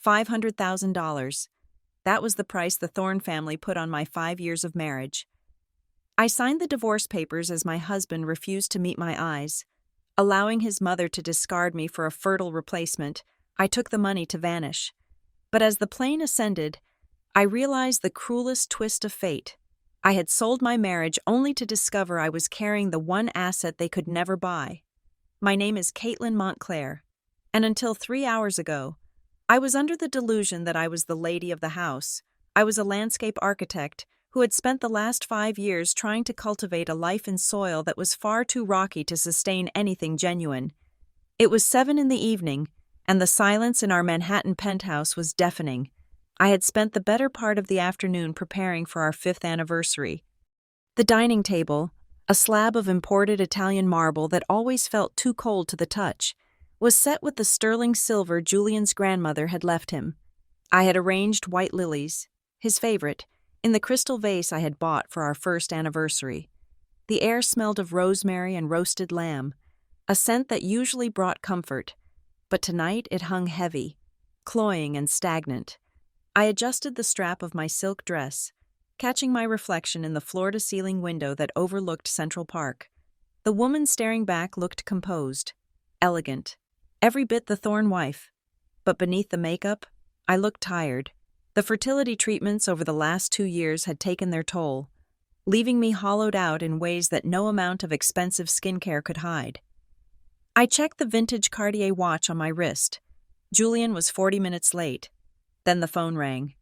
$500,000. That was the price the Thorne family put on my 5 years of marriage. I signed the divorce papers as my husband refused to meet my eyes. Allowing his mother to discard me for a fertile replacement, I took the money to vanish. But as the plane ascended, I realized the cruelest twist of fate. I had sold my marriage only to discover I was carrying the one asset they could never buy. My name is Caitlin Montclair, and until 3 hours ago, I was under the delusion that I was the lady of the house. I was a landscape architect who had spent the last 5 years trying to cultivate a life in soil that was far too rocky to sustain anything genuine. It was 7 in the evening, and the silence in our Manhattan penthouse was deafening. I had spent the better part of the afternoon preparing for our 5th anniversary. The dining table, a slab of imported Italian marble that always felt too cold to the touch, was set with the sterling silver Julian's grandmother had left him. I had arranged white lilies, his favorite, in the crystal vase I had bought for our 1st anniversary. The air smelled of rosemary and roasted lamb, a scent that usually brought comfort, but tonight it hung heavy, cloying and stagnant. I adjusted the strap of my silk dress, catching my reflection in the floor-to-ceiling window that overlooked Central Park. The woman staring back looked composed, elegant, every bit the Thorne wife. But beneath the makeup, I looked tired. The fertility treatments over the last 2 years had taken their toll, leaving me hollowed out in ways that no amount of expensive skincare could hide. I checked the vintage Cartier watch on my wrist. Julian was 40 minutes late. Then the phone rang.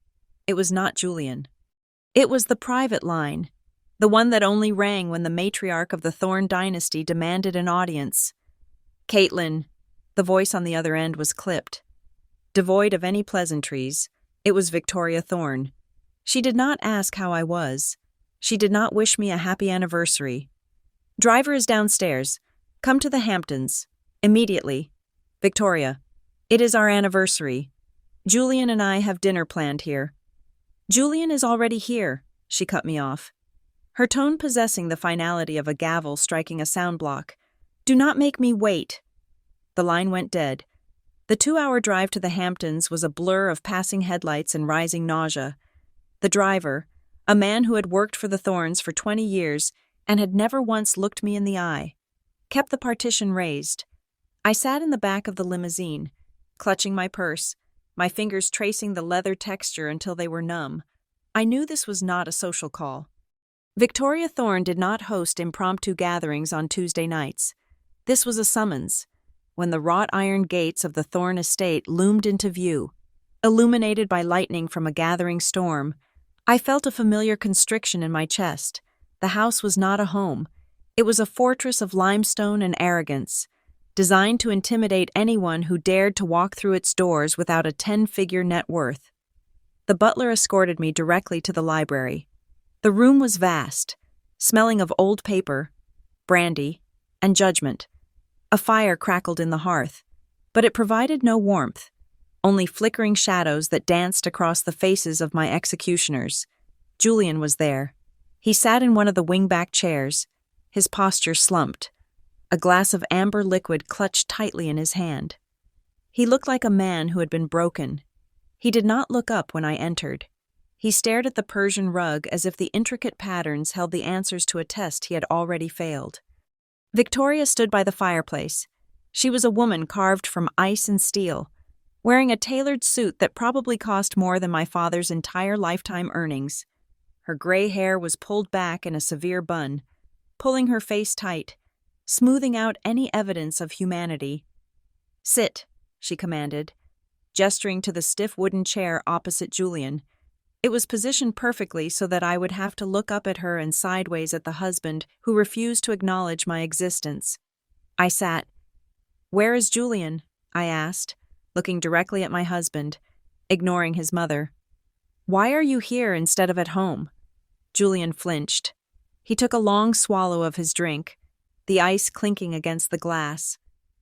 It was not Julian. It was the private line, the one that only rang when the matriarch of the Thorne dynasty demanded an audience. Caitlin, the voice on the other end was clipped. Devoid of any pleasantries, it was Victoria Thorne. She did not ask how I was. She did not wish me a happy anniversary. Driver is downstairs. Come to the Hamptons. Immediately. Victoria, it is our anniversary. Julian and I have dinner planned here. Julian is already here, she cut me off, her tone possessing the finality of a gavel striking a sound block. Do not make me wait. The line went dead. The 2-hour drive to the Hamptons was a blur of passing headlights and rising nausea. The driver, a man who had worked for the Thornes for 20 years and had never once looked me in the eye, kept the partition raised. I sat in the back of the limousine, clutching my purse, my fingers tracing the leather texture until they were numb. I knew this was not a social call. Victoria Thorne did not host impromptu gatherings on Tuesday nights. This was a summons. When the wrought iron gates of the Thorne estate loomed into view, illuminated by lightning from a gathering storm, I felt a familiar constriction in my chest. The house was not a home. It was a fortress of limestone and arrogance, designed to intimidate anyone who dared to walk through its doors without a 10-figure net worth. The butler escorted me directly to the library. The room was vast, smelling of old paper, brandy, and judgment. A fire crackled in the hearth, but it provided no warmth, only flickering shadows that danced across the faces of my executioners. Julian was there. He sat in one of the wing-back chairs, his posture slumped, a glass of amber liquid clutched tightly in his hand. He looked like a man who had been broken. He did not look up when I entered. He stared at the Persian rug as if the intricate patterns held the answers to a test he had already failed. Victoria stood by the fireplace. She was a woman carved from ice and steel, wearing a tailored suit that probably cost more than my father's entire lifetime earnings. Her gray hair was pulled back in a severe bun, pulling her face tight, smoothing out any evidence of humanity. Sit, she commanded, gesturing to the stiff wooden chair opposite Julian. It was positioned perfectly so that I would have to look up at her and sideways at the husband who refused to acknowledge my existence. I sat. Where is Julian? I asked, looking directly at my husband, ignoring his mother. Why are you here instead of at home? Julian flinched. He took a long swallow of his drink, the ice clinking against the glass,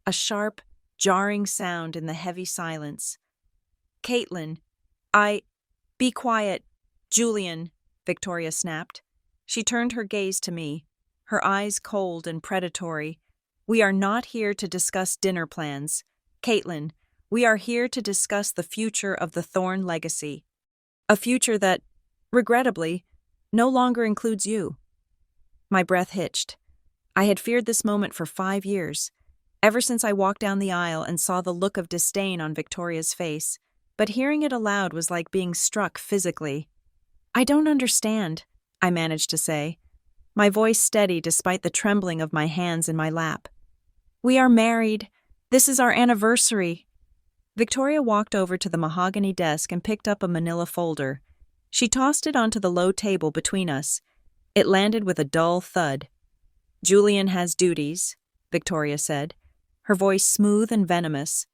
a sharp, jarring sound in the heavy silence. Caitlin, Be quiet. Julian, Victoria snapped. She turned her gaze to me, her eyes cold and predatory. We are not here to discuss dinner plans. Caitlin, We are here to discuss the future of the Thorne legacy. A future that, regrettably, no longer includes you. My breath hitched. I had feared this moment for 5 years, ever since I walked down the aisle and saw the look of disdain on Victoria's face, but hearing it aloud was like being struck physically. "I don't understand," I managed to say, my voice steady despite the trembling of my hands in my lap. "We are married. This is our anniversary." Victoria walked over to the mahogany desk and picked up a manila folder. She tossed it onto the low table between us. It landed with a dull thud. "Julian has duties," Victoria said, her voice smooth and venomous.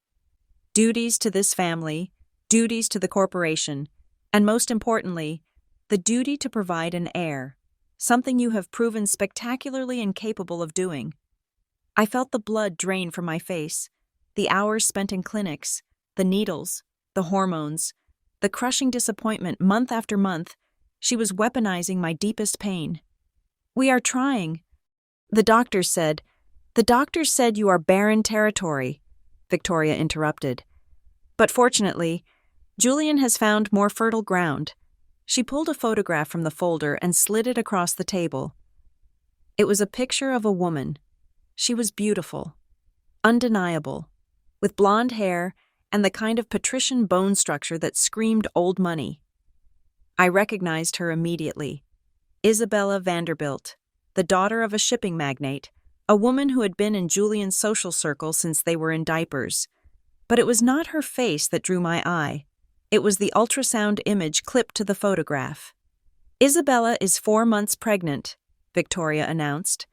"Duties to this family, duties to the corporation, and most importantly, the duty to provide an heir, something you have proven spectacularly incapable of doing." I felt the blood drain from my face, the hours spent in clinics, the needles, the hormones, the crushing disappointment month after month. She was weaponizing my deepest pain. "We are trying." The doctors said you are barren territory," Victoria interrupted. "But fortunately, Julian has found more fertile ground." She pulled a photograph from the folder and slid it across the table. It was a picture of a woman. She was beautiful, undeniable, with blonde hair and the kind of patrician bone structure that screamed old money. I recognized her immediately. Isabella Vanderbilt, the daughter of a shipping magnate, a woman who had been in Julian's social circle since they were in diapers. But it was not her face that drew my eye. It was the ultrasound image clipped to the photograph. "Isabella is 4 months pregnant," Victoria announced,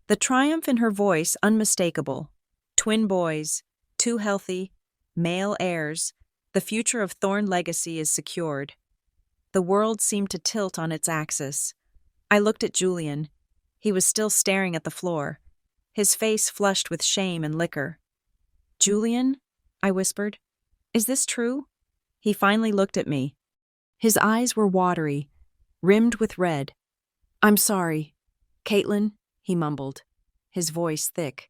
the triumph in her voice unmistakable. "Twin boys, 2 healthy, male heirs. The future of Thorne legacy is secured." The world seemed to tilt on its axis. I looked at Julian. He was still staring at the floor, his face flushed with shame and liquor. "Julian," I whispered, "is this true?" He finally looked at me. His eyes were watery, rimmed with red. "I'm sorry, Caitlin," he mumbled, his voice thick.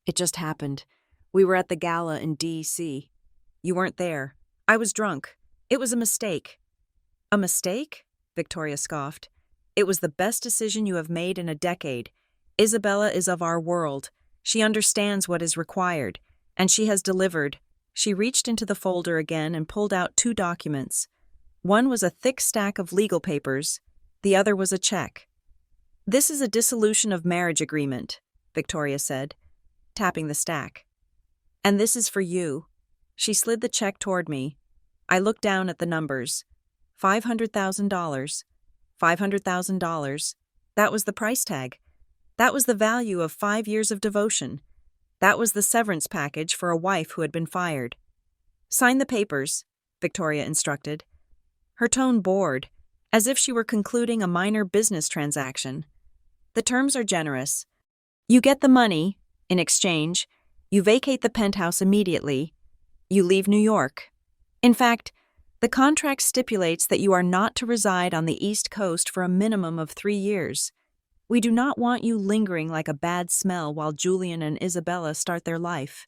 "It just happened. We were at the gala in D.C. You weren't there. I was drunk. It was a mistake." "A mistake?" Victoria scoffed. "It was the best decision you have made in a decade. Isabella is of our world. She understands what is required, and she has delivered." She reached into the folder again and pulled out 2 documents. One was a thick stack of legal papers. The other was a check. "This is a dissolution of marriage agreement," Victoria said, tapping the stack. "And this is for you." She slid the check toward me. I looked down at the numbers. $500,000. $500,000. That was the price tag. That was the value of 5 years of devotion. That was the severance package for a wife who had been fired. "Sign the papers," Victoria instructed. Her tone bored, as if she were concluding a minor business transaction. "The terms are generous. You get the money. In exchange, you vacate the penthouse immediately. You leave New York. In fact, the contract stipulates that you are not to reside on the East Coast for a minimum of 3 years. We do not want you lingering like a bad smell while Julian and Isabella start their life."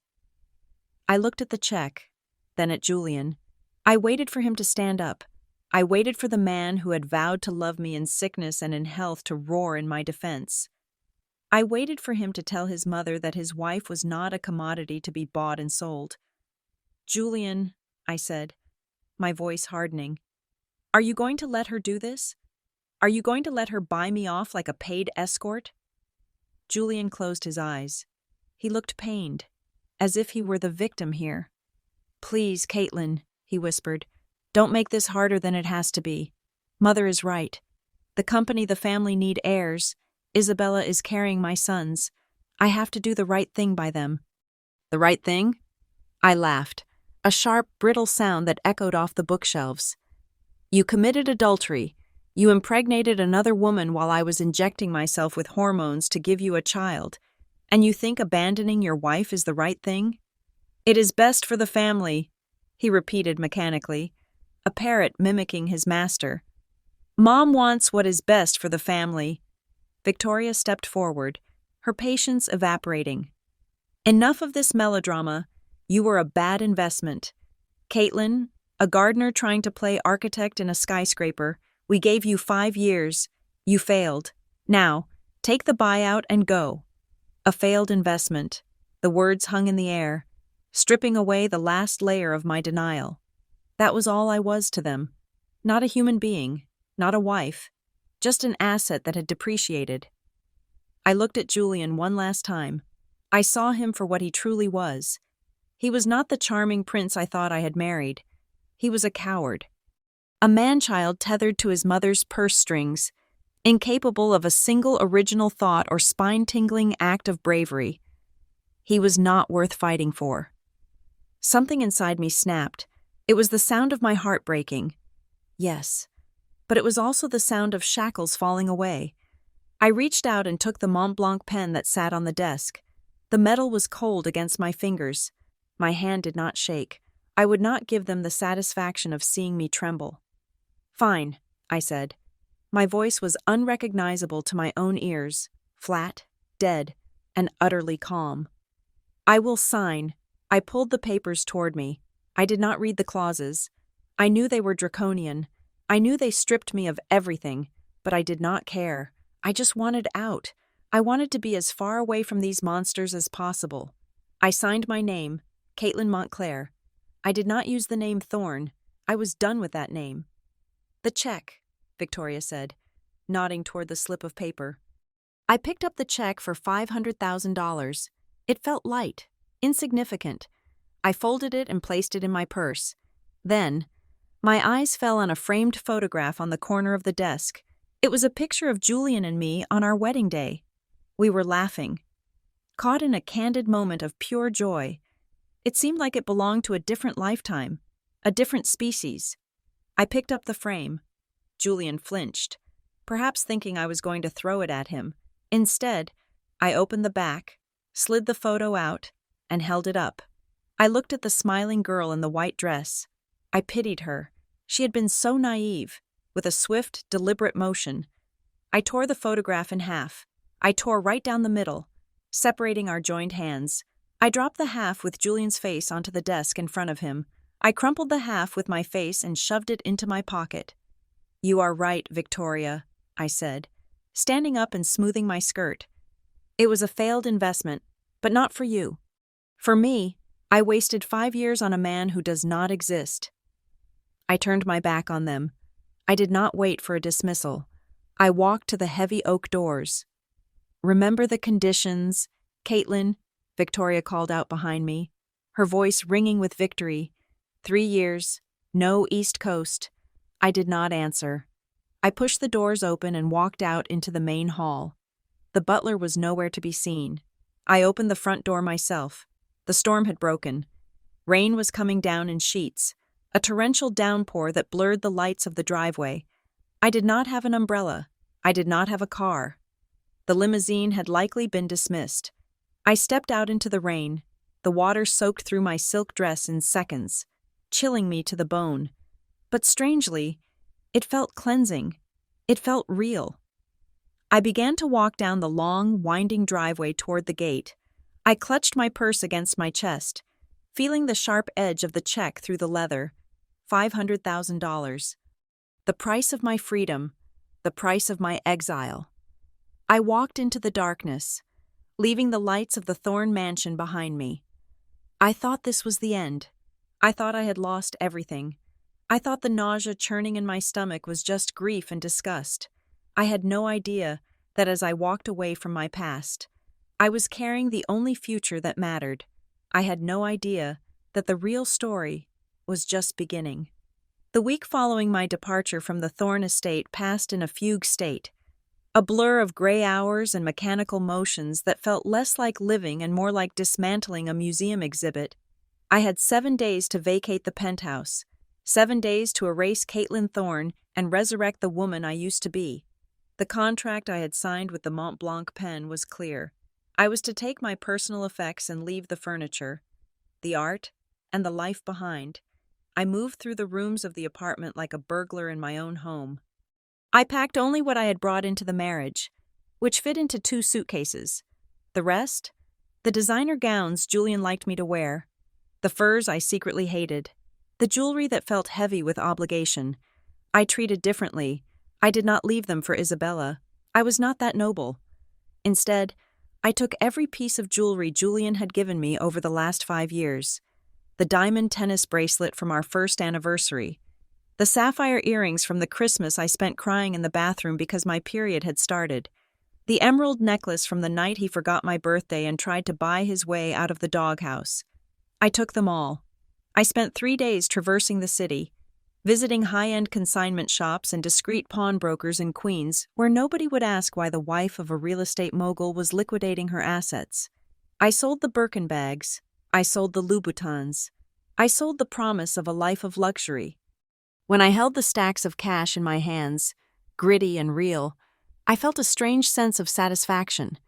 I looked at the check, then at Julian. I waited for him to stand up. I waited for the man who had vowed to love me in sickness and in health to roar in my defense. I waited for him to tell his mother that his wife was not a commodity to be bought and sold. "Julian," I said, my voice hardening, "are you going to let her do this? Are you going to let her buy me off like a paid escort?" Julian closed his eyes. He looked pained, as if he were the victim here. "Please, Caitlin," he whispered, "don't make this harder than it has to be. Mother is right. The company, the family need heirs. Isabella is carrying my sons. I have to do the right thing by them." "The right thing?" I laughed, a sharp, brittle sound that echoed off the bookshelves. "You committed adultery. You impregnated another woman while I was injecting myself with hormones to give you a child, and you think abandoning your wife is the right thing?" "It is best for the family," he repeated mechanically, a parrot mimicking his master. "Mom wants what is best for the family." Victoria stepped forward, her patience evaporating. "Enough of this melodrama. You were a bad investment. Caitlin, a gardener trying to play architect in a skyscraper, we gave you 5 years. You failed. Now, take the buyout and go. A failed investment. The words hung in the air, stripping away the last layer of my denial. That was all I was to them. Not a human being, not a wife, just an asset that had depreciated. I looked at Julian one last time. I saw him for what he truly was. He was not the charming prince I thought I had married. He was a coward. A man-child tethered to his mother's purse strings, incapable of a single original thought or spine-tingling act of bravery. He was not worth fighting for. Something inside me snapped. It was the sound of my heart breaking. Yes, but it was also the sound of shackles falling away. I reached out and took the Mont Blanc pen that sat on the desk. The metal was cold against my fingers. My hand did not shake. I would not give them the satisfaction of seeing me tremble. "Fine," I said. My voice was unrecognizable to my own ears, flat, dead, and utterly calm. "I will sign." I pulled the papers toward me. I did not read the clauses. I knew they were draconian. I knew they stripped me of everything, but I did not care. I just wanted out. I wanted to be as far away from these monsters as possible. I signed my name, Caitlin Montclair. I did not use the name Thorne. I was done with that name. "The check," Victoria said, nodding toward the slip of paper. I picked up the check for $500,000. It felt light, insignificant. I folded it and placed it in my purse. Then, my eyes fell on a framed photograph on the corner of the desk. It was a picture of Julian and me on our wedding day. We were laughing, caught in a candid moment of pure joy. It seemed like it belonged to a different lifetime, a different species. I picked up the frame. Julian flinched, perhaps thinking I was going to throw it at him. Instead, I opened the back, slid the photo out, and held it up. I looked at the smiling girl in the white dress. I pitied her. She had been so naive. With a swift, deliberate motion, I tore the photograph in half. I tore right down the middle, separating our joined hands. I dropped the half with Julian's face onto the desk in front of him. I crumpled the half with my face and shoved it into my pocket. "You are right, Victoria," I said, standing up and smoothing my skirt. "It was a failed investment, but not for you. For me, I wasted 5 years on a man who does not exist." I turned my back on them. I did not wait for a dismissal. I walked to the heavy oak doors. "Remember the conditions, Caitlin," Victoria called out behind me, her voice ringing with victory. 3 years, no East Coast. I did not answer. I pushed the doors open and walked out into the main hall. The butler was nowhere to be seen. I opened the front door myself. The storm had broken. Rain was coming down in sheets, a torrential downpour that blurred the lights of the driveway. I did not have an umbrella. I did not have a car. The limousine had likely been dismissed. I stepped out into the rain. The water soaked through my silk dress in seconds, chilling me to the bone. But strangely, it felt cleansing. It felt real. I began to walk down the long, winding driveway toward the gate. I clutched my purse against my chest, feeling the sharp edge of the check through the leather. $500,000. The price of my freedom, the price of my exile. I walked into the darkness, leaving the lights of the Thorne mansion behind me. I thought this was the end. I thought I had lost everything. I thought the nausea churning in my stomach was just grief and disgust. I had no idea that as I walked away from my past, I was carrying the only future that mattered. I had no idea that the real story was just beginning. The week following my departure from the Thorne estate passed in a fugue state, a blur of gray hours and mechanical motions that felt less like living and more like dismantling a museum exhibit. I had 7 days to vacate the penthouse, 7 days to erase Caitlin Thorne and resurrect the woman I used to be. The contract I had signed with the Mont Blanc pen was clear. I was to take my personal effects and leave the furniture, the art, and the life behind. I moved through the rooms of the apartment like a burglar in my own home. I packed only what I had brought into the marriage, which fit into 2 suitcases. The rest? The designer gowns Julian liked me to wear. The furs I secretly hated. The jewelry that felt heavy with obligation. I treated differently. I did not leave them for Isabella. I was not that noble. Instead, I took every piece of jewelry Julian had given me over the last 5 years. The diamond tennis bracelet from our first anniversary. The sapphire earrings from the Christmas I spent crying in the bathroom because my period had started. The emerald necklace from the night he forgot my birthday and tried to buy his way out of the doghouse. I took them all. I spent 3 days traversing the city, visiting high-end consignment shops and discreet pawnbrokers in Queens where nobody would ask why the wife of a real estate mogul was liquidating her assets. I sold the Birkin bags. I sold the Louboutins. I sold the promise of a life of luxury. When I held the stacks of cash in my hands, gritty and real, I felt a strange sense of satisfaction.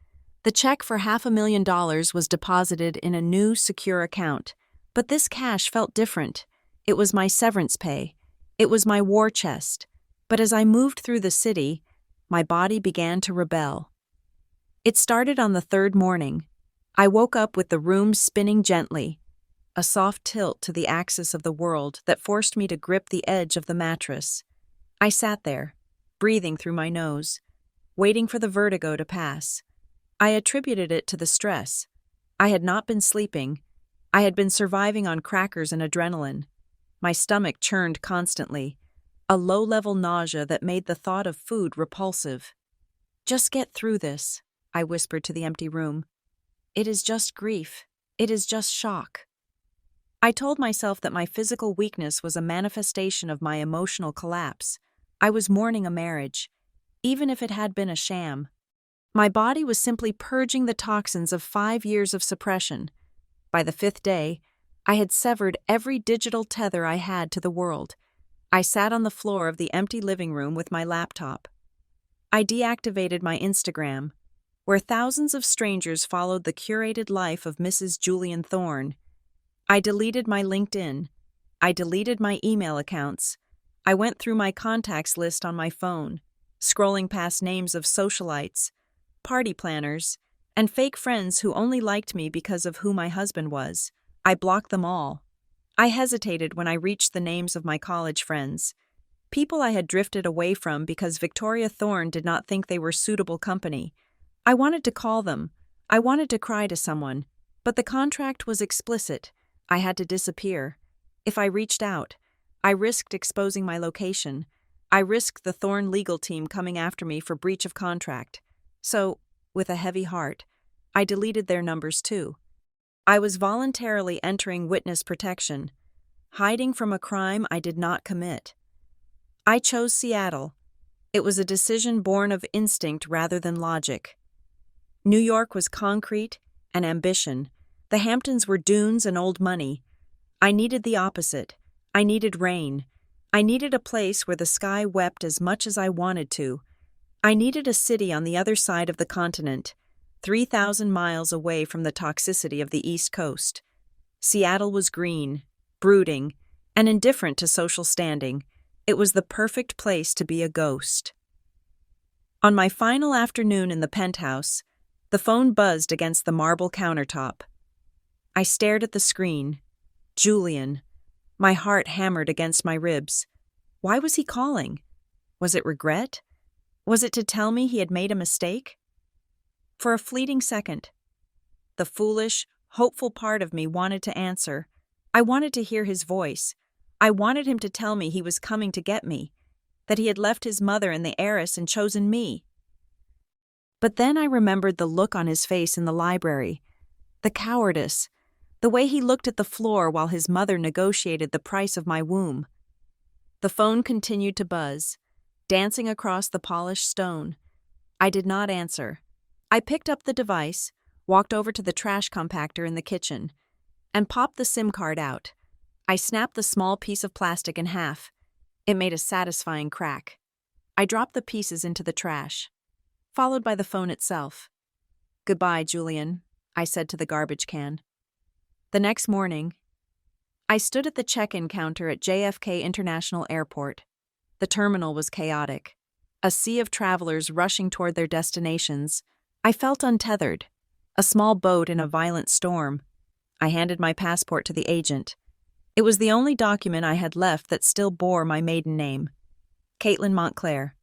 The check for $500,000 was deposited in a new, secure account, but this cash felt different. It was my severance pay. It was my war chest. But as I moved through the city, my body began to rebel. It started on the 3rd morning. I woke up with the room spinning gently, a soft tilt to the axis of the world that forced me to grip the edge of the mattress. I sat there, breathing through my nose, waiting for the vertigo to pass. I attributed it to the stress. I had not been sleeping. I had been surviving on crackers and adrenaline. My stomach churned constantly, a low-level nausea that made the thought of food repulsive. "Just get through this," I whispered to the empty room. "It is just grief. It is just shock." I told myself that my physical weakness was a manifestation of my emotional collapse. I was mourning a marriage, even if it had been a sham. My body was simply purging the toxins of 5 years of suppression. By the 5th day, I had severed every digital tether I had to the world. I sat on the floor of the empty living room with my laptop. I deactivated my Instagram, where thousands of strangers followed the curated life of Mrs. Julian Thorne. I deleted my LinkedIn. I deleted my email accounts. I went through my contacts list on my phone, scrolling past names of socialites, party planners, and fake friends who only liked me because of who my husband was. I blocked them all. I hesitated when I reached the names of my college friends, people I had drifted away from because Victoria Thorne did not think they were suitable company. I wanted to call them. I wanted to cry to someone, but the contract was explicit. I had to disappear. If I reached out, I risked exposing my location. I risked the Thorne legal team coming after me for breach of contract. So, with a heavy heart, I deleted their numbers too. I was voluntarily entering witness protection, hiding from a crime I did not commit. I chose Seattle. It was a decision born of instinct rather than logic. New York was concrete and ambition. The Hamptons were dunes and old money. I needed the opposite. I needed rain. I needed a place where the sky wept as much as I wanted to. I needed a city on the other side of the continent, 3,000 miles away from the toxicity of the East Coast. Seattle was green, brooding, and indifferent to social standing. It was the perfect place to be a ghost. On my final afternoon in the penthouse, the phone buzzed against the marble countertop. I stared at the screen. Julian. My heart hammered against my ribs. Why was he calling? Was it regret? Was it to tell me he had made a mistake? For a fleeting second, the foolish, hopeful part of me wanted to answer. I wanted to hear his voice. I wanted him to tell me he was coming to get me, that he had left his mother and the heiress and chosen me. But then I remembered the look on his face in the library, the cowardice, the way he looked at the floor while his mother negotiated the price of my womb. The phone continued to buzz, dancing across the polished stone. I did not answer. I picked up the device, walked over to the trash compactor in the kitchen, and popped the SIM card out. I snapped the small piece of plastic in half. It made a satisfying crack. I dropped the pieces into the trash, followed by the phone itself. "Goodbye, Julian," I said to the garbage can. The next morning, I stood at the check-in counter at JFK International Airport. The terminal was chaotic. A sea of travelers rushing toward their destinations. I felt untethered, a small boat in a violent storm. I handed my passport to the agent. It was the only document I had left that still bore my maiden name, Caitlin Montclair,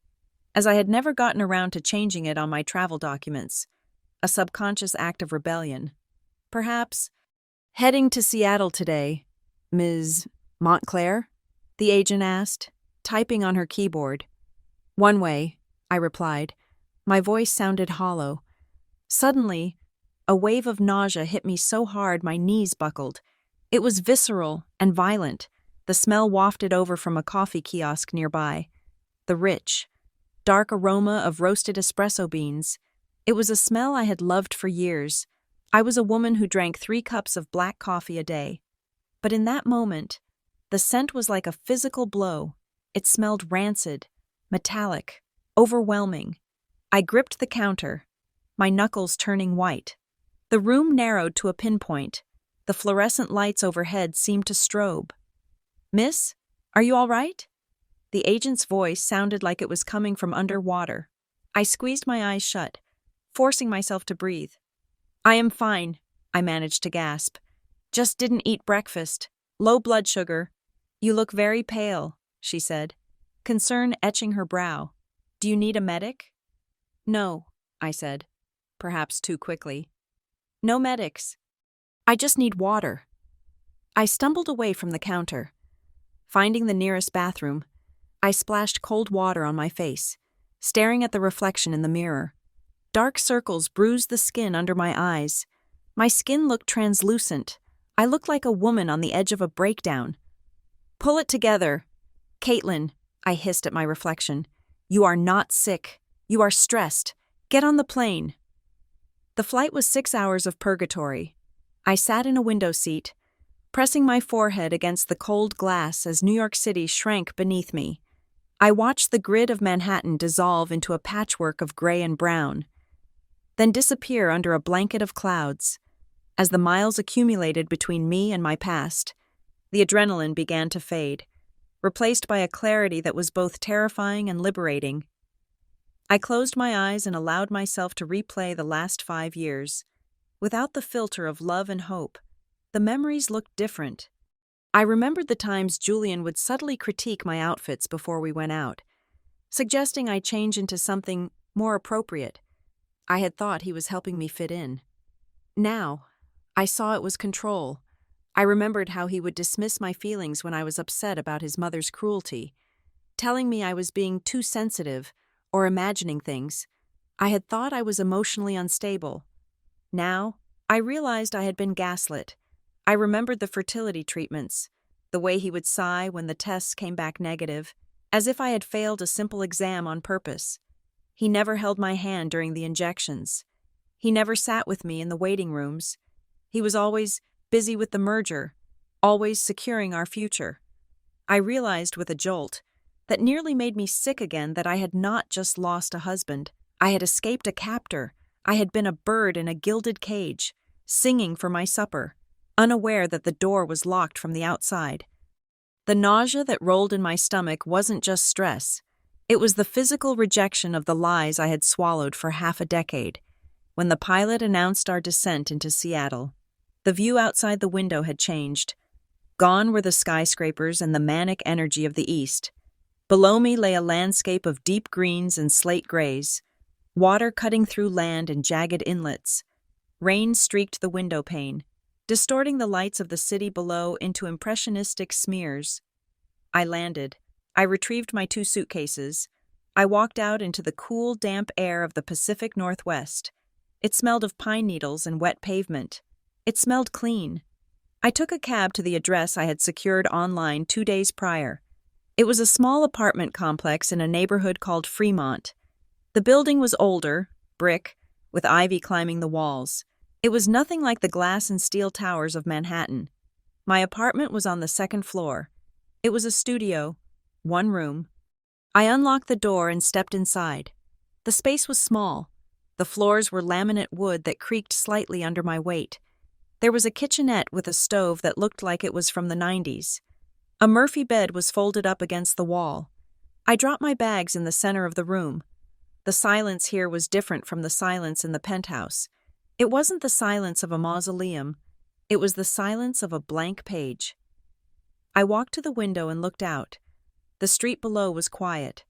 as I had never gotten around to changing it on my travel documents, a subconscious act of rebellion. Perhaps, heading to Seattle today, Ms. Montclair? The agent asked, typing on her keyboard. One way, I replied. My voice sounded hollow. Suddenly, a wave of nausea hit me so hard my knees buckled. It was visceral and violent, the smell wafted over from a coffee kiosk nearby. The rich, dark aroma of roasted espresso beans. It was a smell I had loved for years. I was a woman who drank 3 cups of black coffee a day. But in that moment, the scent was like a physical blow. It smelled rancid, metallic, overwhelming. I gripped the counter, my knuckles turning white. The room narrowed to a pinpoint. The fluorescent lights overhead seemed to strobe. Miss, are you all right? The agent's voice sounded like it was coming from underwater. I squeezed my eyes shut, forcing myself to breathe. I am fine, I managed to gasp. Just didn't eat breakfast. Low blood sugar. You look very pale, she said, concern etching her brow. Do you need a medic? No, I said, perhaps too quickly. No medics. I just need water. I stumbled away from the counter. Finding the nearest bathroom, I splashed cold water on my face, staring at the reflection in the mirror. Dark circles bruised the skin under my eyes. My skin looked translucent. I looked like a woman on the edge of a breakdown. Pull it together. Caitlin, I hissed at my reflection. You are not sick. You are stressed. Get on the plane. The flight was 6 hours of purgatory. I sat in a window seat, pressing my forehead against the cold glass as New York City shrank beneath me. I watched the grid of Manhattan dissolve into a patchwork of gray and brown, then disappear under a blanket of clouds. As the miles accumulated between me and my past, the adrenaline began to fade, replaced by a clarity that was both terrifying and liberating. I closed my eyes and allowed myself to replay the last 5 years. Without the filter of love and hope, the memories looked different. I remembered the times Julian would subtly critique my outfits before we went out, suggesting I change into something more appropriate. I had thought he was helping me fit in. Now, I saw it was control. I remembered how he would dismiss my feelings when I was upset about his mother's cruelty, telling me I was being too sensitive or imagining things. I had thought I was emotionally unstable. Now, I realized I had been gaslit. I remembered the fertility treatments, the way he would sigh when the tests came back negative, as if I had failed a simple exam on purpose. He never held my hand during the injections. He never sat with me in the waiting rooms. He was always busy with the merger, always securing our future. I realized with a jolt that nearly made me sick again that I had not just lost a husband. I had escaped a captor. I had been a bird in a gilded cage, singing for my supper, unaware that the door was locked from the outside. The nausea that rolled in my stomach wasn't just stress. It was the physical rejection of the lies I had swallowed for half a decade. When the pilot announced our descent into Seattle, the view outside the window had changed. Gone were the skyscrapers and the manic energy of the east. Below me lay a landscape of deep greens and slate grays, water cutting through land and jagged inlets. Rain streaked the window pane, distorting the lights of the city below into impressionistic smears. I landed. I retrieved my 2 suitcases. I walked out into the cool, damp air of the Pacific Northwest. It smelled of pine needles and wet pavement. It smelled clean. I took a cab to the address I had secured online 2 days prior. It was a small apartment complex in a neighborhood called Fremont. The building was older, brick, with ivy climbing the walls. It was nothing like the glass and steel towers of Manhattan. My apartment was on the 2nd floor. It was a studio, 1 room. I unlocked the door and stepped inside. The space was small. The floors were laminate wood that creaked slightly under my weight. There was a kitchenette with a stove that looked like it was from the 90s. A Murphy bed was folded up against the wall. I dropped my bags in the center of the room. The silence here was different from the silence in the penthouse. It wasn't the silence of a mausoleum. It was the silence of a blank page. I walked to the window and looked out. The street below was quiet.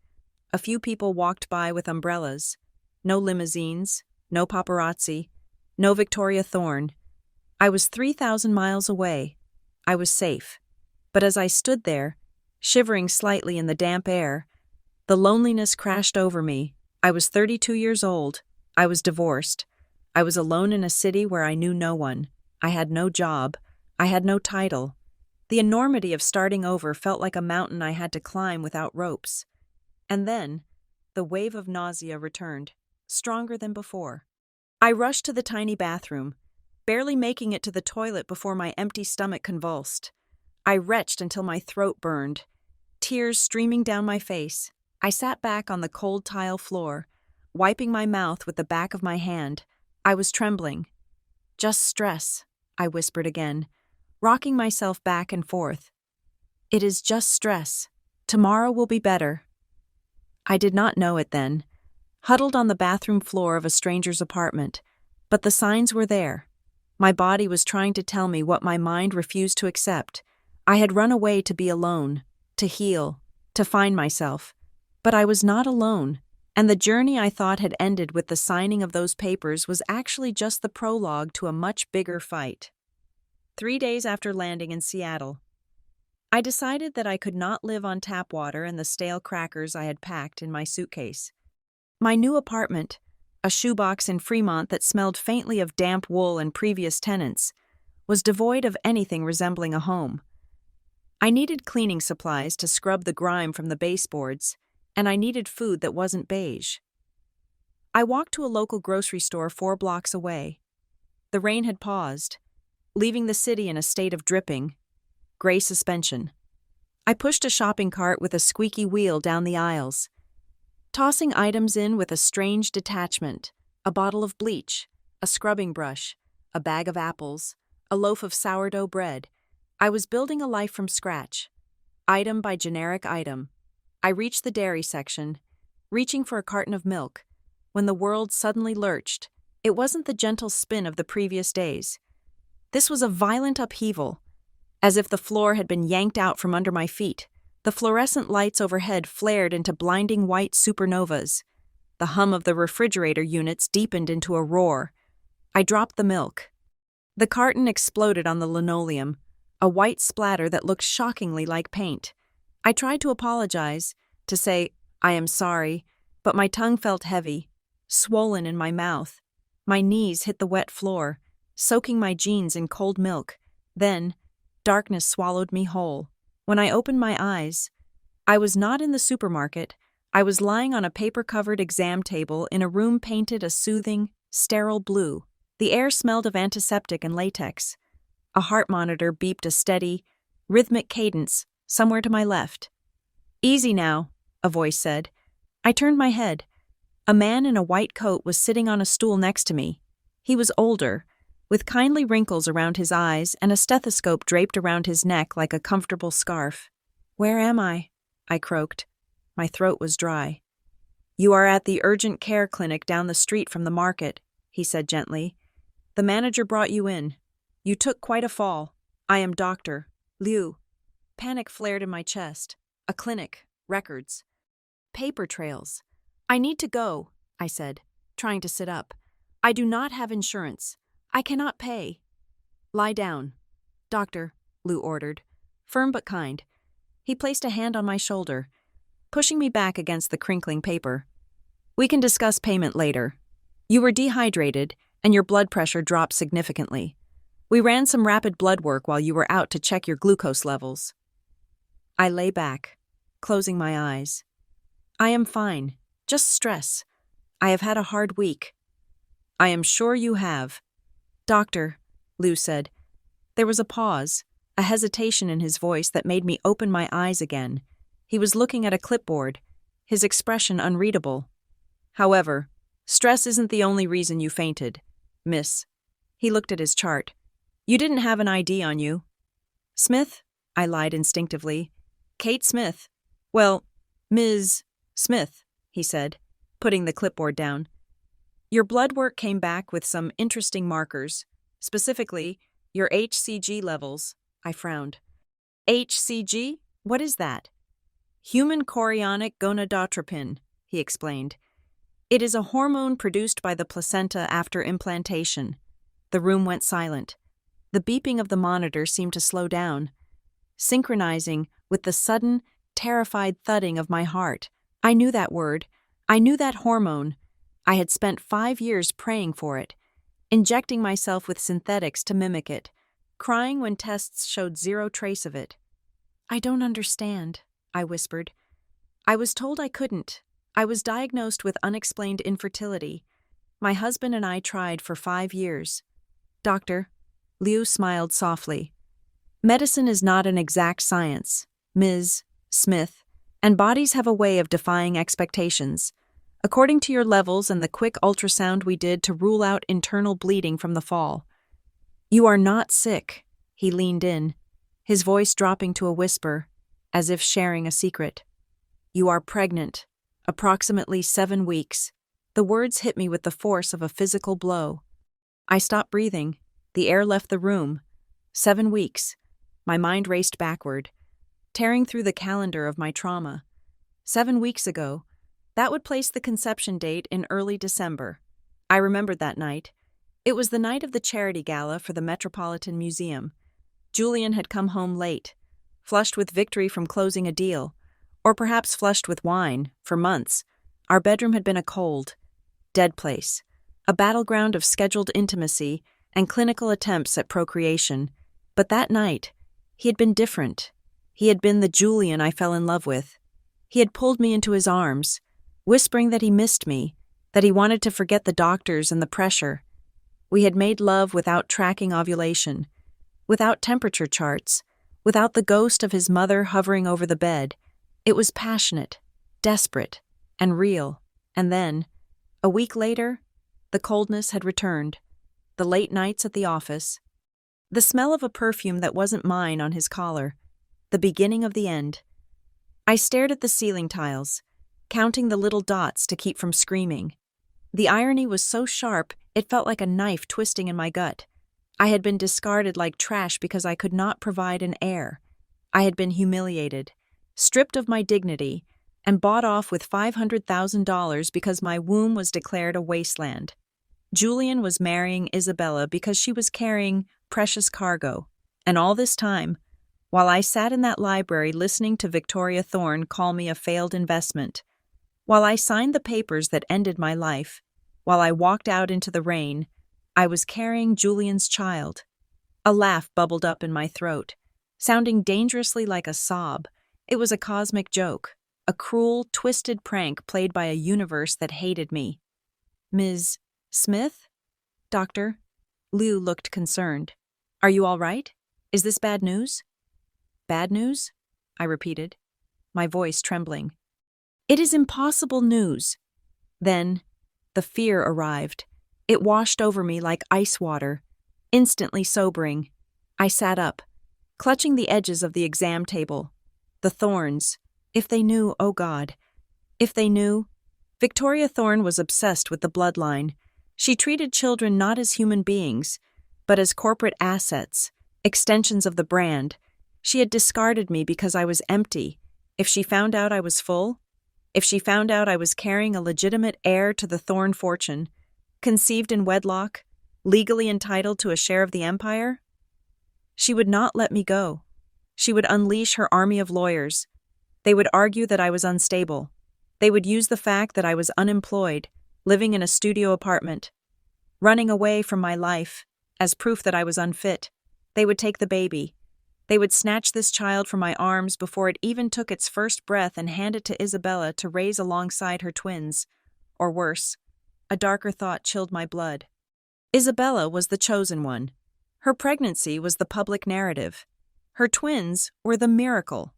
A few people walked by with umbrellas. No limousines, no paparazzi, no Victoria Thorne. I was 3,000 miles away. I was safe. But as I stood there, shivering slightly in the damp air, the loneliness crashed over me. I was 32 years old. I was divorced. I was alone in a city where I knew no one. I had no job. I had no title. The enormity of starting over felt like a mountain I had to climb without ropes. And then, the wave of nausea returned, stronger than before. I rushed to the tiny bathroom, barely making it to the toilet before my empty stomach convulsed. I retched until my throat burned, tears streaming down my face. I sat back on the cold tile floor, wiping my mouth with the back of my hand. I was trembling. "Just stress," I whispered again, rocking myself back and forth. "It is just stress. Tomorrow will be better." I did not know it then, huddled on the bathroom floor of a stranger's apartment, but the signs were there. My body was trying to tell me what my mind refused to accept. I had run away to be alone, to heal, to find myself. But I was not alone, and the journey I thought had ended with the signing of those papers was actually just the prologue to a much bigger fight. 3 days after landing in Seattle, I decided that I could not live on tap water and the stale crackers I had packed in my suitcase. My new apartment, a shoebox in Fremont that smelled faintly of damp wool and previous tenants, was devoid of anything resembling a home. I needed cleaning supplies to scrub the grime from the baseboards, and I needed food that wasn't beige. I walked to a local grocery store 4 blocks away. The rain had paused, leaving the city in a state of dripping, gray suspension. I pushed a shopping cart with a squeaky wheel down the aisles, tossing items in with a strange detachment: a bottle of bleach, a scrubbing brush, a bag of apples, a loaf of sourdough bread. I was building a life from scratch, item by generic item. I reached the dairy section, reaching for a carton of milk, when the world suddenly lurched. It wasn't the gentle spin of the previous days. This was a violent upheaval, as if the floor had been yanked out from under my feet. The fluorescent lights overhead flared into blinding white supernovas. The hum of the refrigerator units deepened into a roar. I dropped the milk. The carton exploded on the linoleum, a white splatter that looked shockingly like paint. I tried to apologize, to say, "I am sorry," but my tongue felt heavy, swollen in my mouth. My knees hit the wet floor, soaking my jeans in cold milk. Then, darkness swallowed me whole. When I opened my eyes, I was not in the supermarket. I was lying on a paper-covered exam table in a room painted a soothing, sterile blue. The air smelled of antiseptic and latex. A heart monitor beeped a steady, rhythmic cadence somewhere to my left. "Easy now," a voice said. I turned my head. A man in a white coat was sitting on a stool next to me. He was older, with kindly wrinkles around his eyes and a stethoscope draped around his neck like a comfortable scarf. "Where am I?" I croaked. My throat was dry. "You are at the urgent care clinic down the street from the market," he said gently. "The manager brought you in. You took quite a fall. I am Dr. Liu." Panic flared in my chest. A clinic, records, paper trails. "I need to go," I said, trying to sit up. "I do not have insurance. I cannot pay." "Lie down, doctor," Liu ordered, firm but kind. He placed a hand on my shoulder, pushing me back against the crinkling paper. "We can discuss payment later. You were dehydrated, and your blood pressure dropped significantly. We ran some rapid blood work while you were out to check your glucose levels." I lay back, closing my eyes. "I am fine, just stress. I have had a hard week." "I am sure you have." "Doctor," Liu said. There was a pause, a hesitation in his voice that made me open my eyes again. He was looking at a clipboard, his expression unreadable. "However, stress isn't the only reason you fainted, miss." He looked at his chart. "You didn't have an ID on you." "Smith?" I lied instinctively. "Kate Smith." "Well, Ms. Smith," he said, putting the clipboard down. "Your blood work came back with some interesting markers. Specifically, Your HCG levels. I frowned. HCG? What is that? Human chorionic gonadotropin, he explained. It is a hormone produced by the placenta after implantation. The room went silent. The beeping of the monitor seemed to slow down, synchronizing with the sudden, terrified thudding of my heart. I knew that word. I knew that hormone. I had spent 5 years praying for it, injecting myself with synthetics to mimic it, crying when tests showed zero trace of it. I don't understand, I whispered. I was told I couldn't. I was diagnosed with unexplained infertility. My husband and I tried for 5 years. Doctor, Liu smiled softly. Medicine is not an exact science, Ms. Smith, and bodies have a way of defying expectations. According to your levels and the quick ultrasound we did to rule out internal bleeding from the fall. You are not sick, he leaned in, his voice dropping to a whisper, as if sharing a secret. You are pregnant, approximately 7 weeks. The words hit me with the force of a physical blow. I stopped breathing. The air left the room. 7 weeks. My mind raced backward, tearing through the calendar of my trauma. 7 weeks ago, that would place the conception date in early December. I remembered that night. It was the night of the charity gala for the Metropolitan Museum. Julian had come home late, flushed with victory from closing a deal, or perhaps flushed with wine, for months. Our bedroom had been a cold, dead place, a battleground of scheduled intimacy and clinical attempts at procreation. But that night, he had been different. He had been the Julian I fell in love with. He had pulled me into his arms, whispering that he missed me, that he wanted to forget the doctors and the pressure. We had made love without tracking ovulation, without temperature charts, without the ghost of his mother hovering over the bed. It was passionate, desperate, and real. And then, a week later, the coldness had returned. The late nights at the office, the smell of a perfume that wasn't mine on his collar, the beginning of the end. I stared at the ceiling tiles, counting the little dots to keep from screaming. The irony was so sharp, it felt like a knife twisting in my gut. I had been discarded like trash because I could not provide an heir. I had been humiliated, stripped of my dignity, and bought off with $500,000 because my womb was declared a wasteland. Julian was marrying Isabella because she was carrying precious cargo. And all this time, while I sat in that library listening to Victoria Thorne call me a failed investment, while I signed the papers that ended my life, while I walked out into the rain, I was carrying Julian's child. A laugh bubbled up in my throat, sounding dangerously like a sob. It was a cosmic joke, a cruel, twisted prank played by a universe that hated me. Ms. Smith? Doctor? Liu looked concerned. Are you all right? Is this bad news? Bad news? I repeated, my voice trembling. It is impossible news. Then, the fear arrived. It washed over me like ice water, instantly sobering. I sat up, clutching the edges of the exam table. The Thornes. If they knew, oh God. If they knew. Victoria Thorne was obsessed with the bloodline. She treated children not as human beings, but as corporate assets, extensions of the brand. She had discarded me because I was empty. If she found out I was full, if she found out I was carrying a legitimate heir to the Thorne fortune, conceived in wedlock, legally entitled to a share of the empire, she would not let me go. She would unleash her army of lawyers. They would argue that I was unstable. They would use the fact that I was unemployed, living in a studio apartment, running away from my life, as proof that I was unfit. They would take the baby. They would snatch this child from my arms before it even took its first breath and hand it to Isabella to raise alongside her twins. Or worse, a darker thought chilled my blood. Isabella was the chosen one. Her pregnancy was the public narrative. Her twins were the miracle.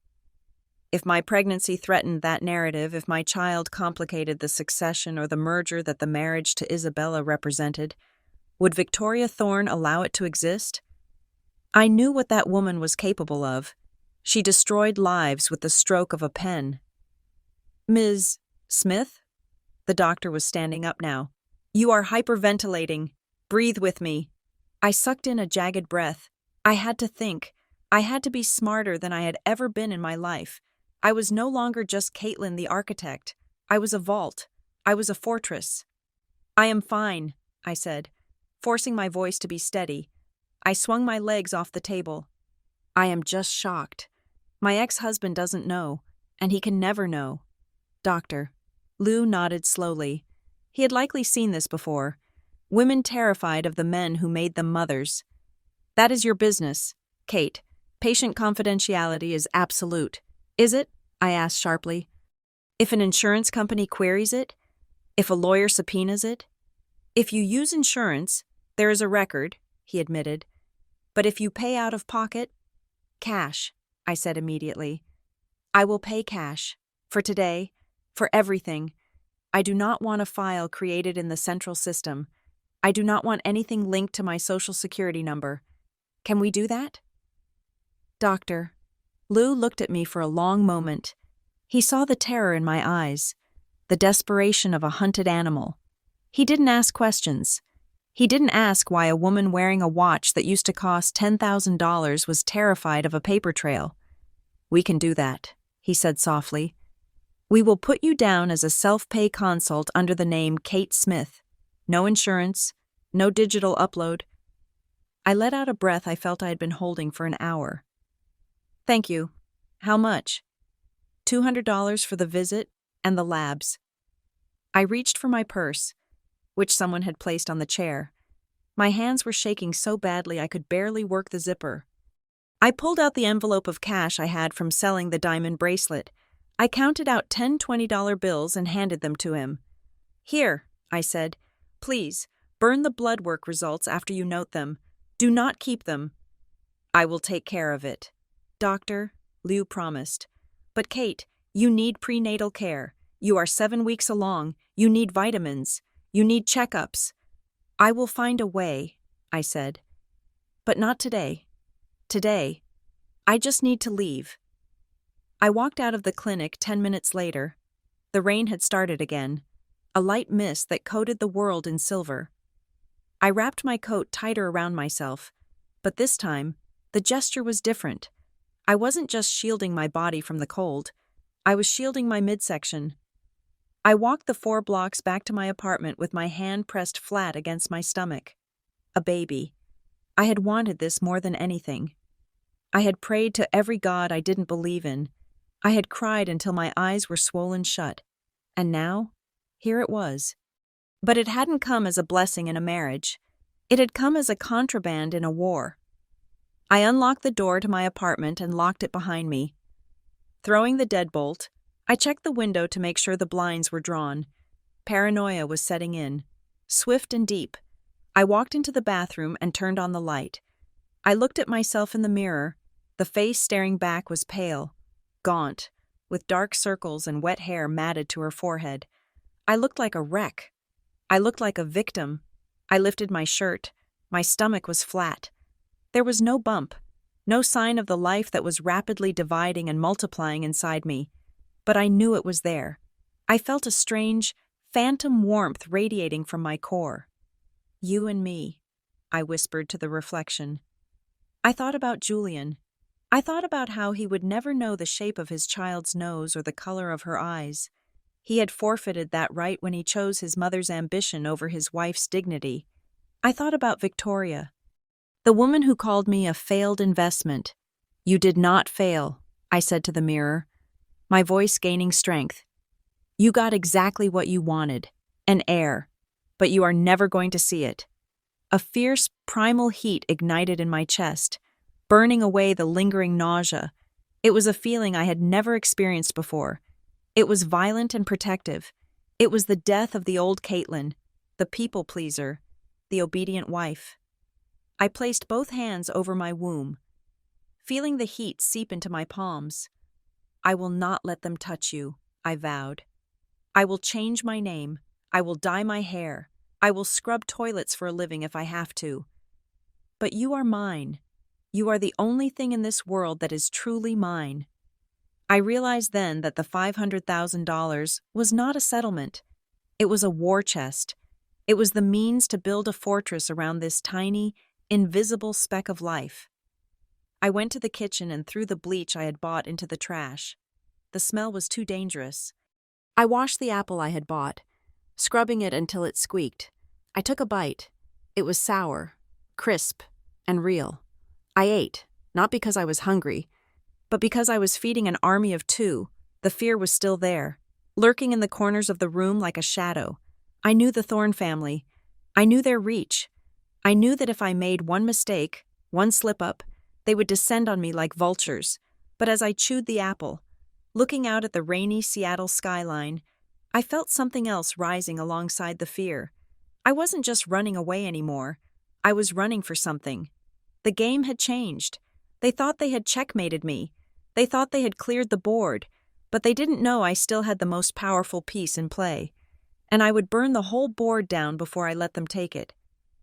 If my pregnancy threatened that narrative, if my child complicated the succession or the merger that the marriage to Isabella represented, would Victoria Thorne allow it to exist? I knew what that woman was capable of. She destroyed lives with the stroke of a pen. Ms. Smith? The doctor was standing up now. You are hyperventilating. Breathe with me. I sucked in a jagged breath. I had to think. I had to be smarter than I had ever been in my life. I was no longer just Caitlin the architect. I was a vault. I was a fortress. I am fine, I said, forcing my voice to be steady. I swung my legs off the table. I am just shocked. My ex-husband doesn't know, and he can never know. Doctor. Lou nodded slowly. He had likely seen this before. Women terrified of the men who made them mothers. That is your business, Kate. Patient confidentiality is absolute. Is it? I asked sharply. If an insurance company queries it? If a lawyer subpoenas it? If you use insurance, there is a record, he admitted. But if you pay out of pocket? Cash, I said immediately. I will pay cash. For today. For everything. I do not want a file created in the central system. I do not want anything linked to my social security number. Can we do that? Doctor. Lou looked at me for a long moment. He saw the terror in my eyes, the desperation of a hunted animal. He didn't ask questions. He didn't ask why a woman wearing a watch that used to cost $10,000 was terrified of a paper trail. We can do that, he said softly. We will put you down as a self-pay consult under the name Kate Smith. No insurance, no digital upload. I let out a breath I felt I had been holding for an hour. Thank you. How much? $200 for the visit and the labs. I reached for my purse, which someone had placed on the chair. My hands were shaking so badly I could barely work the zipper. I pulled out the envelope of cash I had from selling the diamond bracelet. I counted out 10 $20 bills and handed them to him. Here, I said, please, burn the blood work results after you note them. Do not keep them. I will take care of it. Doctor, Lou promised. But Kate, you need prenatal care. You are 7 weeks along. You need vitamins. You need checkups. I will find a way, I said. But not today. Today. I just need to leave. I walked out of the clinic 10 minutes later. The rain had started again, a light mist that coated the world in silver. I wrapped my coat tighter around myself, but this time, the gesture was different. I wasn't just shielding my body from the cold. I was shielding my midsection. I walked the 4 blocks back to my apartment with my hand pressed flat against my stomach. A baby. I had wanted this more than anything. I had prayed to every god I didn't believe in. I had cried until my eyes were swollen shut. And now, here it was. But it hadn't come as a blessing in a marriage. It had come as a contraband in a war. I unlocked the door to my apartment and locked it behind me. Throwing the deadbolt, I checked the window to make sure the blinds were drawn. Paranoia was setting in, swift and deep. I walked into the bathroom and turned on the light. I looked at myself in the mirror. The face staring back was pale, gaunt, with dark circles and wet hair matted to her forehead. I looked like a wreck. I looked like a victim. I lifted my shirt. My stomach was flat. There was no bump, no sign of the life that was rapidly dividing and multiplying inside me. But I knew it was there. I felt a strange, phantom warmth radiating from my core. You and me, I whispered to the reflection. I thought about Julian. I thought about how he would never know the shape of his child's nose or the color of her eyes. He had forfeited that right when he chose his mother's ambition over his wife's dignity. I thought about Victoria, the woman who called me a failed investment. You did not fail, I said to the mirror, my voice gaining strength. You got exactly what you wanted, an heir, but you are never going to see it. A fierce, primal heat ignited in my chest, burning away the lingering nausea. It was a feeling I had never experienced before. It was violent and protective. It was the death of the old Caitlin, the people-pleaser, the obedient wife. I placed both hands over my womb, feeling the heat seep into my palms. I will not let them touch you, I vowed. I will change my name. I will dye my hair. I will scrub toilets for a living if I have to. But you are mine. You are the only thing in this world that is truly mine. I realized then that the $500,000 was not a settlement. It was a war chest. It was the means to build a fortress around this tiny, invisible speck of life. I went to the kitchen and threw the bleach I had bought into the trash. The smell was too dangerous. I washed the apple I had bought, scrubbing it until it squeaked. I took a bite. It was sour, crisp, and real. I ate, not because I was hungry, but because I was feeding an army of two. The fear was still there, lurking in the corners of the room like a shadow. I knew the Thorne family. I knew their reach. I knew that if I made one mistake, one slip-up, they would descend on me like vultures. But as I chewed the apple, looking out at the rainy Seattle skyline, I felt something else rising alongside the fear. I wasn't just running away anymore. I was running for something. The game had changed. They thought they had checkmated me. They thought they had cleared the board, but they didn't know I still had the most powerful piece in play. And I would burn the whole board down before I let them take it.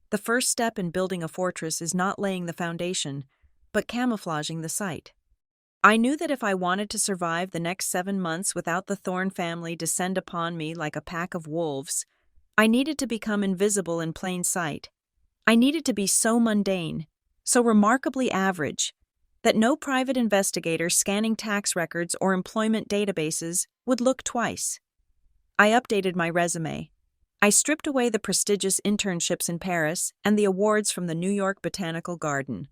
The first step in building a fortress is not laying the foundation, but camouflaging the site. I knew that if I wanted to survive the next 7 months without the Thorne family descend upon me like a pack of wolves, I needed to become invisible in plain sight. I needed to be so mundane, so remarkably average, that no private investigator scanning tax records or employment databases would look twice. I updated my resume. I stripped away the prestigious internships in Paris and the awards from the New York Botanical Garden.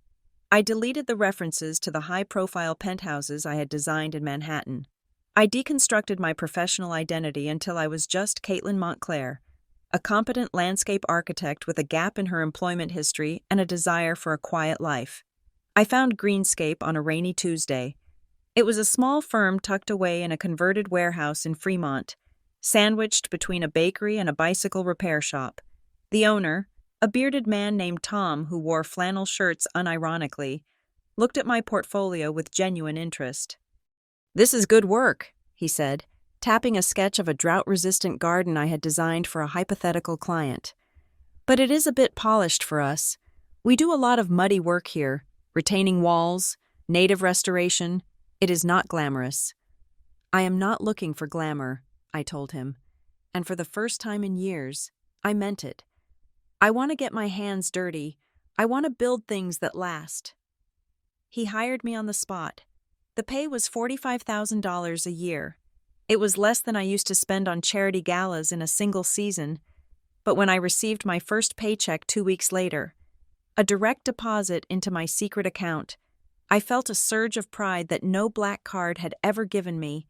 I deleted the references to the high-profile penthouses I had designed in Manhattan. I deconstructed my professional identity until I was just Caitlin Montclair, a competent landscape architect with a gap in her employment history and a desire for a quiet life. I found Greenscape on a rainy Tuesday. It was a small firm tucked away in a converted warehouse in Fremont, sandwiched between a bakery and a bicycle repair shop. The owner, a bearded man named Tom who wore flannel shirts unironically, looked at my portfolio with genuine interest. "This is good work," he said, tapping a sketch of a drought-resistant garden I had designed for a hypothetical client. "But it is a bit polished for us. We do a lot of muddy work here, retaining walls, native restoration. It is not glamorous." "I am not looking for glamour," I told him, and for the first time in years, I meant it. I want to get my hands dirty. I want to build things that last. He hired me on the spot. The pay was $45,000 a year. It was less than I used to spend on charity galas in a single season, but when I received my first paycheck 2 weeks later, a direct deposit into my secret account, I felt a surge of pride that no black card had ever given me.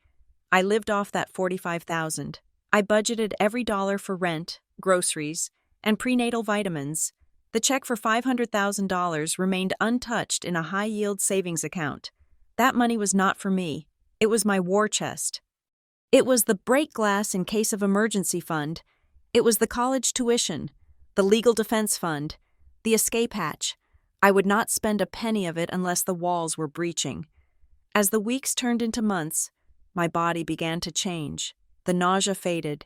I lived off that $45,000. I budgeted every dollar for rent, groceries, and prenatal vitamins. The check for $500,000 remained untouched in a high-yield savings account. That money was not for me. It was my war chest. It was the break glass in case of emergency fund. It was the college tuition, the legal defense fund, the escape hatch. I would not spend a penny of it unless the walls were breaching. As the weeks turned into months, my body began to change. The nausea faded,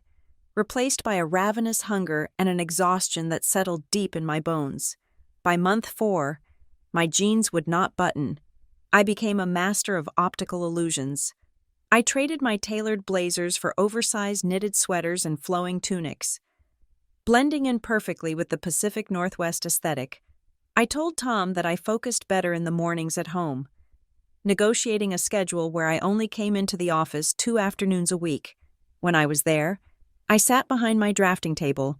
replaced by a ravenous hunger and an exhaustion that settled deep in my bones. By month 4, my jeans would not button. I became a master of optical illusions. I traded my tailored blazers for oversized knitted sweaters and flowing tunics. Blending in perfectly with the Pacific Northwest aesthetic, I told Tom that I focused better in the mornings at home, negotiating a schedule where I only came into the office 2 afternoons a week. When I was there, I sat behind my drafting table,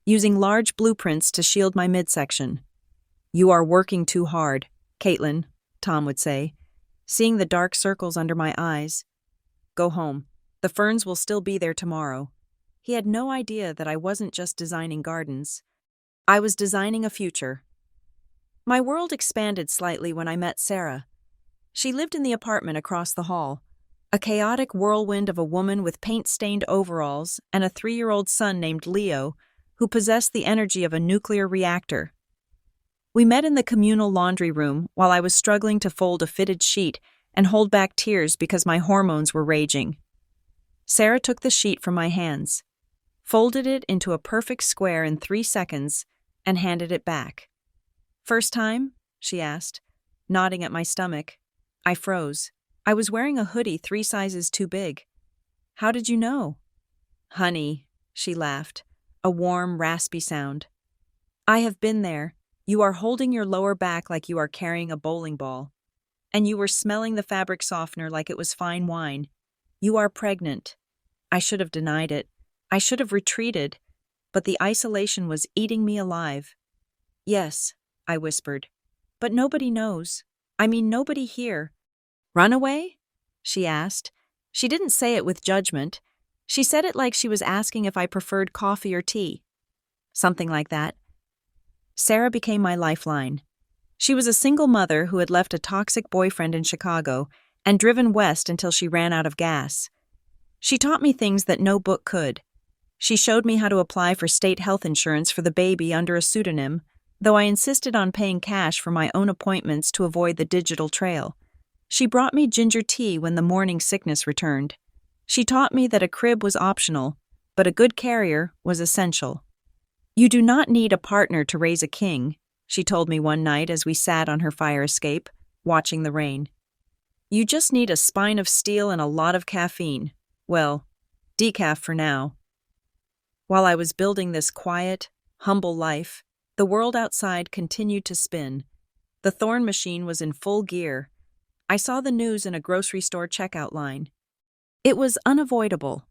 using large blueprints to shield my midsection. "You are working too hard, Caitlin," Tom would say, seeing the dark circles under my eyes. "Go home. The ferns will still be there tomorrow." He had no idea that I wasn't just designing gardens. I was designing a future. My world expanded slightly when I met Sarah. She lived in the apartment across the hall, a chaotic whirlwind of a woman with paint-stained overalls and a 3-year-old son named Leo, who possessed the energy of a nuclear reactor. We met in the communal laundry room while I was struggling to fold a fitted sheet and hold back tears because my hormones were raging. Sarah took the sheet from my hands, folded it into a perfect square in 3 seconds, and handed it back. "First time?" she asked, nodding at my stomach. I froze. I was wearing a hoodie 3 sizes too big. "How did you know?" "Honey," she laughed, a warm, raspy sound. "I have been there. You are holding your lower back like you are carrying a bowling ball. And you were smelling the fabric softener like it was fine wine. You are pregnant. I should have denied it. I should have retreated. But the isolation was eating me alive. Yes, I whispered. But nobody knows. I mean, nobody here. Run away? She asked. She didn't say it with judgment. She said it like she was asking if I preferred coffee or tea. Something like that. Sarah became my lifeline. She was a single mother who had left a toxic boyfriend in Chicago and driven west until she ran out of gas. She taught me things that no book could. She showed me how to apply for state health insurance for the baby under a pseudonym, though I insisted on paying cash for my own appointments to avoid the digital trail. She brought me ginger tea when the morning sickness returned. She taught me that a crib was optional, but a good carrier was essential. You do not need a partner to raise a king, she told me one night as we sat on her fire escape, watching the rain. You just need a spine of steel and a lot of caffeine. Well, decaf for now. While I was building this quiet, humble life, the world outside continued to spin. The Thorne machine was in full gear. I saw the news in a grocery store checkout line. It was unavoidable.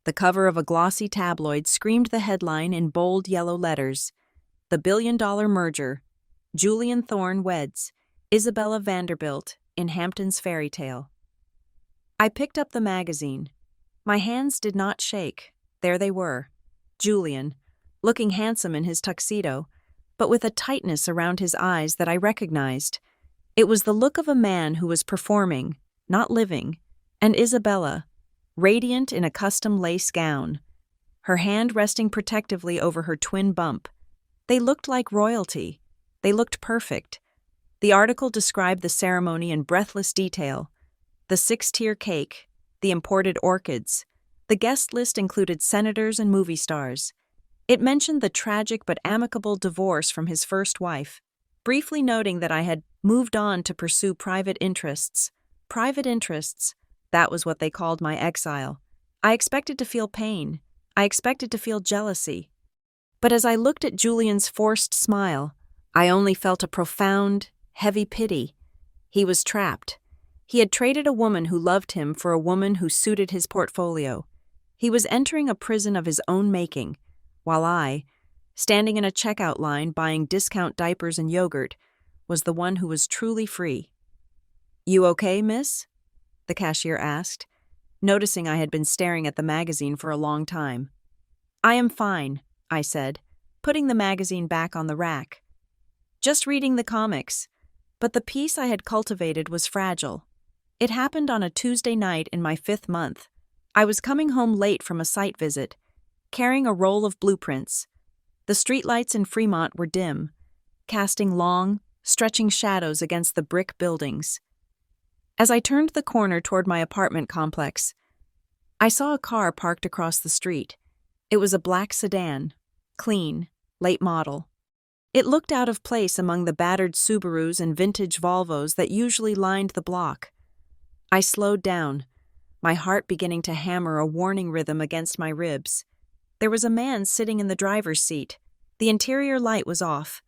The cover of a glossy tabloid screamed the headline in bold yellow letters. The billion-dollar merger. Julian Thorne weds Isabella Vanderbilt in Hampton's fairy tale. I picked up the magazine. My hands did not shake. There they were. Julian, looking handsome in his tuxedo, but with a tightness around his eyes that I recognized. It was the look of a man who was performing, not living, and Isabella, radiant in a custom lace gown, her hand resting protectively over her twin bump. They looked like royalty. They looked perfect. The article described the ceremony in breathless detail. The 6-tier cake, the imported orchids. The guest list included senators and movie stars. It mentioned the tragic but amicable divorce from his first wife, briefly noting that I had moved on to pursue private interests. Private interests, that was what they called my exile. I expected to feel pain. I expected to feel jealousy. But as I looked at Julian's forced smile, I only felt a profound, heavy pity. He was trapped. He had traded a woman who loved him for a woman who suited his portfolio. He was entering a prison of his own making, while I, standing in a checkout line buying discount diapers and yogurt, was the one who was truly free. "You okay, miss?" the cashier asked, noticing I had been staring at the magazine for a long time. "I am fine," I said, putting the magazine back on the rack. "Just reading the comics." But the peace I had cultivated was fragile. It happened on a Tuesday night in my 5th month. I was coming home late from a site visit, carrying a roll of blueprints. The streetlights in Fremont were dim, casting long, stretching shadows against the brick buildings. As I turned the corner toward my apartment complex, I saw a car parked across the street. It was a black sedan, clean, late model. It looked out of place among the battered Subarus and vintage Volvos that usually lined the block. I slowed down, my heart beginning to hammer a warning rhythm against my ribs. There was a man sitting in the driver's seat. The interior light was off,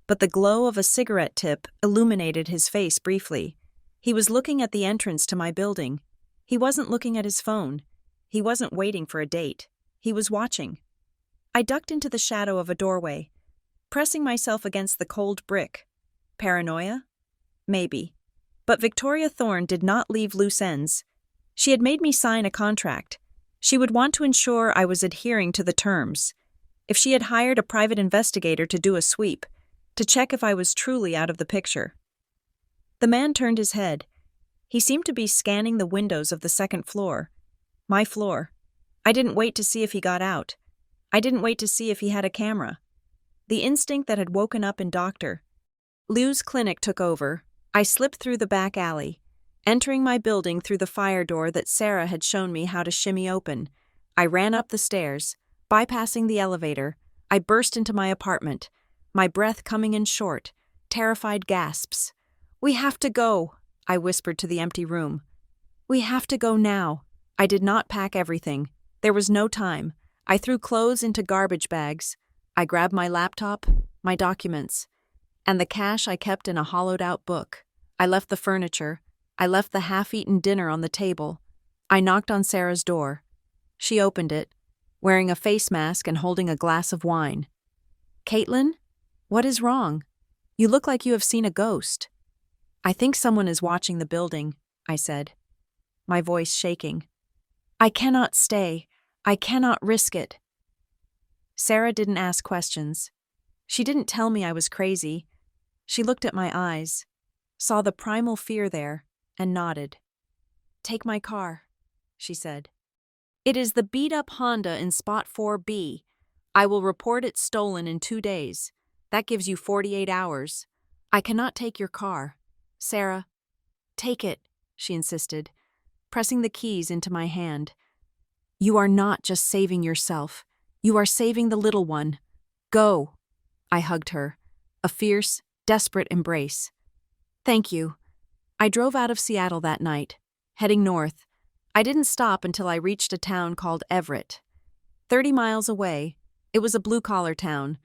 but the glow of a cigarette tip illuminated his face briefly. He was looking at the entrance to my building. He wasn't looking at his phone. He wasn't waiting for a date. He was watching. I ducked into the shadow of a doorway, pressing myself against the cold brick. Paranoia? Maybe. But Victoria Thorne did not leave loose ends. She had made me sign a contract. She would want to ensure I was adhering to the terms. If she had hired a private investigator to do a sweep, to check if I was truly out of the picture. The man turned his head. He seemed to be scanning the windows of the 2nd floor. My floor. I didn't wait to see if he got out. I didn't wait to see if he had a camera. The instinct that had woken up in Dr. Liu's clinic took over. I slipped through the back alley, entering my building through the fire door that Sarah had shown me how to shimmy open. I ran up the stairs, bypassing the elevator. I burst into my apartment, my breath coming in short, terrified gasps. "We have to go," I whispered to the empty room. "We have to go now." I did not pack everything. There was no time. I threw clothes into garbage bags. I grabbed my laptop, my documents. And the cash I kept in a hollowed-out book. I left the furniture. I left the half-eaten dinner on the table. I knocked on Sarah's door. She opened it, wearing a face mask and holding a glass of wine. "Caitlin, what is wrong? You look like you have seen a ghost." "I think someone is watching the building," I said, my voice shaking. "I cannot stay. I cannot risk it." Sarah didn't ask questions. She didn't tell me I was crazy. She looked at my eyes, saw the primal fear there, and nodded. "Take my car," she said. "It is the beat-up Honda in Spot 4B. I will report it stolen in 2 days. That gives you 48 hours. I cannot take your car." "Sarah, take it," she insisted, pressing the keys into my hand. "You are not just saving yourself. You are saving the little one. Go." I hugged her, a fierce, desperate embrace. "Thank you." I drove out of Seattle that night, heading north. I didn't stop until I reached a town called Everett. 30 miles away, it was a blue-collar town,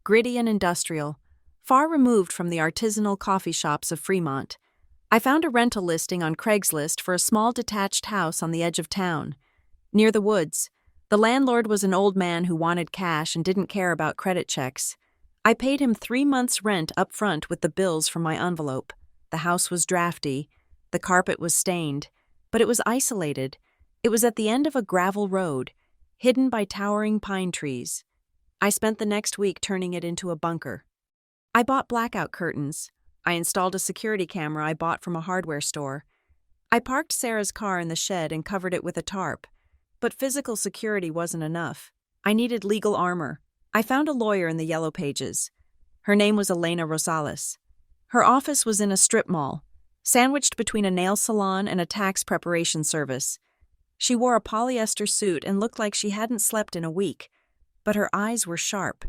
gritty and industrial, far removed from the artisanal coffee shops of Fremont. I found a rental listing on Craigslist for a small detached house on the edge of town, near the woods. The landlord was an old man who wanted cash and didn't care about credit checks. I paid him 3 months' rent up front with the bills from my envelope. The house was drafty, the carpet was stained, but it was isolated. It was at the end of a gravel road, hidden by towering pine trees. I spent the next week turning it into a bunker. I bought blackout curtains. I installed a security camera I bought from a hardware store. I parked Sarah's car in the shed and covered it with a tarp. But physical security wasn't enough. I needed legal armor. I found a lawyer in the Yellow Pages. Her name was Elena Rosales. Her office was in a strip mall, sandwiched between a nail salon and a tax preparation service. She wore a polyester suit and looked like she hadn't slept in a week, but her eyes were sharp.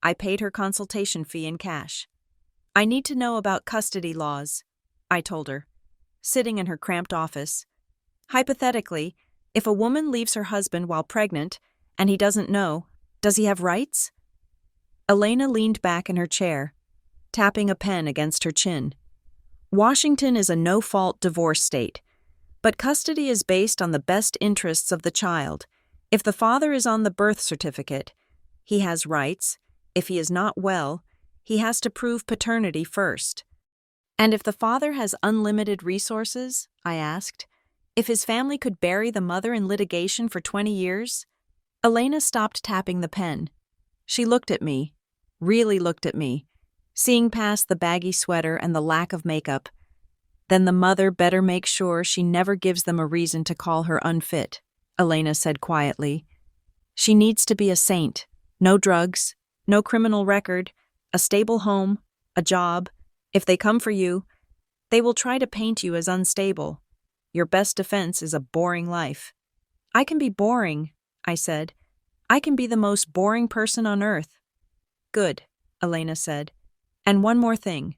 I paid her consultation fee in cash. "I need to know about custody laws," I told her, sitting in her cramped office. "Hypothetically, if a woman leaves her husband while pregnant and he doesn't know, does he have rights?" Elena leaned back in her chair, tapping a pen against her chin. "Washington is a no-fault divorce state, but custody is based on the best interests of the child. If the father is on the birth certificate, he has rights. If he is not well, he has to prove paternity first." "And if the father has unlimited resources?" I asked. "If his family could bury the mother in litigation for 20 years? Elena stopped tapping the pen. She looked at me, really looked at me, seeing past the baggy sweater and the lack of makeup. "Then the mother better make sure she never gives them a reason to call her unfit," Elena said quietly. "She needs to be a saint. No drugs, no criminal record, a stable home, a job. If they come for you, they will try to paint you as unstable. Your best defense is a boring life." "I can be boring," I said. "I can be the most boring person on earth." "Good," Elena said. "And one more thing.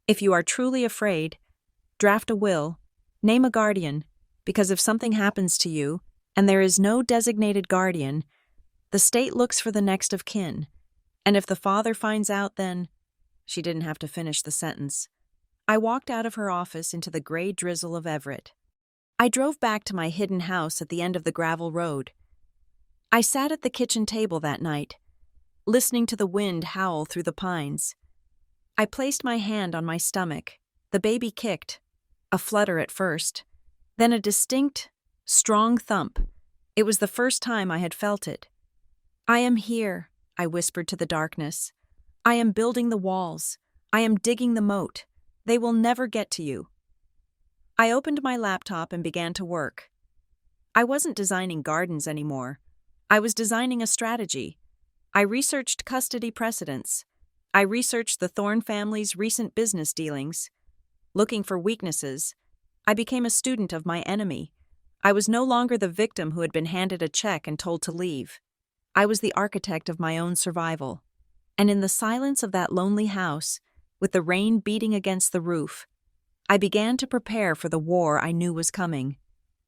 If you are truly afraid, draft a will, name a guardian, because if something happens to you, and there is no designated guardian, the state looks for the next of kin. And if the father finds out, then—" She didn't have to finish the sentence. I walked out of her office into the gray drizzle of Everett. I drove back to my hidden house at the end of the gravel road. I sat at the kitchen table that night, listening to the wind howl through the pines. I placed my hand on my stomach. The baby kicked, a flutter at first, then a distinct, strong thump. It was the first time I had felt it. "I am here," I whispered to the darkness. "I am building the walls. I am digging the moat. They will never get to you." I opened my laptop and began to work. I wasn't designing gardens anymore. I was designing a strategy. I researched custody precedents. I researched the Thorne family's recent business dealings. Looking for weaknesses, I became a student of my enemy. I was no longer the victim who had been handed a check and told to leave. I was the architect of my own survival. And in the silence of that lonely house, with the rain beating against the roof, I began to prepare for the war I knew was coming.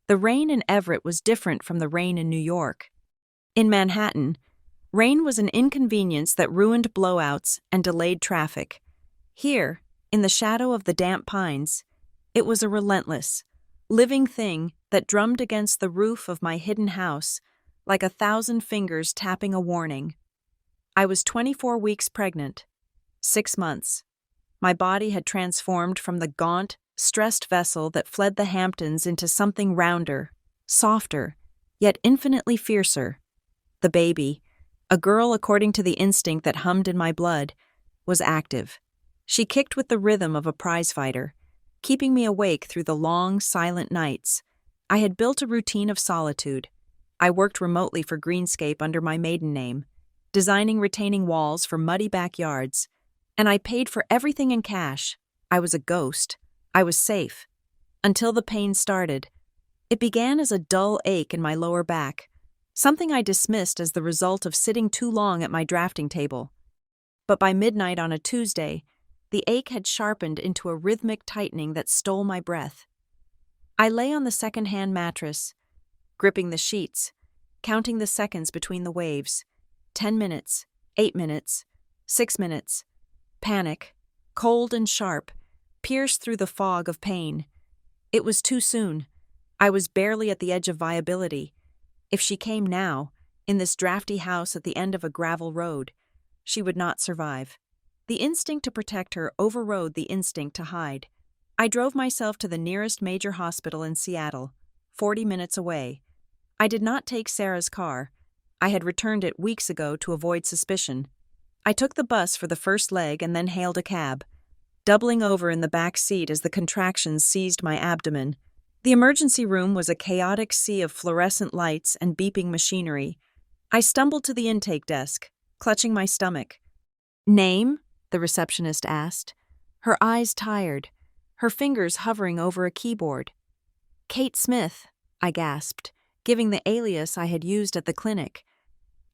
The rain in Everett was different from the rain in New York. In Manhattan, rain was an inconvenience that ruined blowouts and delayed traffic. Here, in the shadow of the damp pines, it was a relentless, living thing that drummed against the roof of my hidden house like 1,000 fingers tapping a warning. I was 24 weeks pregnant, 6 months. My body had transformed from the gaunt, stressed vessel that fled the Hamptons into something rounder, softer, yet infinitely fiercer. The baby, a girl according to the instinct that hummed in my blood, was active. She kicked with the rhythm of a prizefighter, keeping me awake through the long, silent nights. I had built a routine of solitude. I worked remotely for Greenscape under my maiden name, designing retaining walls for muddy backyards, and I paid for everything in cash. I was a ghost. I was safe. Until the pain started. It began as a dull ache in my lower back, something I dismissed as the result of sitting too long at my drafting table. But by midnight on a Tuesday, the ache had sharpened into a rhythmic tightening that stole my breath. I lay on the second-hand mattress, gripping the sheets, counting the seconds between the waves. 10 minutes, 8 minutes, 6 minutes. Panic, cold and sharp, pierced through the fog of pain. It was too soon. I was barely at the edge of viability. If she came now, in this drafty house at the end of a gravel road, she would not survive. The instinct to protect her overrode the instinct to hide. I drove myself to the nearest major hospital in Seattle, 40 minutes away. I did not take Sarah's car. I had returned it weeks ago to avoid suspicion. I took the bus for the first leg and then hailed a cab, doubling over in the back seat as the contractions seized my abdomen. The emergency room was a chaotic sea of fluorescent lights and beeping machinery. I stumbled to the intake desk, clutching my stomach. "Name?" the receptionist asked, her eyes tired, her fingers hovering over a keyboard. "Kate Smith," I gasped, giving the alias I had used at the clinic.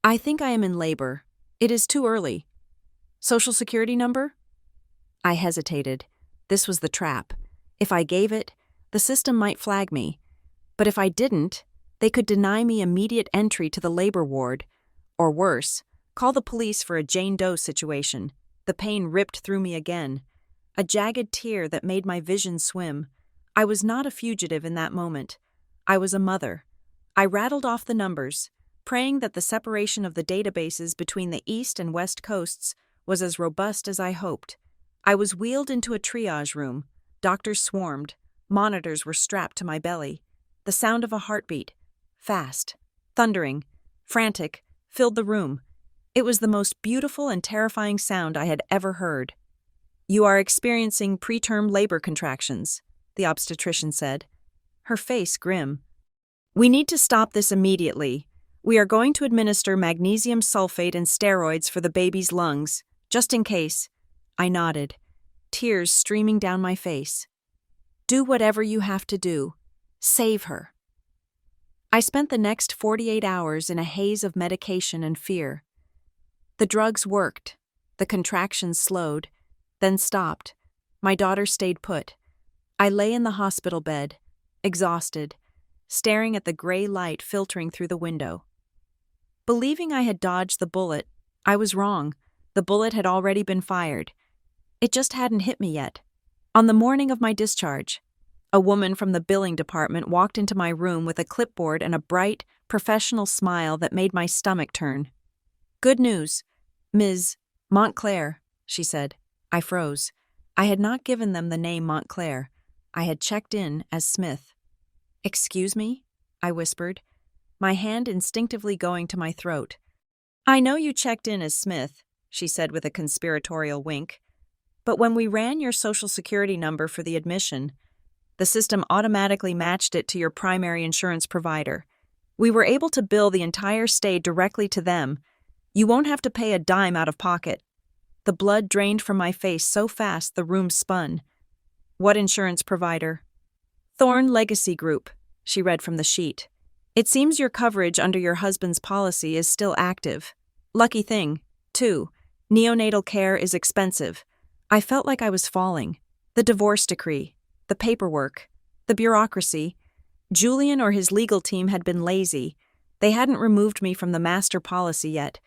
"I think I am in labor. It is too early. Social Security number?" I hesitated. This was the trap. If I gave it, the system might flag me. But if I didn't, they could deny me immediate entry to the labor ward. Or worse, call the police for a Jane Doe situation. The pain ripped through me again. A jagged tear that made my vision swim. I was not a fugitive in that moment. I was a mother. I rattled off the numbers, praying that the separation of the databases between the East and West Coasts was as robust as I hoped. I was wheeled into a triage room. Doctors swarmed. Monitors were strapped to my belly. The sound of a heartbeat, fast, thundering, frantic, filled the room. It was the most beautiful and terrifying sound I had ever heard. "You are experiencing preterm labor contractions," the obstetrician said, her face grim. "We need to stop this immediately. We are going to administer magnesium sulfate and steroids for the baby's lungs, just in case." I nodded, tears streaming down my face. "Do whatever you have to do. Save her." I spent the next 48 hours in a haze of medication and fear. The drugs worked. The contractions slowed, then stopped. My daughter stayed put. I lay in the hospital bed, exhausted, staring at the gray light filtering through the window. Believing I had dodged the bullet, I was wrong. The bullet had already been fired. It just hadn't hit me yet. On the morning of my discharge, a woman from the billing department walked into my room with a clipboard and a bright, professional smile that made my stomach turn. "Good news, Ms. Montclair," she said. I froze. I had not given them the name Montclair. I had checked in as Smith. "Excuse me?" I whispered, my hand instinctively going to my throat. "I know you checked in as Smith," she said with a conspiratorial wink. "But when we ran your Social Security number for the admission, the system automatically matched it to your primary insurance provider. We were able to bill the entire stay directly to them. You won't have to pay a dime out of pocket." The blood drained from my face so fast the room spun. "What insurance provider?" "Thorne Legacy Group," she read from the sheet. "It seems your coverage under your husband's policy is still active. Lucky thing, too. Neonatal care is expensive." I felt like I was falling. The divorce decree, the paperwork, the bureaucracy. Julian or his legal team had been lazy. They hadn't removed me from the master policy yet.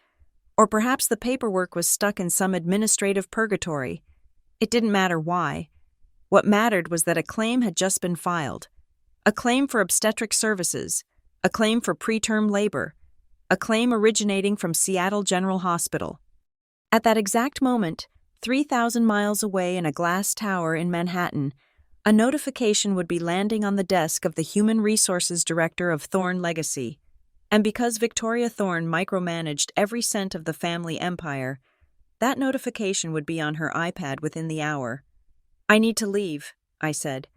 Or perhaps the paperwork was stuck in some administrative purgatory. It didn't matter why. What mattered was that a claim had just been filed. A claim for obstetric services. A claim for preterm labor. A claim originating from Seattle General Hospital. At that exact moment, 3,000 miles away in a glass tower in Manhattan, a notification would be landing on the desk of the Human Resources Director of Thorne Legacy. And because Victoria Thorne micromanaged every cent of the family empire, that notification would be on her iPad within the hour. "I need to leave," I said,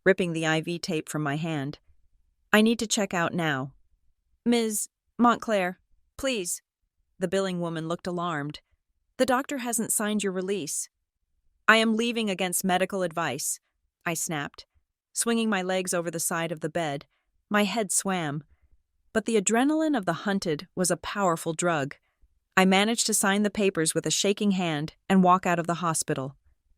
ripping the IV tape from my hand. "I need to check out now." "Ms. Montclair, please." The billing woman looked alarmed. "The doctor hasn't signed your release." "I am leaving against medical advice," I snapped, swinging my legs over the side of the bed. My head swam. But the adrenaline of the hunted was a powerful drug. I managed to sign the papers with a shaking hand and walk out of the hospital.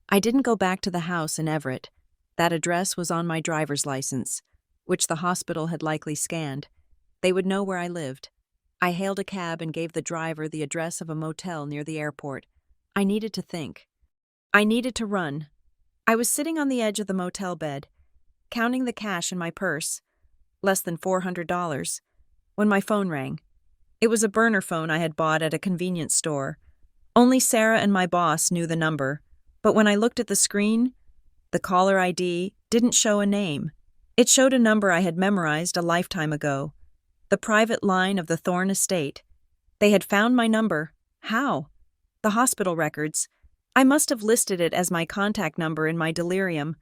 I didn't go back to the house in Everett. That address was on my driver's license, which the hospital had likely scanned. They would know where I lived. I hailed a cab and gave the driver the address of a motel near the airport. I needed to think. I needed to run. I was sitting on the edge of the motel bed, counting the cash in my purse, less than $400, when my phone rang. It was a burner phone I had bought at a convenience store. Only Sarah and my boss knew the number, but when I looked at the screen, the caller ID didn't show a name. It showed a number I had memorized a lifetime ago. The private line of the Thorne estate. They had found my number. How? The hospital records. I must have listed it as my contact number in my delirium.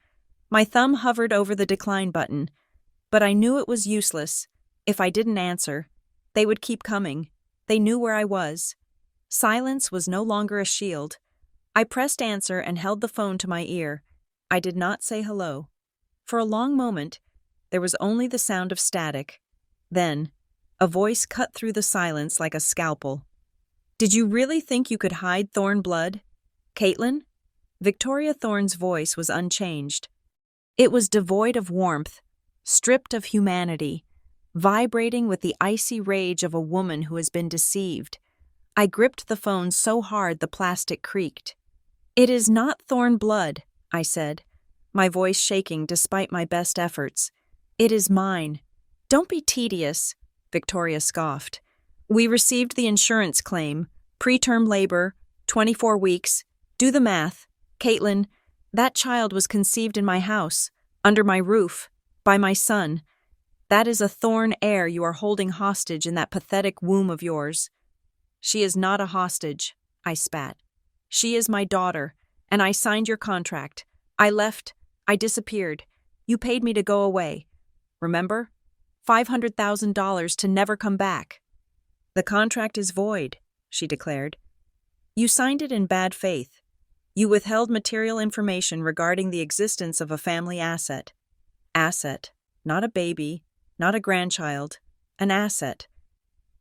My thumb hovered over the decline button, but I knew it was useless. If I didn't answer, they would keep coming. They knew where I was. Silence was no longer a shield. I pressed answer and held the phone to my ear. I did not say hello. For a long moment, there was only the sound of static. Then, a voice cut through the silence like a scalpel. "Did you really think you could hide Thorne blood? Caitlin?" Victoria Thorne's voice was unchanged. It was devoid of warmth, stripped of humanity, vibrating with the icy rage of a woman who has been deceived. I gripped the phone so hard the plastic creaked. "It is not Thorne blood," I said, my voice shaking despite my best efforts. "It is mine." "Don't be tedious," Victoria scoffed. "We received the insurance claim, preterm labor, 24 weeks. Do the math. Caitlin, that child was conceived in my house, under my roof, by my son. That is a Thorne heir you are holding hostage in that pathetic womb of yours." "She is not a hostage," I spat. "She is my daughter, and I signed your contract. I left. I disappeared. You paid me to go away. Remember? $500,000 to never come back." "The contract is void," she declared. "You signed it in bad faith. You withheld material information regarding the existence of a family asset. Asset, not a baby, not a grandchild, an asset."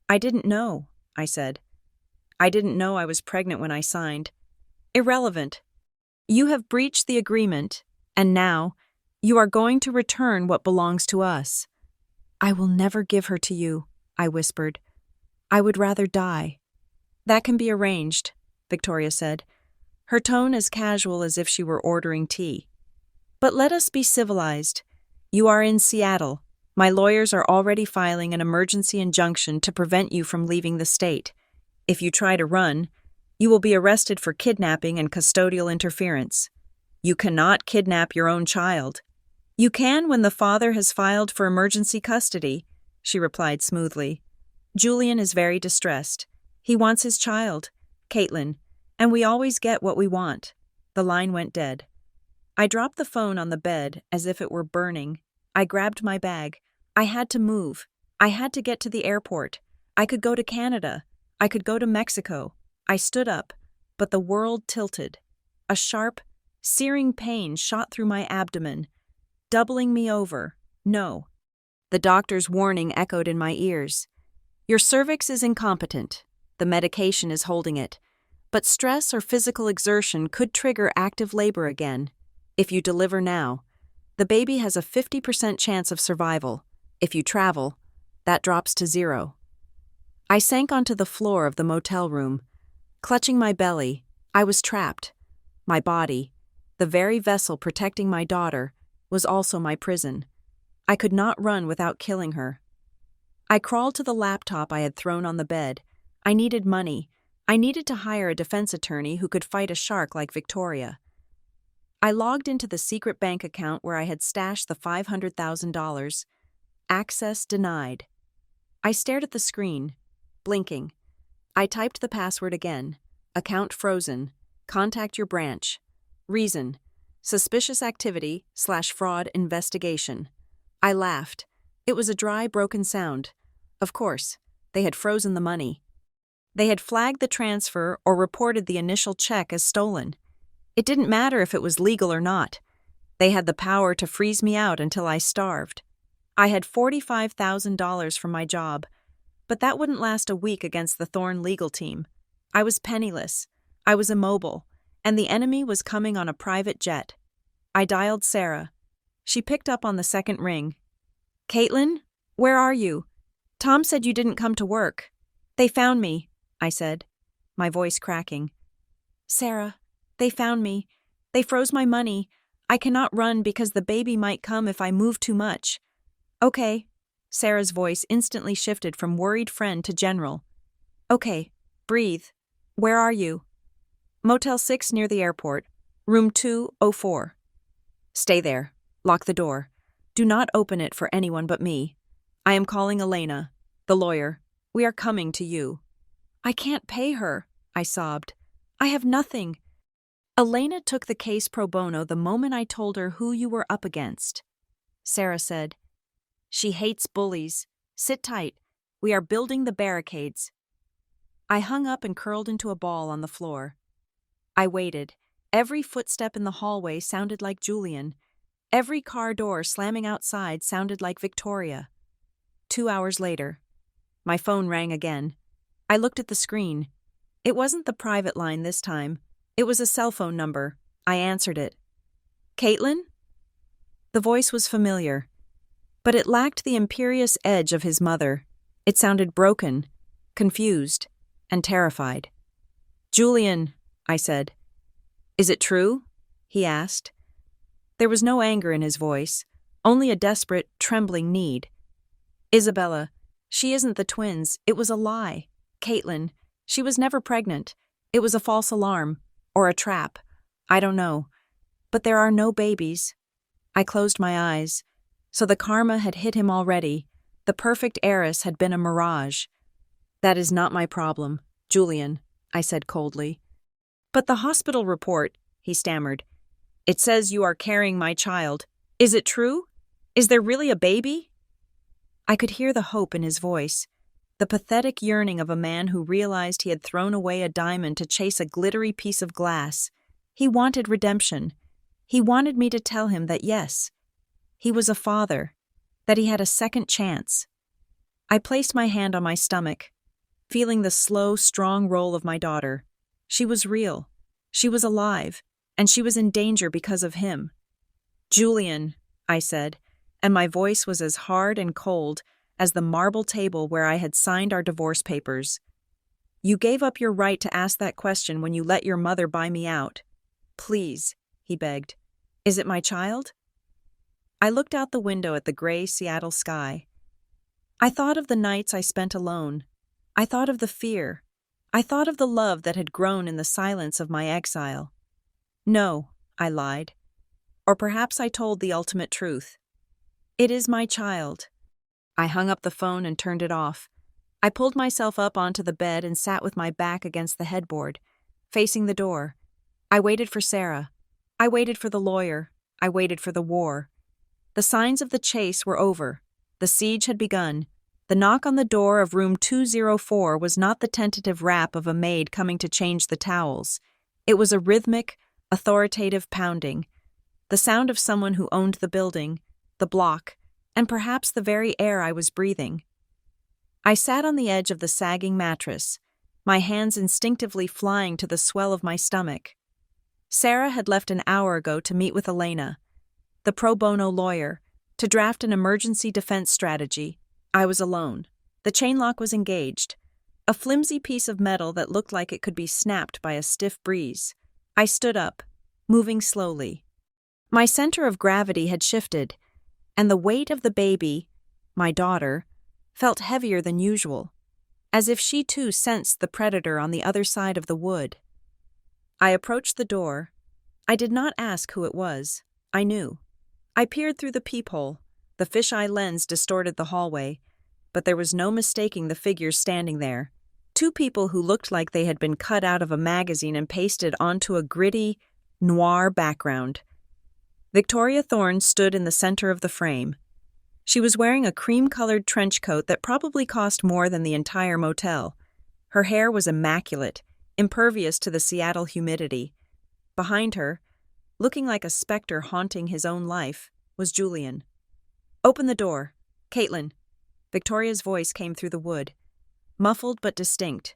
"I didn't know," I said. "I didn't know I was pregnant when I signed." "Irrelevant. You have breached the agreement, and now you are going to return what belongs to us." "I will never give her to you," I whispered. "I would rather die." "That can be arranged," Victoria said, her tone as casual as if she were ordering tea. "But let us be civilized. You are in Seattle. My lawyers are already filing an emergency injunction to prevent you from leaving the state. If you try to run, you will be arrested for kidnapping and custodial interference. You cannot kidnap your own child." "You can when the father has filed for emergency custody," she replied smoothly. "Julian is very distressed. He wants his child, Caitlin, and we always get what we want." The line went dead. I dropped the phone on the bed as if it were burning. I grabbed my bag. I had to move. I had to get to the airport. I could go to Canada. I could go to Mexico. I stood up, but the world tilted. A sharp, searing pain shot through my abdomen, doubling me over. No. The doctor's warning echoed in my ears. "Your cervix is incompetent. The medication is holding it. But stress or physical exertion could trigger active labor again. If you deliver now, the baby has a 50% chance of survival. If you travel, that drops to 0. I sank onto the floor of the motel room. Clutching my belly, I was trapped. My body, the very vessel protecting my daughter, was also my prison. I could not run without killing her. I crawled to the laptop I had thrown on the bed. I needed money. I needed to hire a defense attorney who could fight a shark like Victoria. I logged into the secret bank account where I had stashed the $500,000. Access denied. I stared at the screen, blinking. I typed the password again. Account frozen. Contact your branch. Reason: suspicious activity/fraud investigation. I laughed. It was a dry, broken sound. Of course, they had frozen the money. They had flagged the transfer or reported the initial check as stolen. It didn't matter if it was legal or not. They had the power to freeze me out until I starved. I had $45,000 from my job, but that wouldn't last a week against the Thorne legal team. I was penniless. I was immobile, and the enemy was coming on a private jet. I dialed Sarah. She picked up on the second ring. "Caitlin, where are you? Tom said you didn't come to work." "They found me," I said, my voice cracking. "Sarah, they found me. They froze my money. I cannot run because the baby might come if I move too much." "Okay." Sarah's voice instantly shifted from worried friend to general. "Okay, breathe. Where are you?" "Motel 6 near the airport. Room 204. "Stay there. Lock the door. Do not open it for anyone but me. I am calling Elena, the lawyer. We are coming to you." "I can't pay her," I sobbed. "I have nothing." "Elena took the case pro bono the moment I told her who you were up against." Sarah said, "She hates bullies. Sit tight. We are building the barricades." I hung up and curled into a ball on the floor. I waited. Every footstep in the hallway sounded like Julian. Every car door slamming outside sounded like Victoria. 2 hours later, my phone rang again. I looked at the screen. It wasn't the private line this time. It was a cell phone number. I answered it. "Caitlin?" The voice was familiar, but it lacked the imperious edge of his mother. It sounded broken, confused, and terrified. "Julian," I said. "Is it true?" he asked. There was no anger in his voice, only a desperate, trembling need. "Isabella, she isn't the twins. It was a lie. Caitlin, she was never pregnant. It was a false alarm, or a trap. I don't know. But there are no babies." I closed my eyes. So the karma had hit him already. The perfect heiress had been a mirage. "That is not my problem, Julian," I said coldly. "But the hospital report," he stammered. "It says you are carrying my child. Is it true? Is there really a baby?" I could hear the hope in his voice, the pathetic yearning of a man who realized he had thrown away a diamond to chase a glittery piece of glass. He wanted redemption. He wanted me to tell him that yes, he was a father, that he had a second chance. I placed my hand on my stomach, feeling the slow, strong roll of my daughter. She was real. She was alive, and she was in danger because of him. "Julian," I said, and my voice was as hard and cold as the marble table where I had signed our divorce papers. "You gave up your right to ask that question when you let your mother buy me out. Please," he begged. "Is it my child?" I looked out the window at the gray Seattle sky. I thought of the nights I spent alone. I thought of the fear. I thought of the love that had grown in the silence of my exile. "No," I lied. Or perhaps I told the ultimate truth. "It is my child." I hung up the phone and turned it off. I pulled myself up onto the bed and sat with my back against the headboard, facing the door. I waited for Sarah. I waited for the lawyer. I waited for the war. The signs of the chase were over. The siege had begun. The knock on the door of room 204 was not the tentative rap of a maid coming to change the towels. It was a rhythmic, authoritative pounding, the sound of someone who owned the building, the block, and perhaps the very air I was breathing. I sat on the edge of the sagging mattress, my hands instinctively flying to the swell of my stomach. Sarah had left an hour ago to meet with Elena, the pro bono lawyer, to draft an emergency defense strategy. I was alone. The chain lock was engaged, a flimsy piece of metal that looked like it could be snapped by a stiff breeze. I stood up, moving slowly. My center of gravity had shifted, and the weight of the baby, my daughter, felt heavier than usual, as if she too sensed the predator on the other side of the wood. I approached the door. I did not ask who it was. I knew. I peered through the peephole. The fisheye lens distorted the hallway, but there was no mistaking the figures standing there. Two people who looked like they had been cut out of a magazine and pasted onto a gritty, noir background. Victoria Thorne stood in the center of the frame. She was wearing a cream-colored trench coat that probably cost more than the entire motel. Her hair was immaculate, impervious to the Seattle humidity. Behind her, looking like a specter haunting his own life, was Julian. "Open the door. Caitlin." Victoria's voice came through the wood, muffled but distinct.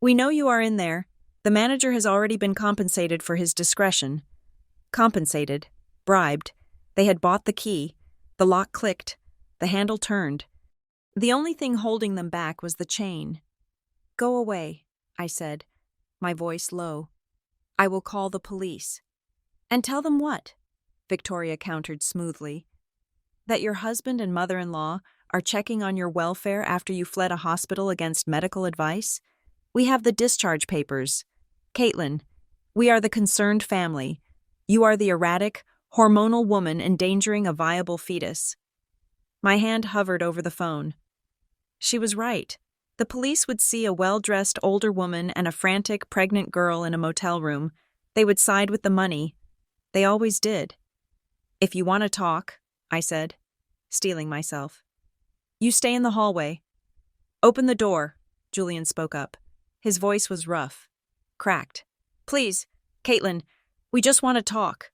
"We know you are in there. The manager has already been compensated for his discretion." Compensated. Bribed. They had bought the key. The lock clicked. The handle turned. The only thing holding them back was the chain. "Go away," I said, my voice low. "I will call the police." "And tell them what?" Victoria countered smoothly. "That your husband and mother-in-law are checking on your welfare after you fled a hospital against medical advice? We have the discharge papers. Caitlin, we are the concerned family. You are the erratic, hormonal woman endangering a viable fetus." My hand hovered over the phone. She was right. The police would see a well-dressed older woman and a frantic, pregnant girl in a motel room. They would side with the money. They always did. "If you want to talk," I said, steeling myself. "You stay in the hallway." "Open the door," Julian spoke up. His voice was rough, cracked. "Please, Caitlin, we just want to talk."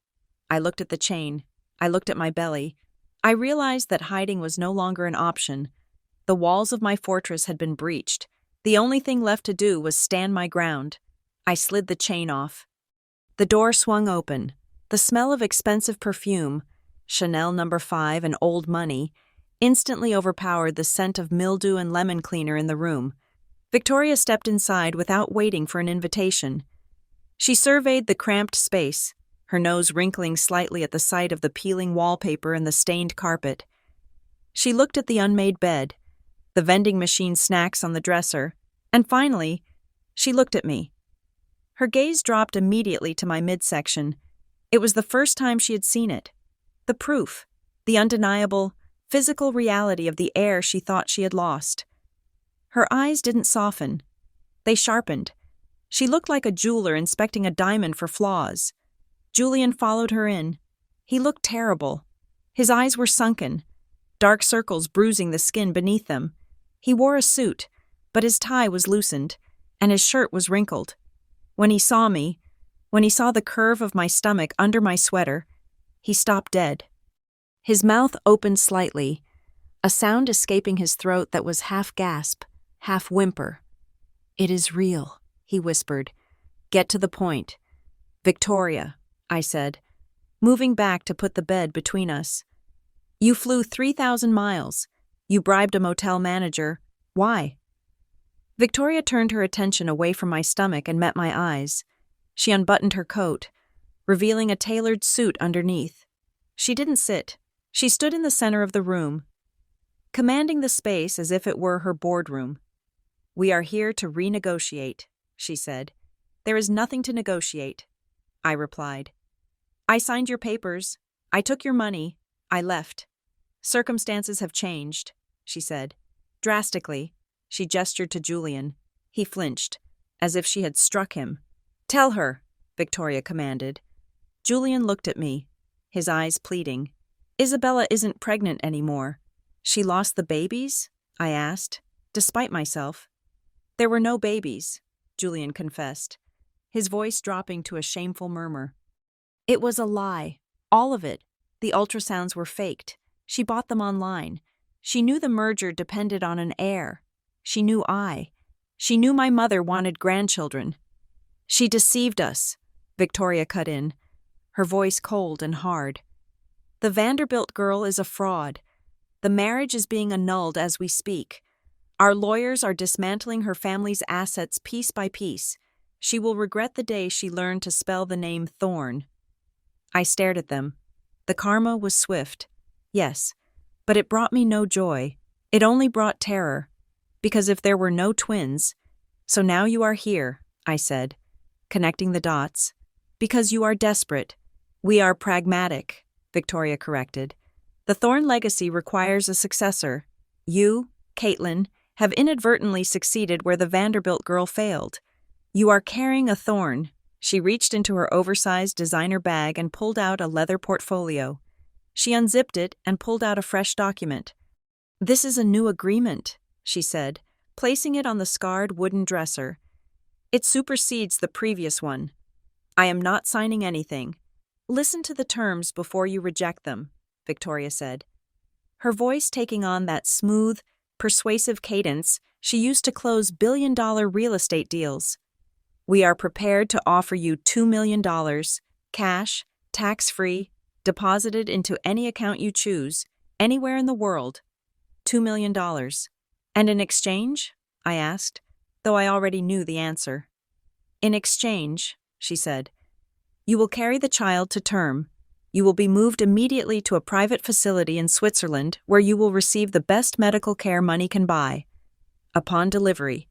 I looked at the chain. I looked at my belly. I realized that hiding was no longer an option. The walls of my fortress had been breached. The only thing left to do was stand my ground. I slid the chain off. The door swung open. The smell of expensive perfume, Chanel No. 5 and old money, instantly overpowered the scent of mildew and lemon cleaner in the room. Victoria stepped inside without waiting for an invitation. She surveyed the cramped space, her nose wrinkling slightly at the sight of the peeling wallpaper and the stained carpet. She looked at the unmade bed, the vending machine snacks on the dresser, and finally, she looked at me. Her gaze dropped immediately to my midsection. It was the first time she had seen it. The proof, the undeniable, physical reality of the air she thought she had lost. Her eyes didn't soften. They sharpened. She looked like a jeweler inspecting a diamond for flaws. Julian followed her in. He looked terrible. His eyes were sunken, dark circles bruising the skin beneath them. He wore a suit, but his tie was loosened, and his shirt was wrinkled. When he saw me, when he saw the curve of my stomach under my sweater, he stopped dead. His mouth opened slightly, a sound escaping his throat that was half gasp, half whimper. "It is real," he whispered. "Get to the point." "Victoria," I said, moving back to put the bed between us. "You flew 3,000 miles. You bribed a motel manager. Why?" Victoria turned her attention away from my stomach and met my eyes. She unbuttoned her coat, revealing a tailored suit underneath. She didn't sit. She stood in the center of the room, commanding the space as if it were her boardroom. "We are here to renegotiate," she said. "There is nothing to negotiate," I replied. "I signed your papers. I took your money. I left. Circumstances have changed," she said. Drastically, she gestured to Julian. He flinched, as if she had struck him. "Tell her," Victoria commanded. Julian looked at me, his eyes pleading. "Isabella isn't pregnant anymore. She lost the babies?" I asked, despite myself. "There were no babies," Julian confessed, his voice dropping to a shameful murmur. "It was a lie. All of it. The ultrasounds were faked. She bought them online. She knew the merger depended on an heir. She knew She knew my mother wanted grandchildren. She deceived us," Victoria cut in, her voice cold and hard. "The Vanderbilt girl is a fraud. The marriage is being annulled as we speak. Our lawyers are dismantling her family's assets piece by piece. She will regret the day she learned to spell the name Thorne." I stared at them. The karma was swift. Yes, but it brought me no joy. It only brought terror. Because if there were no twins, so now you are here, I said, connecting the dots. Because you are desperate. We are pragmatic, Victoria corrected. The Thorne legacy requires a successor. You, Caitlin, have inadvertently succeeded where the Vanderbilt girl failed. You are carrying a thorn. She reached into her oversized designer bag and pulled out a leather portfolio. She unzipped it and pulled out a fresh document. This is a new agreement, she said, placing it on the scarred wooden dresser. It supersedes the previous one. I am not signing anything. Listen to the terms before you reject them, Victoria said. Her voice taking on that smooth, persuasive cadence she used to close billion-dollar real estate deals. We are prepared to offer you $2 million, cash, tax-free, deposited into any account you choose, anywhere in the world. $2 million. And in exchange? I asked, though I already knew the answer. In exchange, she said, you will carry the child to term. You will be moved immediately to a private facility in Switzerland where you will receive the best medical care money can buy. Upon delivery,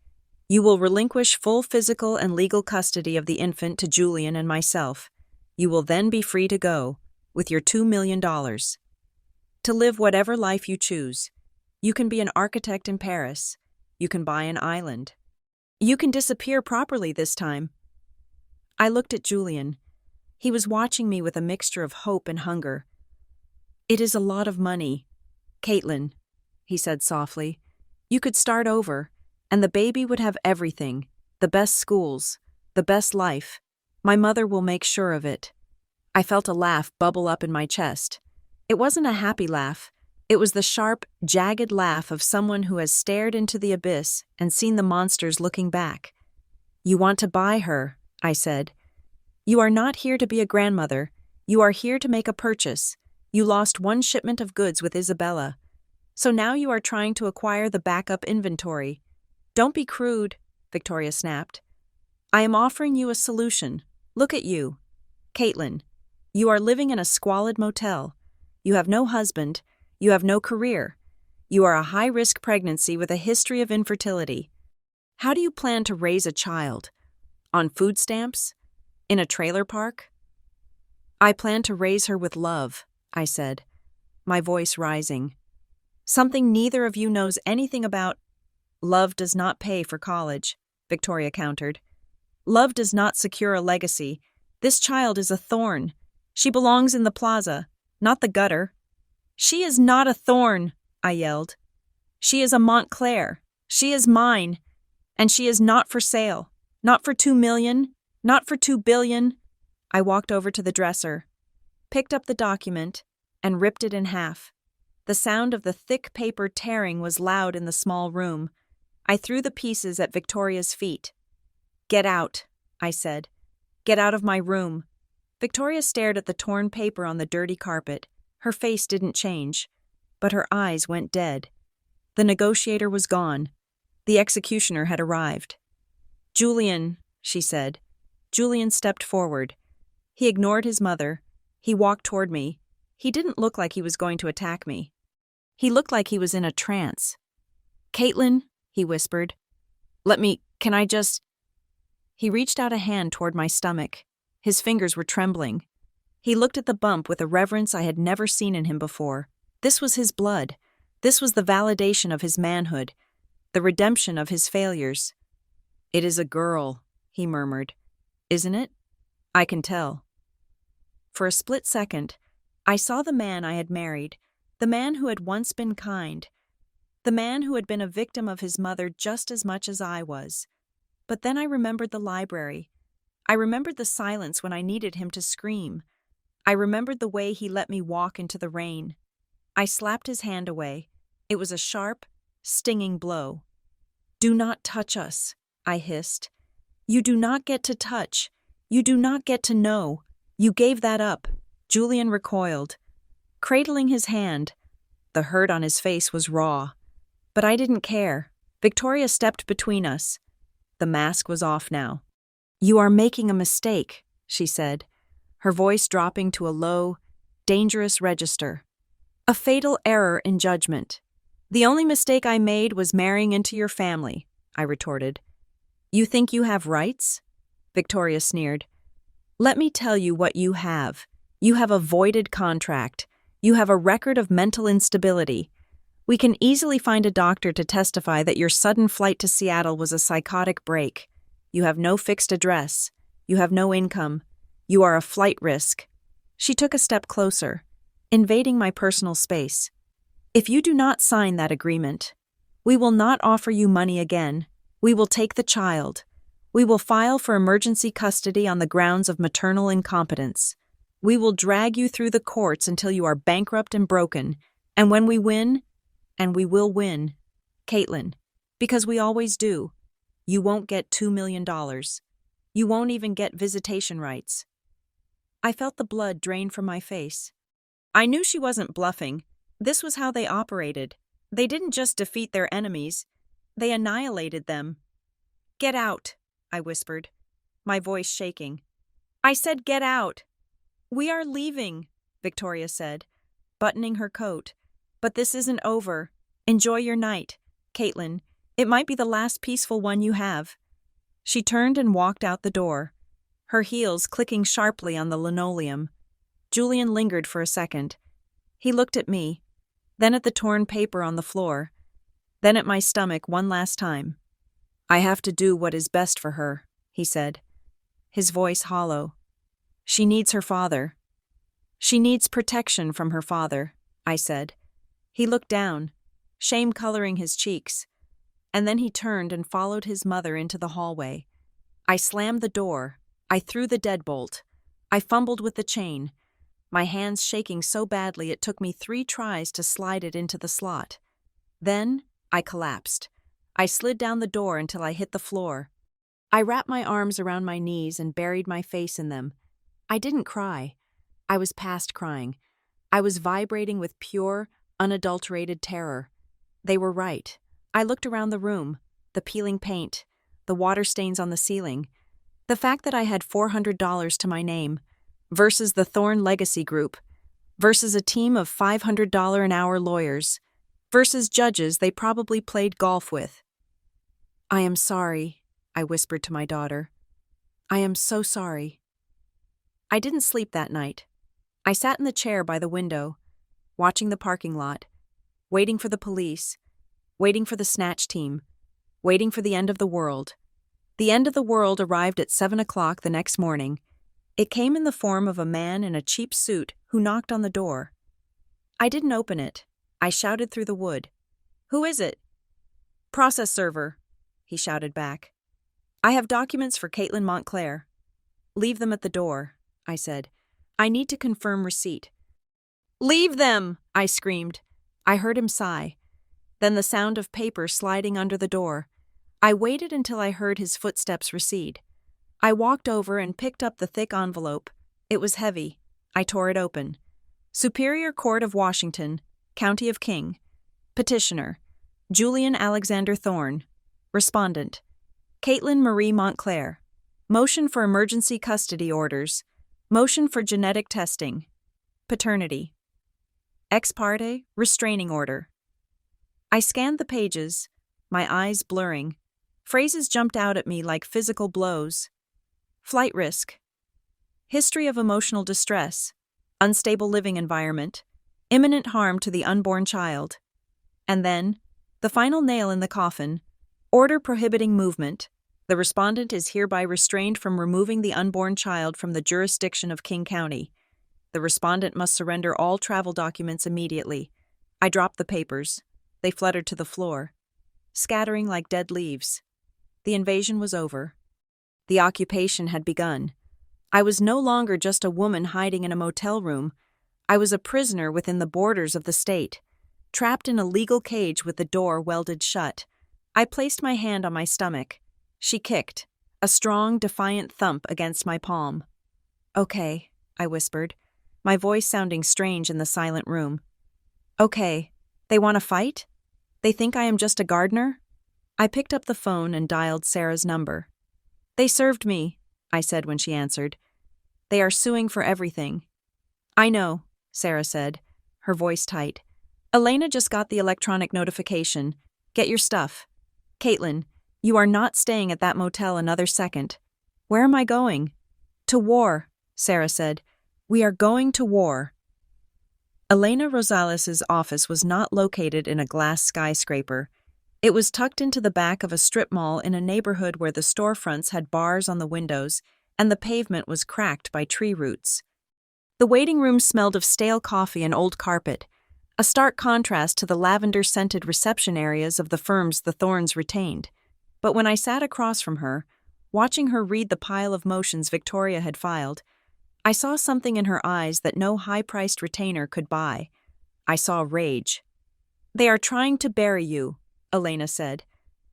you will relinquish full physical and legal custody of the infant to Julian and myself. You will then be free to go, with your $2 million. To live whatever life you choose. You can be an architect in Paris. You can buy an island. You can disappear properly this time. I looked at Julian. He was watching me with a mixture of hope and hunger. It is a lot of money. Caitlin, he said softly, you could start over, and the baby would have everything, the best schools, the best life. My mother will make sure of it. I felt a laugh bubble up in my chest. It wasn't a happy laugh. It was the sharp, jagged laugh of someone who has stared into the abyss and seen the monsters looking back. You want to buy her, I said. You are not here to be a grandmother. You are here to make a purchase. You lost one shipment of goods with Isabella. So now you are trying to acquire the backup inventory. Don't be crude, Victoria snapped. I am offering you a solution. Look at you. Caitlin, you are living in a squalid motel. You have no husband. You have no career. You are a high-risk pregnancy with a history of infertility. How do you plan to raise a child? On food stamps? In a trailer park? I plan to raise her with love, I said, my voice rising. Something neither of you knows anything about. Love does not pay for college, Victoria countered. Love does not secure a legacy. This child is a thorn. She belongs in the plaza, not the gutter. She is not a thorn, I yelled. She is a Montclair. She is mine. And she is not for sale. Not for 2 million. Not for 2 billion. I walked over to the dresser, picked up the document, and ripped it in half. The sound of the thick paper tearing was loud in the small room. I threw the pieces at Victoria's feet. Get out, I said. Get out of my room. Victoria stared at the torn paper on the dirty carpet. Her face didn't change, but her eyes went dead. The negotiator was gone. The executioner had arrived. Julian, she said. Julian stepped forward. He ignored his mother. He walked toward me. He didn't look like he was going to attack me. He looked like he was in a trance. Caitlin, he whispered. Can I just... He reached out a hand toward my stomach. His fingers were trembling. He looked at the bump with a reverence I had never seen in him before. This was his blood. This was the validation of his manhood, the redemption of his failures. It is a girl, he murmured. Isn't it? I can tell. For a split second, I saw the man I had married, the man who had once been kind, the man who had been a victim of his mother just as much as I was. But then I remembered the library. I remembered the silence when I needed him to scream. I remembered the way he let me walk into the rain. I slapped his hand away. It was a sharp, stinging blow. Do not touch us, I hissed. You do not get to touch. You do not get to know. You gave that up. Julian recoiled, cradling his hand. The hurt on his face was raw. But I didn't care. Victoria stepped between us. The mask was off now. You are making a mistake, she said. her voice dropping to a low, dangerous register. A fatal error in judgment. The only mistake I made was marrying into your family, I retorted. You think you have rights? Victoria sneered. Let me tell you what you have. You have a voided contract. You have a record of mental instability. We can easily find a doctor to testify that your sudden flight to Seattle was a psychotic break. You have no fixed address. You have no income. You are a flight risk. She took a step closer, invading my personal space. If you do not sign that agreement, we will not offer you money again. We will take the child. We will file for emergency custody on the grounds of maternal incompetence. We will drag you through the courts until you are bankrupt and broken. And when we win, and we will win, Caitlin, because we always do, you won't get $2 million. You won't even get visitation rights. I felt the blood drain from my face. I knew she wasn't bluffing. This was how they operated. They didn't just defeat their enemies. They annihilated them. Get out, I whispered, my voice shaking. I said get out. We are leaving, Victoria said, buttoning her coat. But this isn't over. Enjoy your night, Caitlin. It might be the last peaceful one you have. She turned and walked out the door, her heels clicking sharply on the linoleum. Julian lingered for a second. He looked at me, then at the torn paper on the floor, then at my stomach one last time. I have to do what is best for her, he said, his voice hollow. She needs her father. She needs protection from her father, I said. He looked down, shame coloring his cheeks, and then he turned and followed his mother into the hallway. I slammed the door. I threw the deadbolt. I fumbled with the chain, my hands shaking so badly it took me 3 tries to slide it into the slot. Then I collapsed. I slid down the door until I hit the floor. I wrapped my arms around my knees and buried my face in them. I didn't cry. I was past crying. I was vibrating with pure, unadulterated terror. They were right. I looked around the room, the peeling paint, the water stains on the ceiling, the fact that I had $400 to my name, versus the Thorne Legacy Group, versus a team of $500 an hour lawyers, versus judges they probably played golf with. I am sorry, I whispered to my daughter. I am so sorry. I didn't sleep that night. I sat in the chair by the window, watching the parking lot, waiting for the police, waiting for the snatch team, waiting for the end of the world. The end of the world arrived at 7 o'clock the next morning. It came in the form of a man in a cheap suit who knocked on the door. I didn't open it. I shouted through the wood. Who is it? Process server, he shouted back. I have documents for Caitlin Montclair. Leave them at the door, I said. I need to confirm receipt. Leave them, I screamed. I heard him sigh. Then the sound of paper sliding under the door. I waited until I heard his footsteps recede. I walked over and picked up the thick envelope. It was heavy. I tore it open. Superior Court of Washington, County of King. Petitioner, Julian Alexander Thorne. Respondent, Caitlin Marie Montclair. Motion for emergency custody orders. Motion for genetic testing. Paternity. Ex parte, restraining order. I scanned the pages, my eyes blurring. Phrases jumped out at me like physical blows. Flight risk. History of emotional distress. Unstable living environment. Imminent harm to the unborn child. And then, the final nail in the coffin. Order prohibiting movement. The respondent is hereby restrained from removing the unborn child from the jurisdiction of King County. The respondent must surrender all travel documents immediately. I dropped the papers. They fluttered to the floor, scattering like dead leaves. The invasion was over. The occupation had begun. I was no longer just a woman hiding in a motel room. I was a prisoner within the borders of the state, trapped in a legal cage with the door welded shut. I placed my hand on my stomach. She kicked, a strong, defiant thump against my palm. Okay, I whispered, my voice sounding strange in the silent room. Okay, they want to fight? They think I am just a gardener? I picked up the phone and dialed Sarah's number. They served me, I said when she answered. They are suing for everything. I know, Sarah said, her voice tight. Elena just got the electronic notification. Get your stuff. Caitlin, you are not staying at that motel another second. Where am I going? To war, Sarah said. We are going to war. Elena Rosales' office was not located in a glass skyscraper. It was tucked into the back of a strip mall in a neighborhood where the storefronts had bars on the windows and the pavement was cracked by tree roots. The waiting room smelled of stale coffee and old carpet, a stark contrast to the lavender-scented reception areas of the firms the Thornes retained. But when I sat across from her, watching her read the pile of motions Victoria had filed, I saw something in her eyes that no high-priced retainer could buy. I saw rage. They are trying to bury you, Elena said,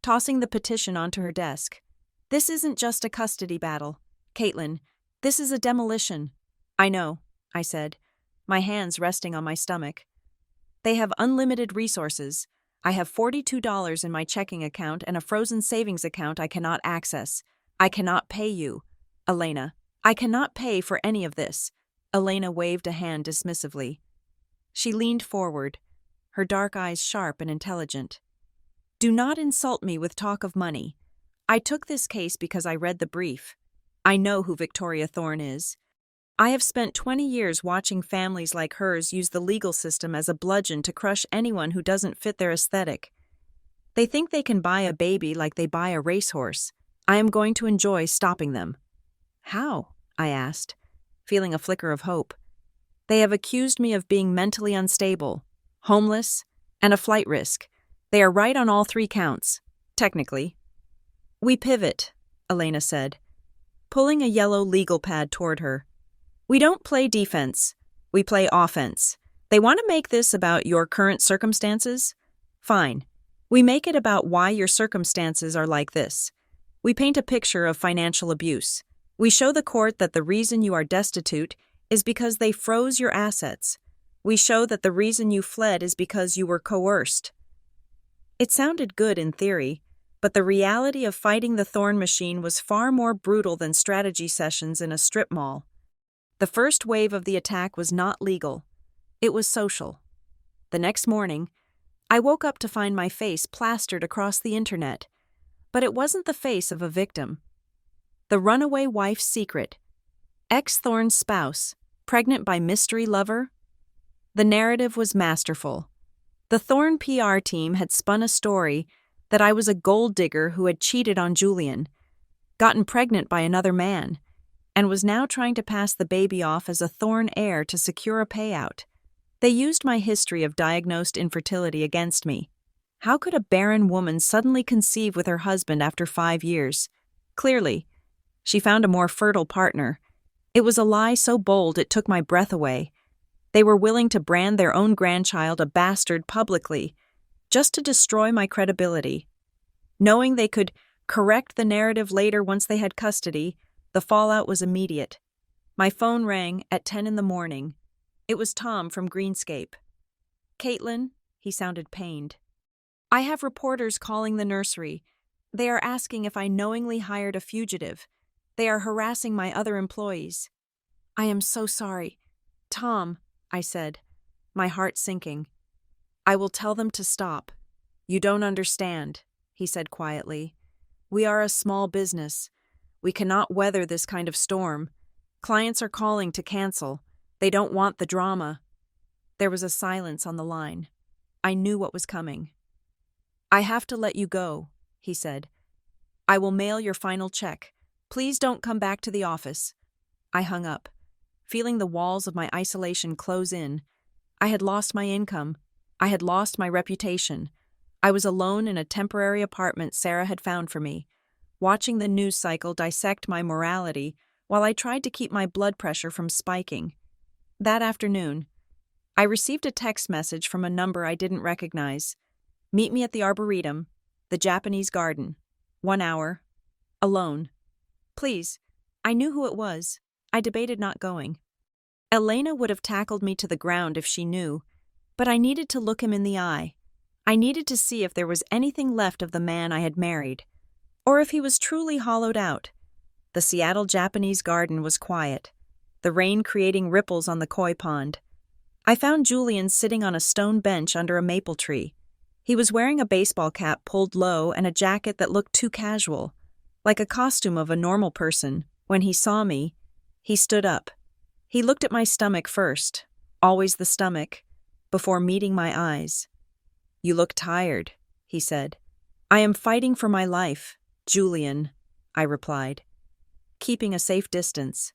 tossing the petition onto her desk. This isn't just a custody battle. Caitlin, this is a demolition. I know, I said, my hands resting on my stomach. They have unlimited resources. I have $42 in my checking account and a frozen savings account I cannot access. I cannot pay you. Elena, I cannot pay for any of this. Elena waved a hand dismissively. She leaned forward, her dark eyes sharp and intelligent. Do not insult me with talk of money. I took this case because I read the brief. I know who Victoria Thorne is. I have spent 20 years watching families like hers use the legal system as a bludgeon to crush anyone who doesn't fit their aesthetic. They think they can buy a baby like they buy a racehorse. I am going to enjoy stopping them. How? I asked, feeling a flicker of hope. They have accused me of being mentally unstable, homeless, and a flight risk. They are right on all 3 counts, technically. We pivot, Elena said, pulling a yellow legal pad toward her. We don't play defense. We play offense. They want to make this about your current circumstances? Fine. We make it about why your circumstances are like this. We paint a picture of financial abuse. We show the court that the reason you are destitute is because they froze your assets. We show that the reason you fled is because you were coerced. It sounded good in theory, but the reality of fighting the Thorne machine was far more brutal than strategy sessions in a strip mall. The first wave of the attack was not legal. It was social. The next morning, I woke up to find my face plastered across the internet. But it wasn't the face of a victim. The runaway wife's secret. Ex-Thorne's spouse, pregnant by mystery lover? The narrative was masterful. The Thorne PR team had spun a story that I was a gold digger who had cheated on Julian, gotten pregnant by another man, and was now trying to pass the baby off as a Thorne heir to secure a payout. They used my history of diagnosed infertility against me. How could a barren woman suddenly conceive with her husband after 5 years? Clearly, she found a more fertile partner. It was a lie so bold it took my breath away. They were willing to brand their own grandchild a bastard publicly, just to destroy my credibility. Knowing they could correct the narrative later once they had custody, the fallout was immediate. My phone rang at 10 in the morning. It was Tom from Greenscape. Caitlin, he sounded pained. I have reporters calling the nursery. They are asking if I knowingly hired a fugitive. They are harassing my other employees. I am so sorry. Tom, I said, my heart sinking. I will tell them to stop. You don't understand, he said quietly. We are a small business. We cannot weather this kind of storm. Clients are calling to cancel. They don't want the drama. There was a silence on the line. I knew what was coming. I have to let you go, he said. I will mail your final check. Please don't come back to the office. I hung up, feeling the walls of my isolation close in. I had lost my income. I had lost my reputation. I was alone in a temporary apartment Sarah had found for me, watching the news cycle dissect my morality while I tried to keep my blood pressure from spiking. That afternoon, I received a text message from a number I didn't recognize. Meet me at the Arboretum, the Japanese garden. 1 hour. Alone. Please. I knew who it was. I debated not going. Elena would have tackled me to the ground if she knew, but I needed to look him in the eye. I needed to see if there was anything left of the man I had married, or if he was truly hollowed out. The Seattle Japanese garden was quiet. the rain creating ripples on the koi pond. I found Julian sitting on a stone bench under a maple tree. He was wearing a baseball cap pulled low and a jacket that looked too casual, like a costume of a normal person. When he saw me, he stood up. He looked at my stomach first, always the stomach, before meeting my eyes. "You look tired," he said. "I am fighting for my life, Julian," I replied, keeping a safe distance.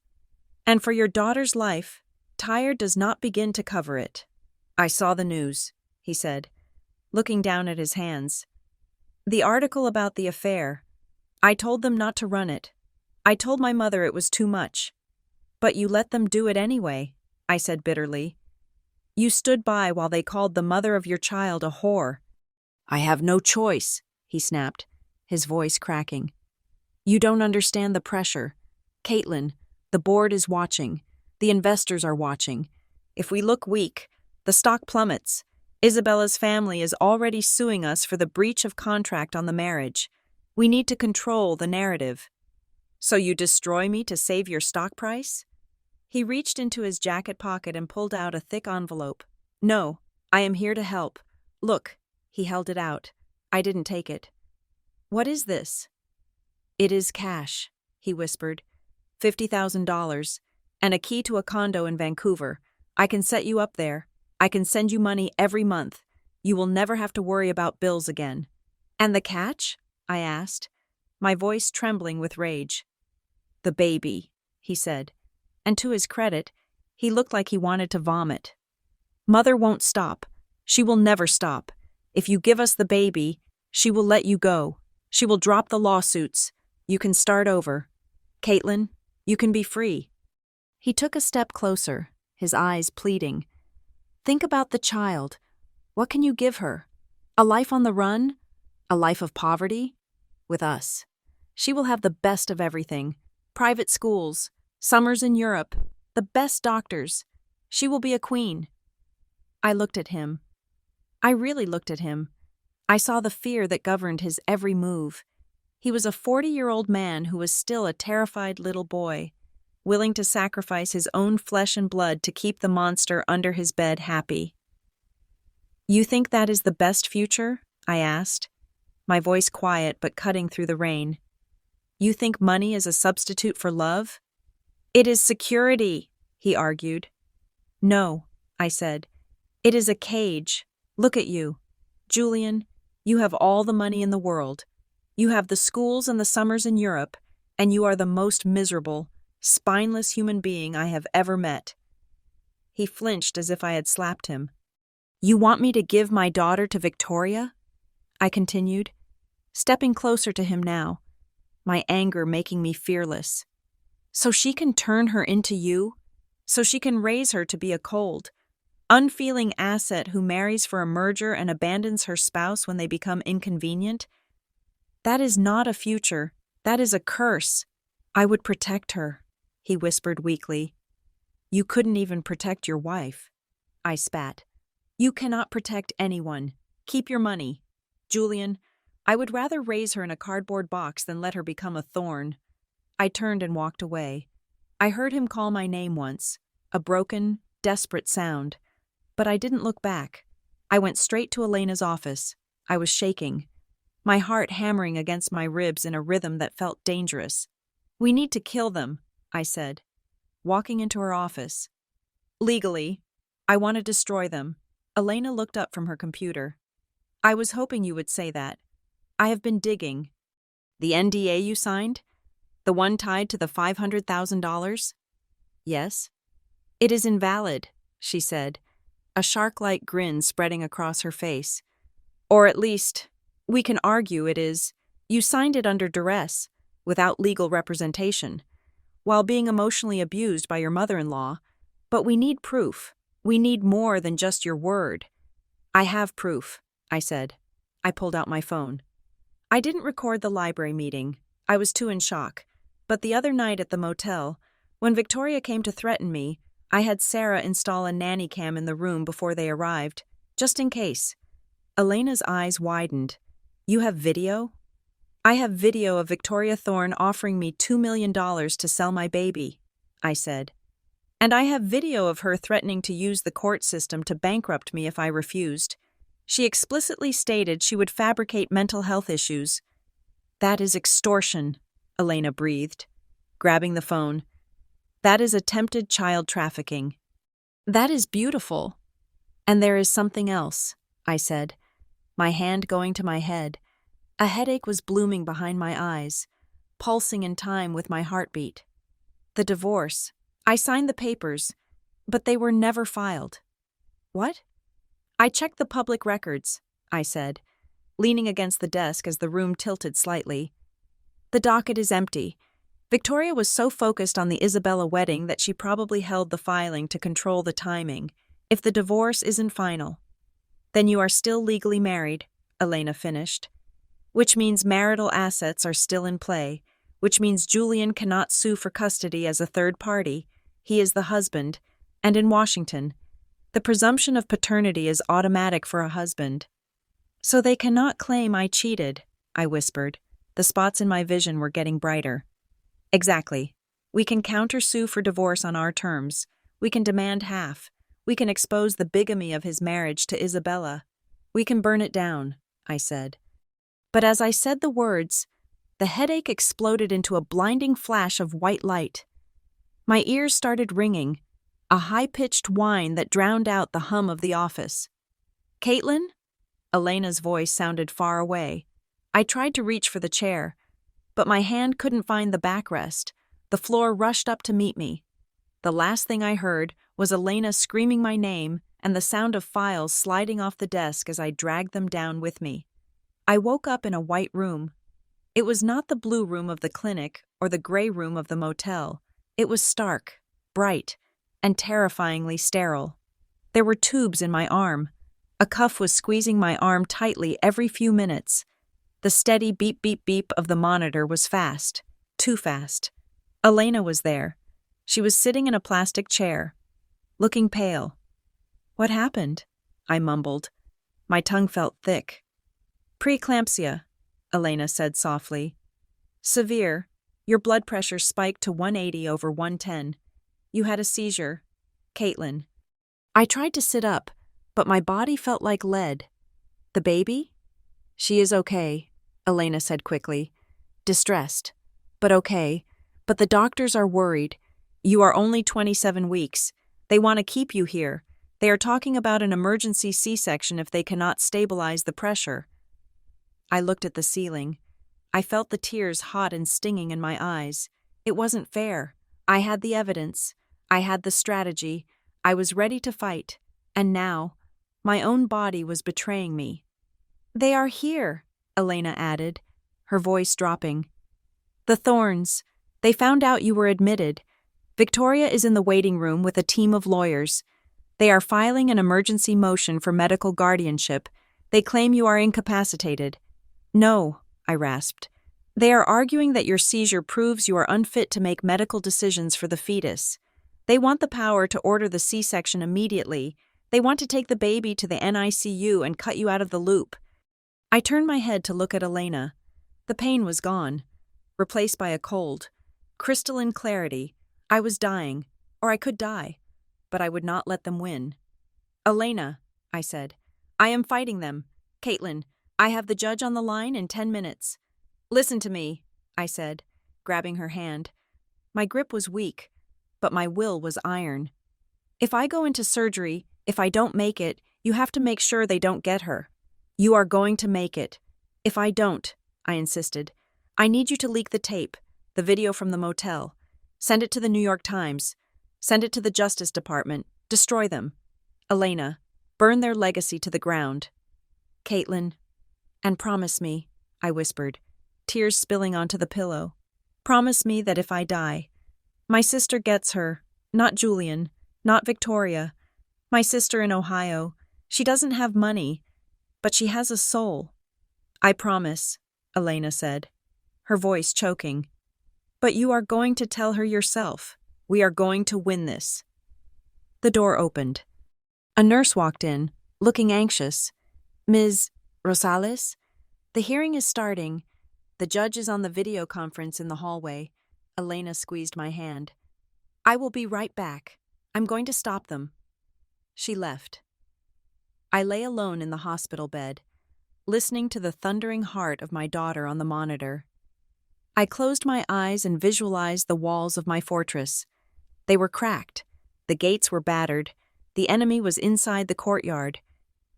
"And for your daughter's life, tired does not begin to cover it." "I saw the news," he said, looking down at his hands. "The article about the affair. I told them not to run it. I told my mother it was too much. But you let them do it anyway," I said bitterly. "You stood by while they called the mother of your child a whore." "I have no choice," he snapped, his voice cracking. "You don't understand the pressure. Caitlin, the board is watching. The investors are watching. If we look weak, the stock plummets. Isabella's family is already suing us for the breach of contract on the marriage. We need to control the narrative." "So you destroy me to save your stock price?" He reached into his jacket pocket and pulled out a thick envelope. "No, I am here to help. Look," he held it out. I didn't take it. "What is this?" "It is cash," he whispered. $50,000, and a key to a condo in Vancouver. I can set you up there. I can send you money every month. You will never have to worry about bills again." "And the catch?" I asked, my voice trembling with rage. "The baby," he said, and to his credit, he looked like he wanted to vomit. "Mother won't stop. She will never stop. If you give us the baby, she will let you go. She will drop the lawsuits. You can start over. Caitlin, you can be free." He took a step closer, his eyes pleading. "Think about the child. What can you give her? A life on the run? A life of poverty? With us. She will have the best of everything. Private schools, summers in Europe, the best doctors. She will be a queen." I looked at him. I really looked at him. I saw the fear that governed his every move. He was a 40-year-old man who was still a terrified little boy, willing to sacrifice his own flesh and blood to keep the monster under his bed happy. "You think that is the best future?" I asked, my voice quiet but cutting through the rain. "You think money is a substitute for love?" "It is security," he argued. "No," I said. "It is a cage. Look at you. Julian, you have all the money in the world. You have the schools and the summers in Europe, and you are the most miserable, spineless human being I have ever met." He flinched as if I had slapped him. "You want me to give my daughter to Victoria?" I continued, stepping closer to him now, my anger making me fearless. "So she can turn her into you? So she can raise her to be a cold, unfeeling asset who marries for a merger and abandons her spouse when they become inconvenient? That is not a future. That is a curse. I would protect her," he whispered weakly. "You couldn't even protect your wife." I spat. "You cannot protect anyone. Keep your money. Julian, I would rather raise her in a cardboard box than let her become a thorn." I turned and walked away. I heard him call my name once, a broken, desperate sound. But I didn't look back. I went straight to Elena's office. I was shaking, my heart hammering against my ribs in a rhythm that felt dangerous. "We need to kill them," I said, walking into her office. "Legally, I want to destroy them." Elena looked up from her computer. "I was hoping you would say that. I have been digging." "The NDA you signed? The one tied to the $500,000? "Yes." "It is invalid," she said, a shark-like grin spreading across her face. "Or at least, we can argue it is. You signed it under duress, without legal representation, while being emotionally abused by your mother-in-law. But we need proof. We need more than just your word." "I have proof," I said. I pulled out my phone. I didn't record the library meeting. I was too in shock. But the other night at the motel, when Victoria came to threaten me, I had Sarah install a nanny cam in the room before they arrived, just in case. Elena's eyes widened. "You have video?" "I have video of Victoria Thorne offering me $2 million to sell my baby," I said. And I have video of her threatening to use the court system to bankrupt me if I refused. She explicitly stated she would fabricate mental health issues. That is extortion, Elena breathed, grabbing the phone. That is attempted child trafficking. That is beautiful. And there is something else, I said, my hand going to my head. A headache was blooming behind my eyes, pulsing in time with my heartbeat. The divorce. I signed the papers, but they were never filed. What? I checked the public records, I said, leaning against the desk as the room tilted slightly. The docket is empty. Victoria was so focused on the Isabella wedding that she probably held the filing to control the timing. If the divorce isn't final, then you are still legally married, Elena finished. Which means marital assets are still in play, which means Julian cannot sue for custody as a third party. He is the husband, and in Washington, the presumption of paternity is automatic for a husband. So they cannot claim I cheated, I whispered. The spots in my vision were getting brighter. Exactly. We can countersue for divorce on our terms. We can demand half. We can expose the bigamy of his marriage to Isabella. We can burn it down, I said. But as I said the words, the headache exploded into a blinding flash of white light. My ears started ringing, a high-pitched whine that drowned out the hum of the office. Caitlin? Elena's voice sounded far away. I tried to reach for the chair, but my hand couldn't find the backrest. The floor rushed up to meet me. The last thing I heard was Elena screaming my name and the sound of files sliding off the desk as I dragged them down with me. I woke up in a white room. It was not the blue room of the clinic or the gray room of the motel. It was stark, bright, and terrifyingly sterile. There were tubes in my arm. A cuff was squeezing my arm tightly every few minutes. The steady beep beep beep of the monitor was fast, too fast. Elena was there. She was sitting in a plastic chair, looking pale. What happened? I mumbled. My tongue felt thick. Preeclampsia, Elena said softly. Severe. Your blood pressure spiked to 180 over 110. You had a seizure. Caitlin. I tried to sit up, but my body felt like lead. The baby? She is okay, Elena said quickly. Distressed. But okay. But the doctors are worried. You are only 27 weeks. They want to keep you here. They are talking about an emergency C-section if they cannot stabilize the pressure. I looked at the ceiling. I felt the tears hot and stinging in my eyes. It wasn't fair. I had the evidence. I had the strategy. I was ready to fight. And now, my own body was betraying me. They are here, Elena added, her voice dropping. The Thornes. They found out you were admitted. Victoria is in the waiting room with a team of lawyers. They are filing an emergency motion for medical guardianship. They claim you are incapacitated. No, I rasped. They are arguing that your seizure proves you are unfit to make medical decisions for the fetus. They want the power to order the C-section immediately. They want to take the baby to the NICU and cut you out of the loop. I turned my head to look at Elena. The pain was gone, replaced by a cold, crystalline clarity. I was dying, or I could die, but I would not let them win. Elena, I said, I am fighting them. Caitlin, I have the judge on the line in 10 minutes. Listen to me, I said, grabbing her hand. My grip was weak, but my will was iron. If I go into surgery, if I don't make it, you have to make sure they don't get her. You are going to make it. If I don't, I insisted, I need you to leak the tape, the video from the motel. Send it to the New York Times. Send it to the Justice Department. Destroy them. Elena, burn their legacy to the ground. Caitlin, and promise me, I whispered, tears spilling onto the pillow. Promise me that if I die, my sister gets her, not Julian, not Victoria. My sister in Ohio. She doesn't have money, but she has a soul. I promise, Elena said, her voice choking. But you are going to tell her yourself. We are going to win this. The door opened. A nurse walked in, looking anxious. Ms. Rosales? The hearing is starting. The judge is on the video conference in the hallway. Elena squeezed my hand. I will be right back. I'm going to stop them. She left. I lay alone in the hospital bed, listening to the thundering heart of my daughter on the monitor. I closed my eyes and visualized the walls of my fortress. They were cracked, the gates were battered, the enemy was inside the courtyard,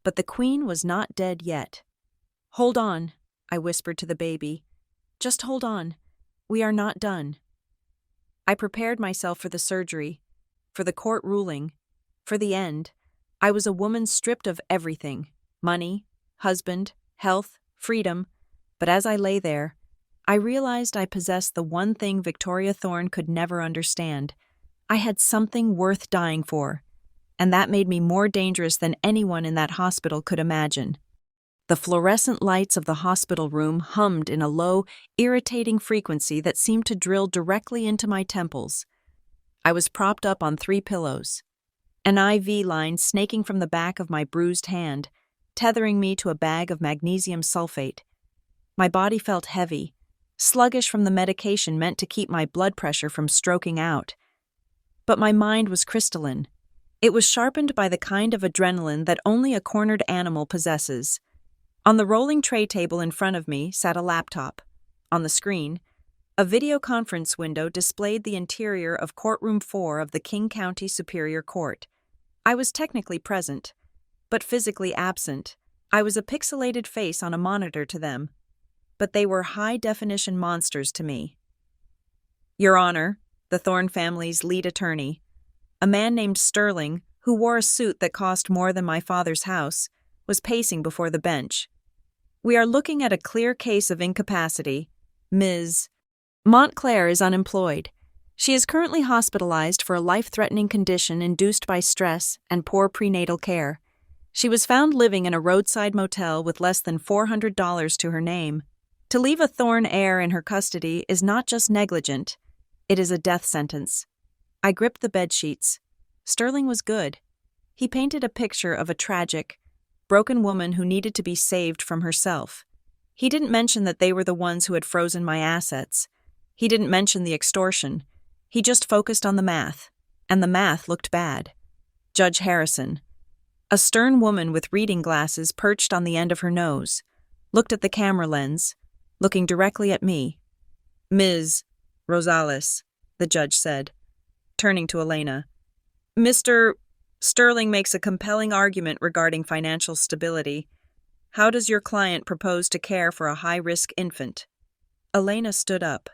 but the queen was not dead yet. "Hold on," I whispered to the baby. "Just hold on. We are not done." I prepared myself for the surgery, for the court ruling, for the end. I was a woman stripped of everything: money, husband, health, freedom. But as I lay there, I realized I possessed the one thing Victoria Thorne could never understand. I had something worth dying for, and that made me more dangerous than anyone in that hospital could imagine. The fluorescent lights of the hospital room hummed in a low, irritating frequency that seemed to drill directly into my temples. I was propped up on 3 pillows, an IV line snaking from the back of my bruised hand, tethering me to a bag of magnesium sulfate. My body felt heavy, sluggish from the medication meant to keep my blood pressure from stroking out. But my mind was crystalline. It was sharpened by the kind of adrenaline that only a cornered animal possesses. On the rolling tray table in front of me sat a laptop. On the screen, a video conference window displayed the interior of Courtroom 4 of the King County Superior Court. I was technically present, but physically absent. I was a pixelated face on a monitor to them, but they were high-definition monsters to me. "Your Honor," the Thorne family's lead attorney, a man named Sterling, who wore a suit that cost more than my father's house, was pacing before the bench. "We are looking at a clear case of incapacity. Ms. Montclair is unemployed. She is currently hospitalized for a life-threatening condition induced by stress and poor prenatal care. She was found living in a roadside motel with less than $400 to her name. To leave a Thorne heir in her custody is not just negligent, it is a death sentence." I gripped the bedsheets. Sterling was good. He painted a picture of a tragic, broken woman who needed to be saved from herself. He didn't mention that they were the ones who had frozen my assets. He didn't mention the extortion. He just focused on the math, and the math looked bad. Judge Harrison, a stern woman with reading glasses perched on the end of her nose, looked at the camera lens, looking directly at me. "Ms. Rosales," the judge said, turning to Elena. "Mr. Sterling makes a compelling argument regarding financial stability. How does your client propose to care for a high-risk infant?" Elena stood up.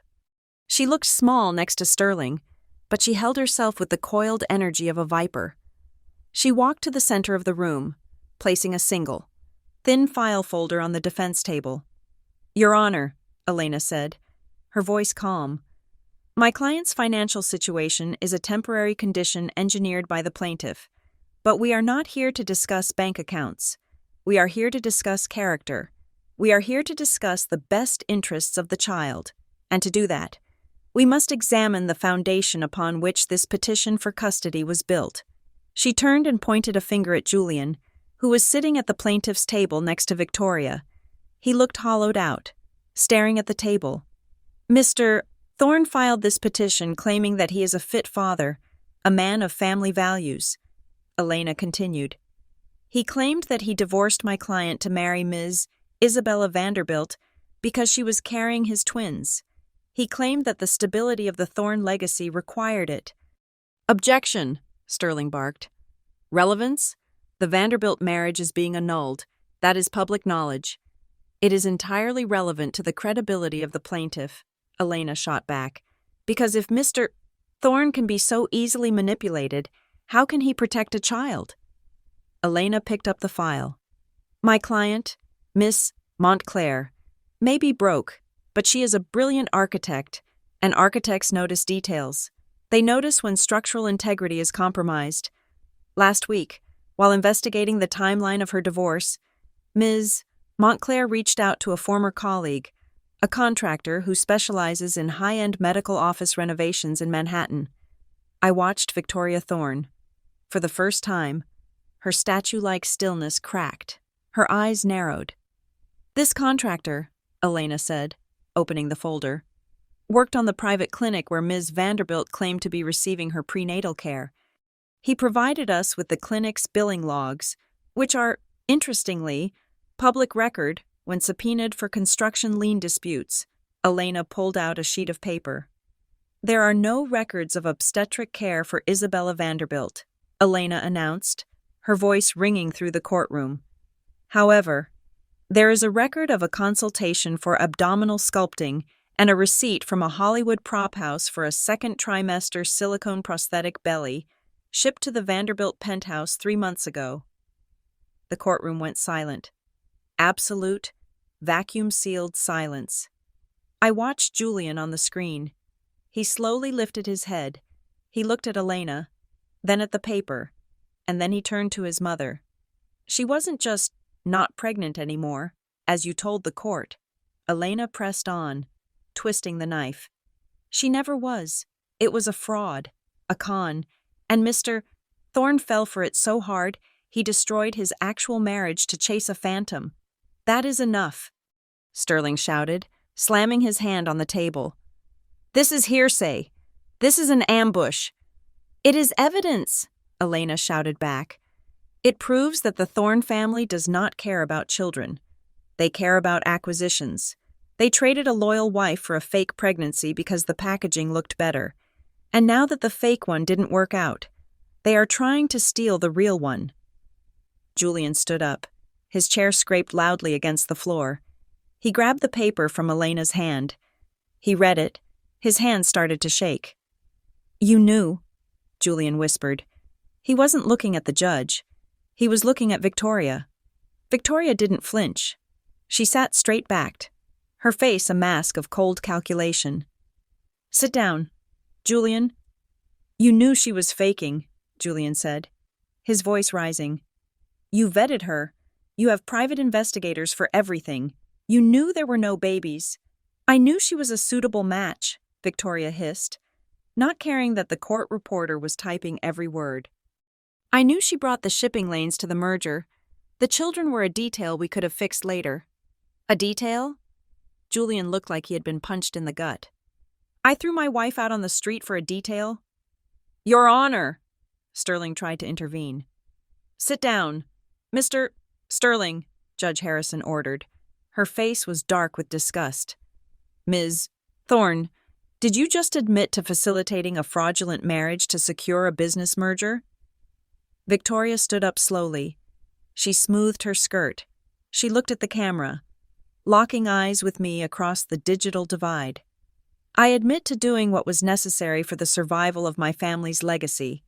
She looked small next to Sterling, but she held herself with the coiled energy of a viper. She walked to the center of the room, placing a single, thin file folder on the defense table. "Your Honor," Elena said, her voice calm, "my client's financial situation is a temporary condition engineered by the plaintiff. But we are not here to discuss bank accounts. We are here to discuss character. We are here to discuss the best interests of the child. And to do that, we must examine the foundation upon which this petition for custody was built." She turned and pointed a finger at Julian, who was sitting at the plaintiff's table next to Victoria. He looked hollowed out, staring at the table. "Mr. Thorne filed this petition claiming that he is a fit father, a man of family values," Elena continued. "He claimed that he divorced my client to marry Ms. Isabella Vanderbilt because she was carrying his twins. He claimed that the stability of the Thorne legacy required it." "Objection," Sterling barked. "Relevance? The Vanderbilt marriage is being annulled. That is public knowledge." "It is entirely relevant to the credibility of the plaintiff," Elena shot back, "because if Mr. Thorne can be so easily manipulated, how can he protect a child?" Elena picked up the file. "My client, Miss Montclair, may be broke, but she is a brilliant architect, and architects notice details. They notice when structural integrity is compromised. Last week, while investigating the timeline of her divorce, Ms. Montclair reached out to a former colleague, a contractor who specializes in high-end medical office renovations in Manhattan. I watched Victoria Thorne. For the first time, her statue-like stillness cracked. Her eyes narrowed. "This contractor," Elena said, opening the folder, "worked on the private clinic where Ms. Vanderbilt claimed to be receiving her prenatal care. He provided us with the clinic's billing logs, which are, interestingly, public record when subpoenaed for construction lien disputes. Elena pulled out a sheet of paper. There are no records of obstetric care for Isabella Vanderbilt, Elena announced, her voice ringing through the courtroom. However, there is a record of a consultation for abdominal sculpting and a receipt from a Hollywood prop house for a second trimester silicone prosthetic belly shipped to the Vanderbilt penthouse 3 months ago. The courtroom went silent. Absolute, vacuum-sealed silence. I watched Julian on the screen. He slowly lifted his head. He looked at Elena, then at the paper, and then he turned to his mother. She wasn't just not pregnant anymore, as you told the court. Elena pressed on, twisting the knife. She never was. It was a fraud, a con, and Mr. Thorne fell for it so hard he destroyed his actual marriage to chase a phantom. That is enough, Sterling shouted, slamming his hand on the table. This is hearsay. This is an ambush. It is evidence, Elena shouted back. It proves that the Thorne family does not care about children. They care about acquisitions. They traded a loyal wife for a fake pregnancy because the packaging looked better. And now that the fake one didn't work out, they are trying to steal the real one. Julian stood up. His chair scraped loudly against the floor. He grabbed the paper from Elena's hand. He read it. His hand started to shake. You knew, Julian whispered. He wasn't looking at the judge. He was looking at Victoria. Victoria didn't flinch. She sat straight-backed, her face a mask of cold calculation. Sit down, Julian. You knew she was faking, Julian said, his voice rising. You vetted her. You have private investigators for everything. You knew there were no babies. I knew she was a suitable match, Victoria hissed, not caring that the court reporter was typing every word. I knew she brought the shipping lanes to the merger. The children were a detail we could have fixed later. A detail? Julian looked like he had been punched in the gut. I threw my wife out on the street for a detail? Your Honor! Sterling tried to intervene. Sit down. Mr. Sterling, Judge Harrison ordered. Her face was dark with disgust. Ms. Thorne, did you just admit to facilitating a fraudulent marriage to secure a business merger? Victoria stood up slowly. She smoothed her skirt. She looked at the camera, locking eyes with me across the digital divide. I admit to doing what was necessary for the survival of my family's legacy,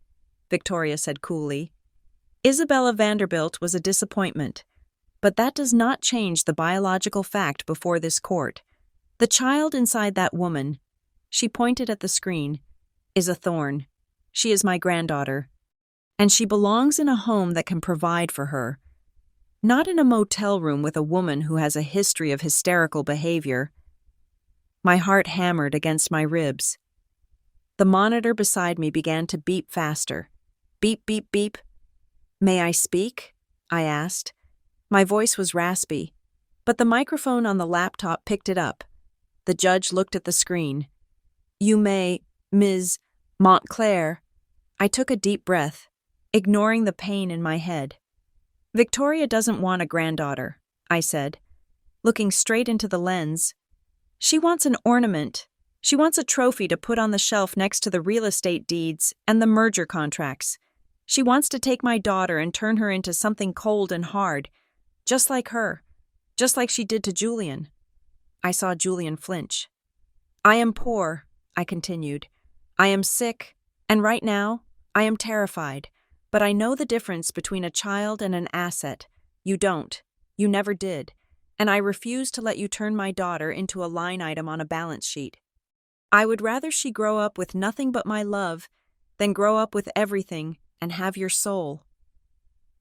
Victoria said coolly. Isabella Vanderbilt was a disappointment, but that does not change the biological fact before this court. The child inside that woman, she pointed at the screen, is a Thorne. She is my granddaughter, and she belongs in a home that can provide for her, not in a motel room with a woman who has a history of hysterical behavior. My heart hammered against my ribs. The monitor beside me began to beep faster. Beep, beep, beep. May I speak? I asked. My voice was raspy, but the microphone on the laptop picked it up. The judge looked at the screen. You may, Ms. Montclair. I took a deep breath, ignoring the pain in my head. Victoria doesn't want a granddaughter, I said, looking straight into the lens. She wants an ornament. She wants a trophy to put on the shelf next to the real estate deeds and the merger contracts. She wants to take my daughter and turn her into something cold and hard, just like her, just like she did to Julian. I saw Julian flinch. I am poor, I continued. I am sick, and right now, I am terrified. But I know the difference between a child and an asset. You don't. You never did. And I refuse to let you turn my daughter into a line item on a balance sheet. I would rather she grow up with nothing but my love than grow up with everything and have your soul.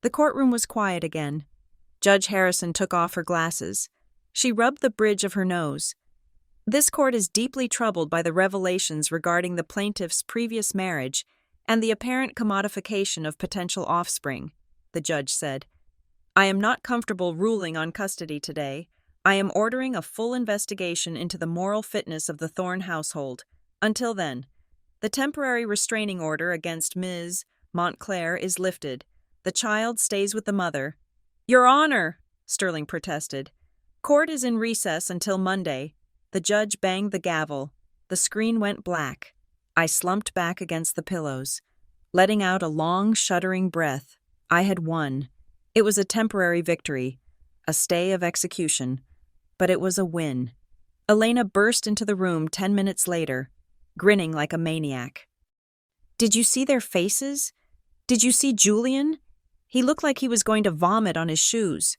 The courtroom was quiet again. Judge Harrison took off her glasses. She rubbed the bridge of her nose. This court is deeply troubled by the revelations regarding the plaintiff's previous marriage and the apparent commodification of potential offspring, the judge said. I am not comfortable ruling on custody today. I am ordering a full investigation into the moral fitness of the Thorne household. Until then, the temporary restraining order against Ms. Montclair is lifted. The child stays with the mother. Your Honor, Sterling protested. Court is in recess until Monday. The judge banged the gavel. The screen went black. I slumped back against the pillows, letting out a long, shuddering breath. I had won. It was a temporary victory, a stay of execution, but it was a win. Elena burst into the room 10 minutes later, grinning like a maniac. Did you see their faces? Did you see Julian? He looked like he was going to vomit on his shoes.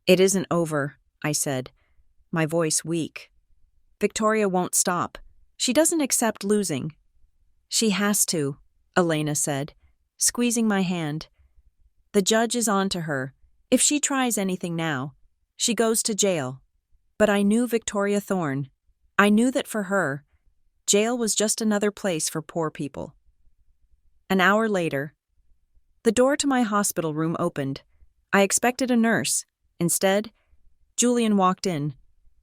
It isn't over, I said, my voice weak. Victoria won't stop. She doesn't accept losing. She has to, Elena said, squeezing my hand. The judge is on to her. If she tries anything now, she goes to jail. But I knew Victoria Thorne. I knew that for her, jail was just another place for poor people. An hour later, the door to my hospital room opened. I expected a nurse. Instead, Julian walked in.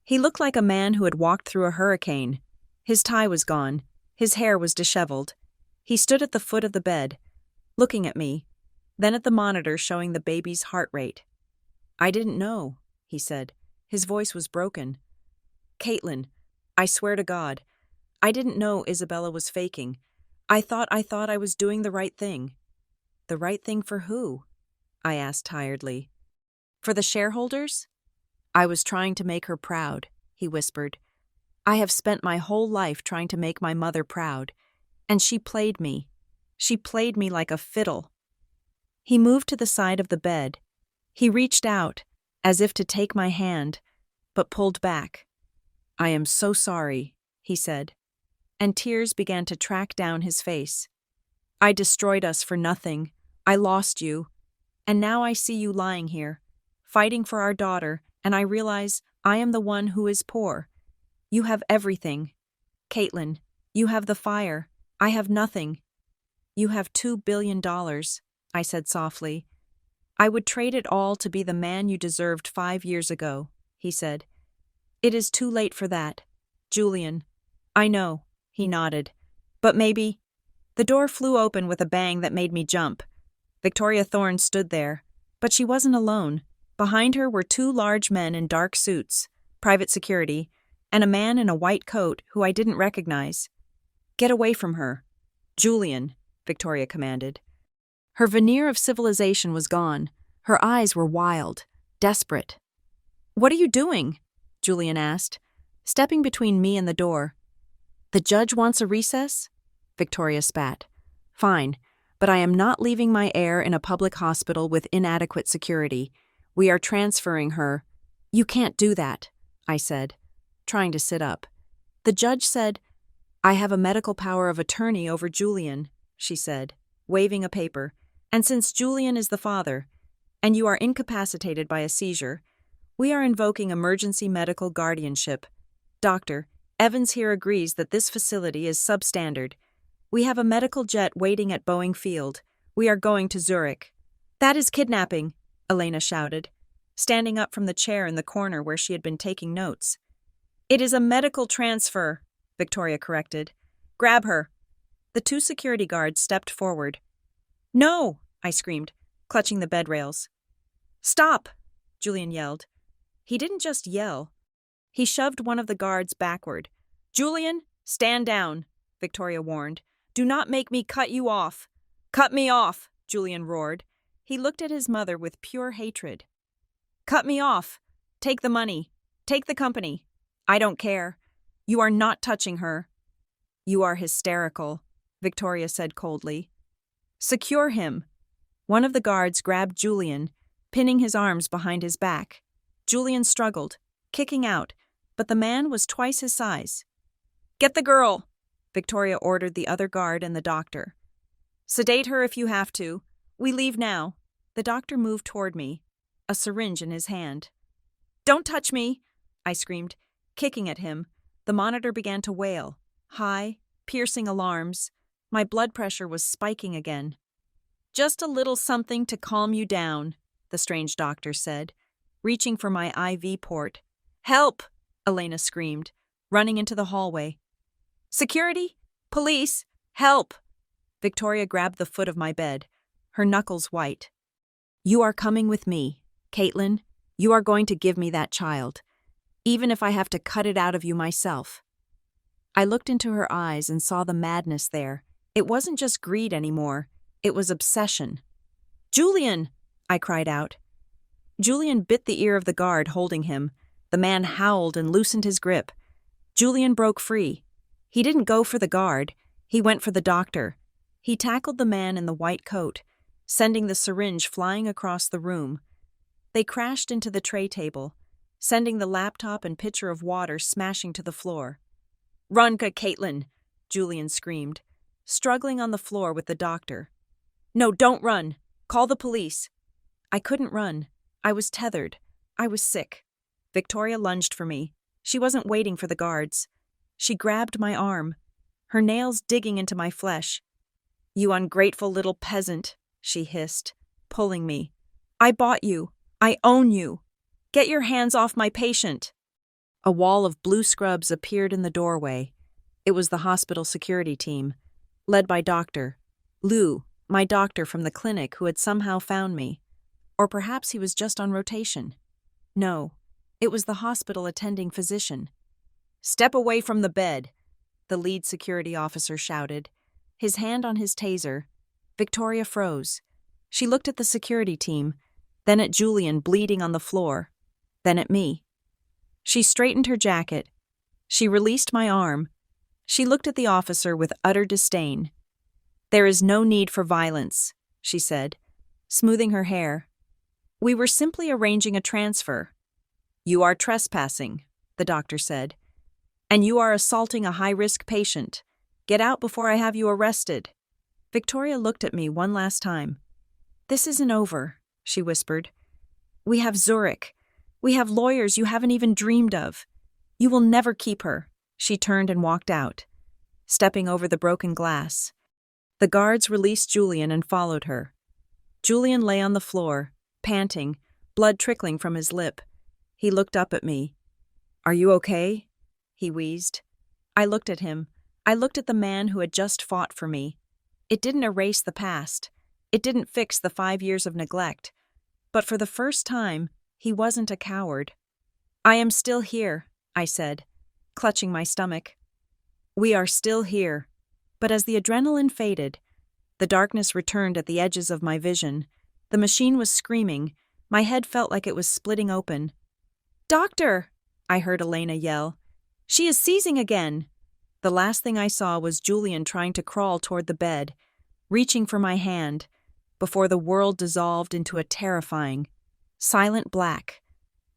He looked like a man who had walked through a hurricane. His tie was gone. His hair was disheveled. He stood at the foot of the bed, looking at me, then at the monitor showing the baby's heart rate. I didn't know, he said. His voice was broken. Caitlin, I swear to God, I didn't know Isabella was faking. I thought I was doing the right thing. The right thing for who? I asked tiredly. For the shareholders? I was trying to make her proud, he whispered. I have spent my whole life trying to make my mother proud, and she played me. She played me like a fiddle. He moved to the side of the bed. He reached out, as if to take my hand, but pulled back. I am so sorry, he said, and tears began to track down his face. I destroyed us for nothing. I lost you, and now I see you lying here, fighting for our daughter, and I realize I am the one who is poor. You have everything. Caitlin, you have the fire. I have nothing. You have $2 billion, I said softly. I would trade it all to be the man you deserved 5 years ago, he said. It is too late for that, Julian. I know, he nodded. But maybe. The door flew open with a bang that made me jump. Victoria Thorne stood there, but she wasn't alone. Behind her were 2 large men in dark suits, private security, and a man in a white coat who I didn't recognize. Get away from her. Julian, Victoria commanded. Her veneer of civilization was gone. Her eyes were wild, desperate. What are you doing? Julian asked, stepping between me and the door. The judge wants a recess? Victoria spat. Fine, but I am not leaving my heir in a public hospital with inadequate security. We are transferring her. You can't do that, I said, trying to sit up. The judge said, I have a medical power of attorney over Julian, she said, waving a paper. And since Julian is the father, and you are incapacitated by a seizure, we are invoking emergency medical guardianship. Doctor, Evans here agrees that this facility is substandard. We have a medical jet waiting at Boeing Field. We are going to Zurich. That is kidnapping, Elena shouted, standing up from the chair in the corner where she had been taking notes. It is a medical transfer, Victoria corrected. Grab her. The 2 security guards stepped forward. No, I screamed, clutching the bed rails. Stop, Julian yelled. He didn't just yell. He shoved one of the guards backward. Julian, stand down, Victoria warned. Do not make me cut you off. Cut me off, Julian roared. He looked at his mother with pure hatred. Cut me off. Take the money. Take the company. I don't care. You are not touching her. You are hysterical, Victoria said coldly. Secure him. One of the guards grabbed Julian, pinning his arms behind his back. Julian struggled, kicking out, but the man was twice his size. Get the girl, Victoria ordered the other guard and the doctor. Sedate her if you have to. We leave now. The doctor moved toward me, a syringe in his hand. Don't touch me, I screamed, kicking at him. The monitor began to wail, high, piercing alarms. My blood pressure was spiking again. Just a little something to calm you down, the strange doctor said, reaching for my IV port. Help! Elena screamed, running into the hallway. Security! Police! Help! Victoria grabbed the foot of my bed, her knuckles white. "You are coming with me, Caitlin. You are going to give me that child, even if I have to cut it out of you myself." I looked into her eyes and saw the madness there. It wasn't just greed anymore, it was obsession. "Julian!" I cried out. Julian bit the ear of the guard holding him. The man howled and loosened his grip. Julian broke free. He didn't go for the guard, he went for the doctor. He tackled the man in the white coat, sending the syringe flying across the room. They crashed into the tray table, sending the laptop and pitcher of water smashing to the floor. "Run, Caitlin!" Julian screamed, struggling on the floor with the doctor. "No, don't run! Call the police!" I couldn't run. I was tethered. I was sick. Victoria lunged for me. She wasn't waiting for the guards. She grabbed my arm, her nails digging into my flesh. "You ungrateful little peasant," she hissed, pulling me. "I bought you. I own you. Get your hands off my patient." A wall of blue scrubs appeared in the doorway. It was the hospital security team, led by Dr. Lou, my doctor from the clinic who had somehow found me. Or perhaps he was just on rotation. No, it was the hospital attending physician. "Step away from the bed," the lead security officer shouted, his hand on his taser. Victoria froze. She looked at the security team, then at Julian bleeding on the floor, then at me. She straightened her jacket. She released my arm. She looked at the officer with utter disdain. "There is no need for violence," she said, smoothing her hair. "We were simply arranging a transfer." "You are trespassing," the doctor said. "And you are assaulting a high-risk patient. Get out before I have you arrested." Victoria looked at me one last time. "This isn't over," she whispered. "We have Zurich. We have lawyers you haven't even dreamed of. You will never keep her." She turned and walked out, stepping over the broken glass. The guards released Julian and followed her. Julian lay on the floor, panting, blood trickling from his lip. He looked up at me. "Are you okay?" he wheezed. I looked at him. I looked at the man who had just fought for me. It didn't erase the past. It didn't fix the 5 years of neglect. But for the first time, he wasn't a coward. "I am still here," I said, clutching my stomach. "We are still here." But as the adrenaline faded, the darkness returned at the edges of my vision. The machine was screaming. My head felt like it was splitting open. "Doctor!" I heard Elena yell. "She is seizing again!" The last thing I saw was Julian trying to crawl toward the bed, reaching for my hand, before the world dissolved into a terrifying, silent black.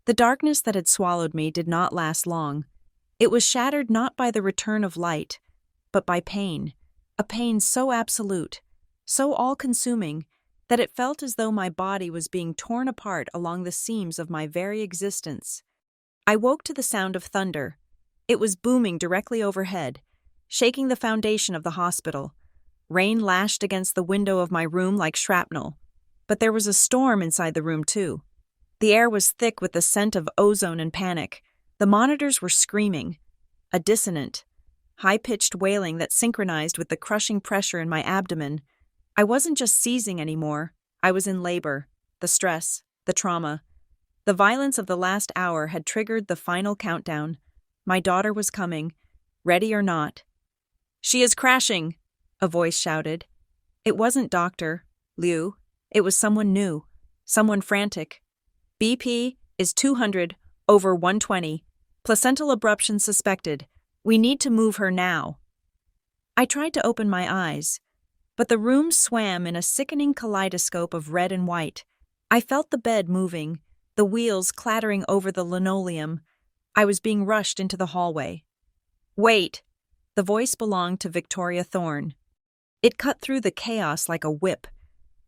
The darkness that had swallowed me did not last long. It was shattered not by the return of light, but by pain, a pain so absolute, so all-consuming, that it felt as though my body was being torn apart along the seams of my very existence. I woke to the sound of thunder. It was booming directly overhead, shaking the foundation of the hospital. Rain lashed against the window of my room like shrapnel. But there was a storm inside the room, too. The air was thick with the scent of ozone and panic. The monitors were screaming. A dissonant, high-pitched wailing that synchronized with the crushing pressure in my abdomen. I wasn't just seizing anymore. I was in labor. The stress, the trauma. The violence of the last hour had triggered the final countdown. My daughter was coming, ready or not. "She is crashing," a voice shouted. It wasn't Dr. Liu. It was someone new, someone frantic. "BP is 200/120. Placental abruption suspected. We need to move her now." I tried to open my eyes, but the room swam in a sickening kaleidoscope of red and white. I felt the bed moving, the wheels clattering over the linoleum. I was being rushed into the hallway. "Wait!" The voice belonged to Victoria Thorne. It cut through the chaos like a whip.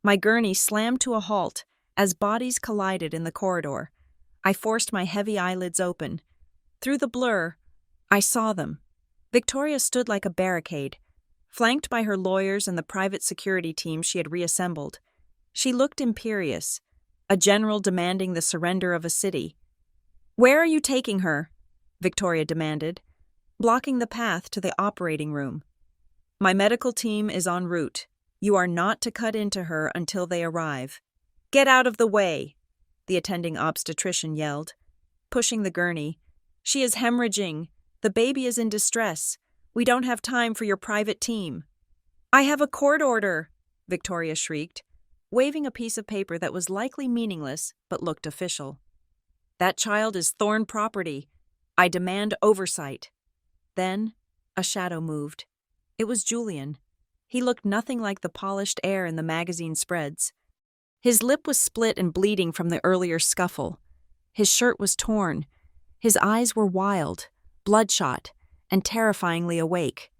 My gurney slammed to a halt as bodies collided in the corridor. I forced my heavy eyelids open. Through the blur, I saw them. Victoria stood like a barricade, flanked by her lawyers and the private security team she had reassembled. She looked imperious, a general demanding the surrender of a city. "Where are you taking her?" Victoria demanded, blocking the path to the operating room. My medical team is en route. You are not to cut into her until they arrive. Get out of the way, the attending obstetrician yelled, pushing the gurney. She is hemorrhaging. The baby is in distress. We don't have time for your private team. I have a court order, Victoria shrieked, waving a piece of paper that was likely meaningless but looked official. That child is Thorne property. I demand oversight. Then, a shadow moved. It was Julian. He looked nothing like the polished air in the magazine spreads. His lip was split and bleeding from the earlier scuffle. His shirt was torn. His eyes were wild, bloodshot, and terrifyingly awake.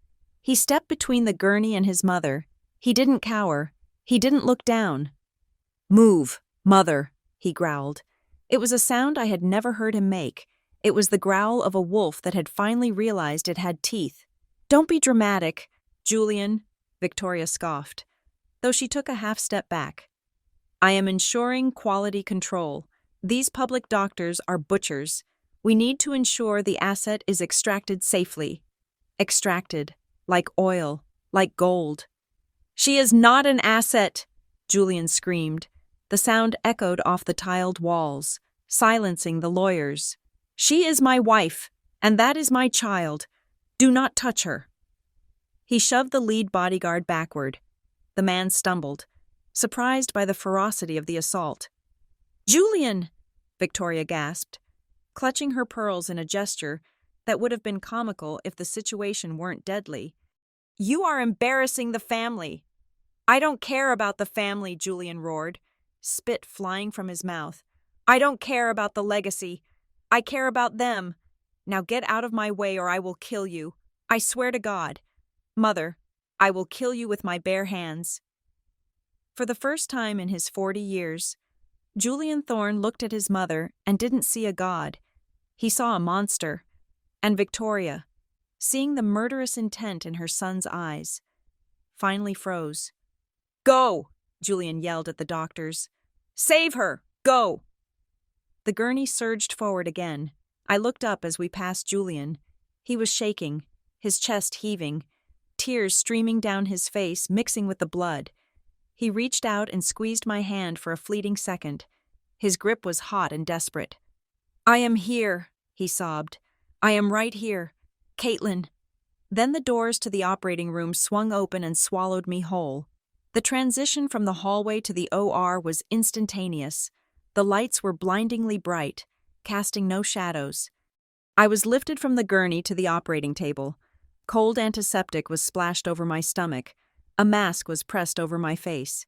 He stepped between the gurney and his mother. He didn't cower. He didn't look down. Move, mother, he growled. It was a sound I had never heard him make. It was the growl of a wolf that had finally realized it had teeth. Don't be dramatic, Julian, Victoria scoffed, though she took a half-step back. I am ensuring quality control. These public doctors are butchers. We need to ensure the asset is extracted safely. Extracted, like oil, like gold. She is not an asset, Julian screamed. The sound echoed off the tiled walls, silencing the lawyers. She is my wife, and that is my child. Do not touch her. He shoved the lead bodyguard backward. The man stumbled, surprised by the ferocity of the assault. Julian! Victoria gasped, clutching her pearls in a gesture that would have been comical if the situation weren't deadly. You are embarrassing the family. I don't care about the family, Julian roared, spit flying from his mouth. I don't care about the legacy. I care about them. Now get out of my way or I will kill you. I swear to God. Mother, I will kill you with my bare hands. For the first time in his 40 years, Julian Thorne looked at his mother and didn't see a god. He saw a monster. And Victoria, seeing the murderous intent in her son's eyes, finally froze. Go! Julian yelled at the doctors. Save her! Go! The gurney surged forward again. I looked up as we passed Julian. He was shaking, his chest heaving, tears streaming down his face, mixing with the blood. He reached out and squeezed my hand for a fleeting second. His grip was hot and desperate. I am here, he sobbed. I am right here. Caitlin. Then the doors to the operating room swung open and swallowed me whole. The transition from the hallway to the OR was instantaneous. The lights were blindingly bright, casting no shadows. I was lifted from the gurney to the operating table. Cold antiseptic was splashed over my stomach. A mask was pressed over my face.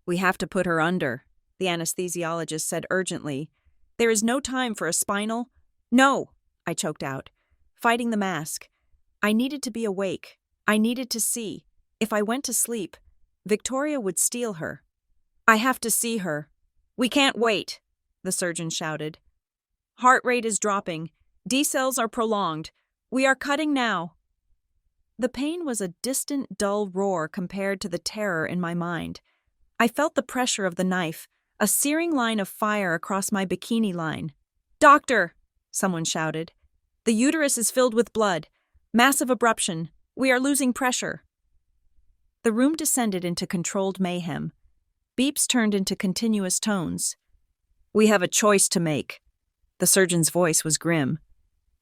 We have to put her under, the anesthesiologist said urgently. There is no time for a spinal. No, I choked out, fighting the mask. I needed to be awake. I needed to see. If I went to sleep, Victoria would steal her. I have to see her. We can't wait, the surgeon shouted. Heart rate is dropping. Decels are prolonged. We are cutting now. The pain was a distant, dull roar compared to the terror in my mind. I felt the pressure of the knife, a searing line of fire across my bikini line. Doctor, someone shouted. The uterus is filled with blood. Massive abruption. We are losing pressure. The room descended into controlled mayhem. Beeps turned into continuous tones. We have a choice to make. The surgeon's voice was grim,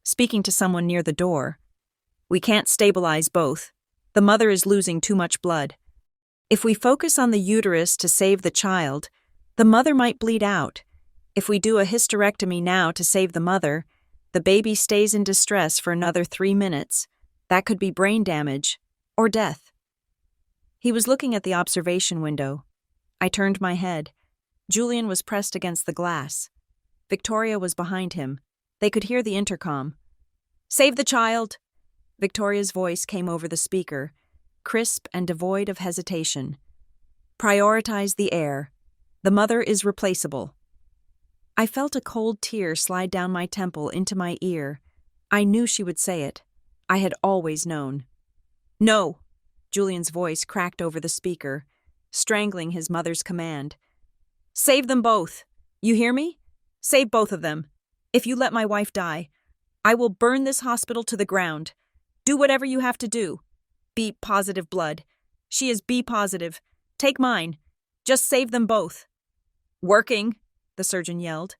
speaking to someone near the door. We can't stabilize both. The mother is losing too much blood. If we focus on the uterus to save the child, the mother might bleed out. If we do a hysterectomy now to save the mother, the baby stays in distress for another 3 minutes. That could be brain damage or death. He was looking at the observation window. I turned my head. Julian was pressed against the glass. Victoria was behind him. They could hear the intercom. Save the child! Victoria's voice came over the speaker, crisp and devoid of hesitation. Prioritize the heir. The mother is replaceable. I felt a cold tear slide down my temple into my ear. I knew she would say it. I had always known. No! Julian's voice cracked over the speaker, strangling his mother's command. Save them both! You hear me? Save both of them. If you let my wife die, I will burn this hospital to the ground. Do whatever you have to do. B positive blood. She is B positive. Take mine. Just save them both. Working, the surgeon yelled.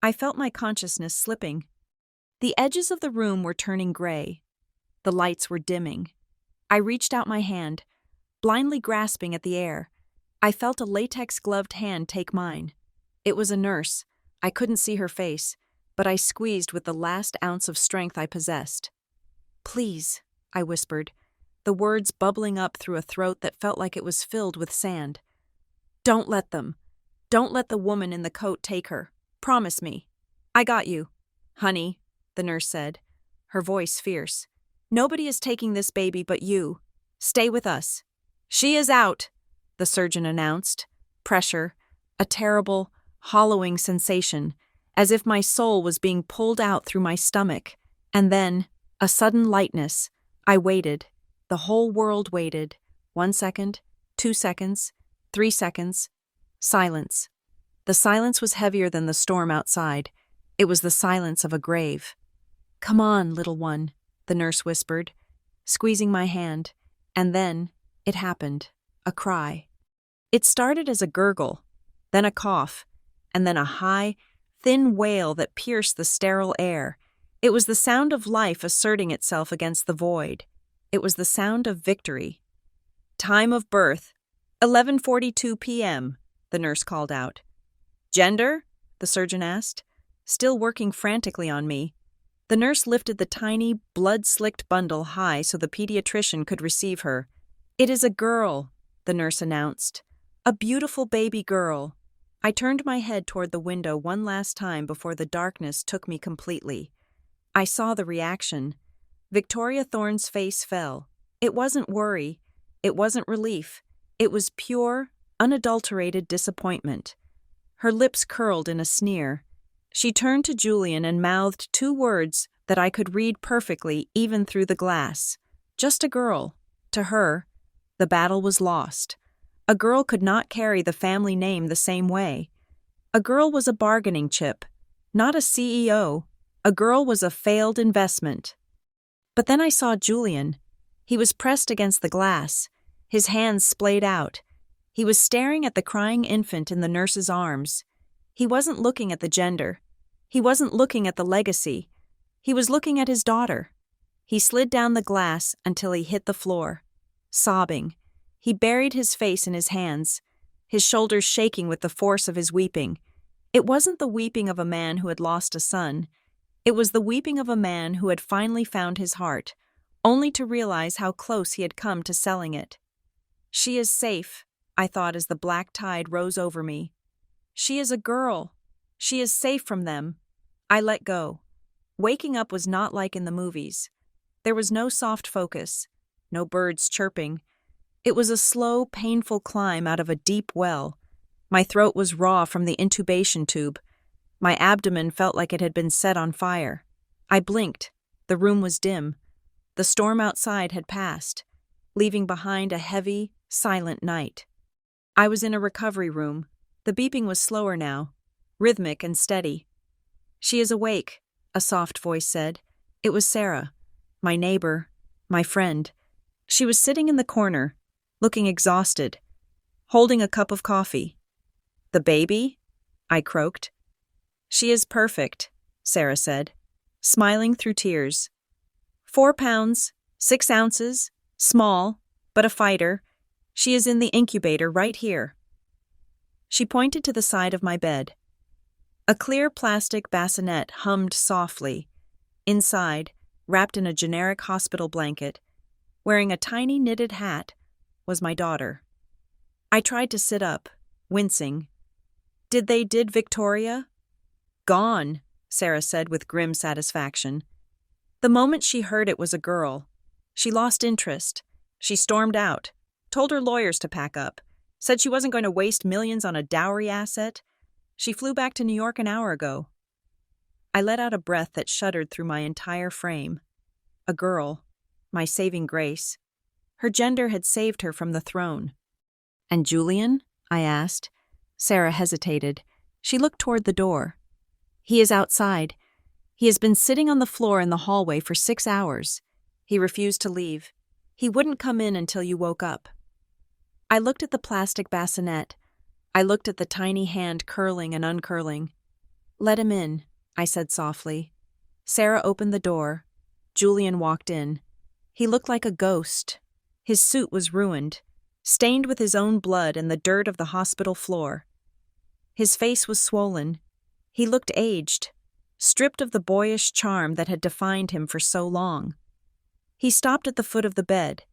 I felt my consciousness slipping. The edges of the room were turning gray. The lights were dimming. I reached out my hand, blindly grasping at the air. I felt a latex-gloved hand take mine. It was a nurse. I couldn't see her face, but I squeezed with the last ounce of strength I possessed. Please, I whispered, the words bubbling up through a throat that felt like it was filled with sand. Don't let them. Don't let the woman in the coat take her. Promise me. I got you. Honey, the nurse said, her voice fierce. Nobody is taking this baby but you. Stay with us. She is out, the surgeon announced. Pressure, a terrible, hollowing sensation, as if my soul was being pulled out through my stomach. And then, a sudden lightness. I waited. The whole world waited. 1 second, 2 seconds, 3 seconds. Silence. The silence was heavier than the storm outside. It was the silence of a grave. Come on, little one, the nurse whispered, squeezing my hand. And then, it happened. A cry. It started as a gurgle, then a cough, and then a high, thin wail that pierced the sterile air. It was the sound of life asserting itself against the void. It was the sound of victory. Time of birth, 11:42 p.m., the nurse called out. Gender? The surgeon asked, still working frantically on me. The nurse lifted the tiny, blood-slicked bundle high so the pediatrician could receive her. It is a girl, the nurse announced. A beautiful baby girl. I turned my head toward the window one last time before the darkness took me completely. I saw the reaction. Victoria Thorne's face fell. It wasn't worry. It wasn't relief. It was pure, unadulterated disappointment. Her lips curled in a sneer. She turned to Julian and mouthed 2 words that I could read perfectly even through the glass. Just a girl. To her, the battle was lost. A girl could not carry the family name the same way. A girl was a bargaining chip, not a CEO. A girl was a failed investment. But then I saw Julian. He was pressed against the glass, his hands splayed out. He was staring at the crying infant in the nurse's arms. He wasn't looking at the gender. He wasn't looking at the legacy. He was looking at his daughter. He slid down the glass until he hit the floor, sobbing. He buried his face in his hands, his shoulders shaking with the force of his weeping. It wasn't the weeping of a man who had lost a son. It was the weeping of a man who had finally found his heart, only to realize how close he had come to selling it. She is safe, I thought as the black tide rose over me. She is a girl. She is safe from them. I let go. Waking up was not like in the movies. There was no soft focus, no birds chirping. It was a slow, painful climb out of a deep well. My throat was raw from the intubation tube. My abdomen felt like it had been set on fire. I blinked. The room was dim. The storm outside had passed, leaving behind a heavy, silent night. I was in a recovery room. The beeping was slower now, rhythmic and steady. She is awake, a soft voice said. It was Sarah, my neighbor, my friend. She was sitting in the corner, looking exhausted, holding a cup of coffee. The baby? I croaked. She is perfect, Sarah said, smiling through tears. 4 pounds, 6 ounces, small, but a fighter. She is in the incubator right here. She pointed to the side of my bed. A clear plastic bassinet hummed softly. Inside, wrapped in a generic hospital blanket, wearing a tiny knitted hat, was my daughter. I tried to sit up, wincing. Did Victoria? Gone, Sarah said with grim satisfaction. The moment she heard it was a girl. She lost interest. She stormed out, told her lawyers to pack up, said she wasn't going to waste millions on a dowry asset. She flew back to New York an hour ago. I let out a breath that shuddered through my entire frame. A girl, my saving grace. Her gender had saved her from the throne. And Julian? I asked. Sarah hesitated. She looked toward the door. He is outside. He has been sitting on the floor in the hallway for 6 hours. He refused to leave. He wouldn't come in until you woke up. I looked at the plastic bassinet. I looked at the tiny hand curling and uncurling. Let him in, I said softly. Sarah opened the door. Julian walked in. He looked like a ghost. His suit was ruined, stained with his own blood and the dirt of the hospital floor. His face was swollen. He looked aged, stripped of the boyish charm that had defined him for so long. He stopped at the foot of the bed.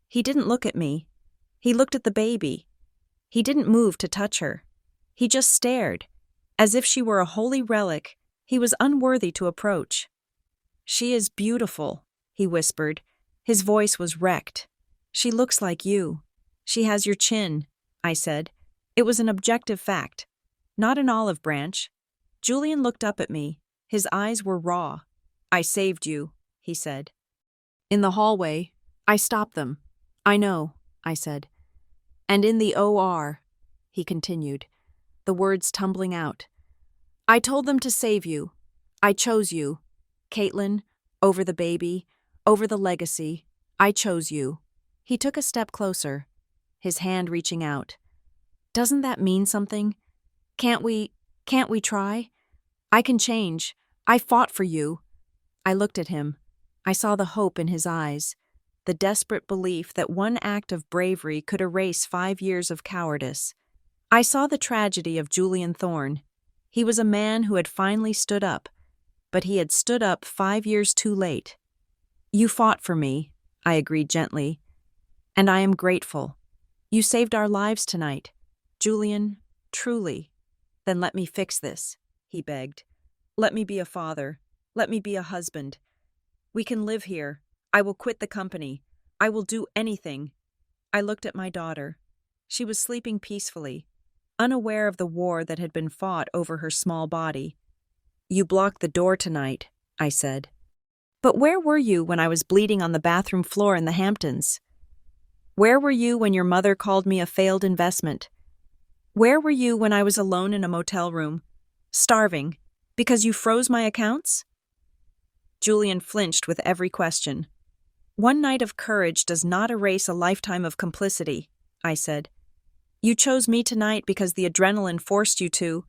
He didn't look at me. He looked at the baby. He didn't move to touch her. He just stared, as if she were a holy relic he was unworthy to approach. She is beautiful, he whispered. His voice was wrecked. She looks like you. She has your chin, I said. It was an objective fact, not an olive branch. Julian looked up at me. His eyes were raw. I saved you, he said. In the hallway, I stopped them. I know, I said. And in the OR, he continued, the words tumbling out. I told them to save you. I chose you. Caitlin, over the baby, over the legacy. I chose you. He took a step closer, his hand reaching out. Doesn't that mean something? Can't we try? I can change. I fought for you. I looked at him. I saw the hope in his eyes, the desperate belief that one act of bravery could erase 5 years of cowardice. I saw the tragedy of Julian Thorne. He was a man who had finally stood up, but he had stood up 5 years too late. You fought for me, I agreed gently, and I am grateful. You saved our lives tonight. Julian, truly. Then let me fix this, he begged. Let me be a father. Let me be a husband. We can live here. I will quit the company. I will do anything. I looked at my daughter. She was sleeping peacefully, unaware of the war that had been fought over her small body. You blocked the door tonight, I said. But where were you when I was bleeding on the bathroom floor in the Hamptons? Where were you when your mother called me a failed investment? Where were you when I was alone in a motel room, starving, because you froze my accounts? Julian flinched with every question. One night of courage does not erase a lifetime of complicity, I said. You chose me tonight because the adrenaline forced you to,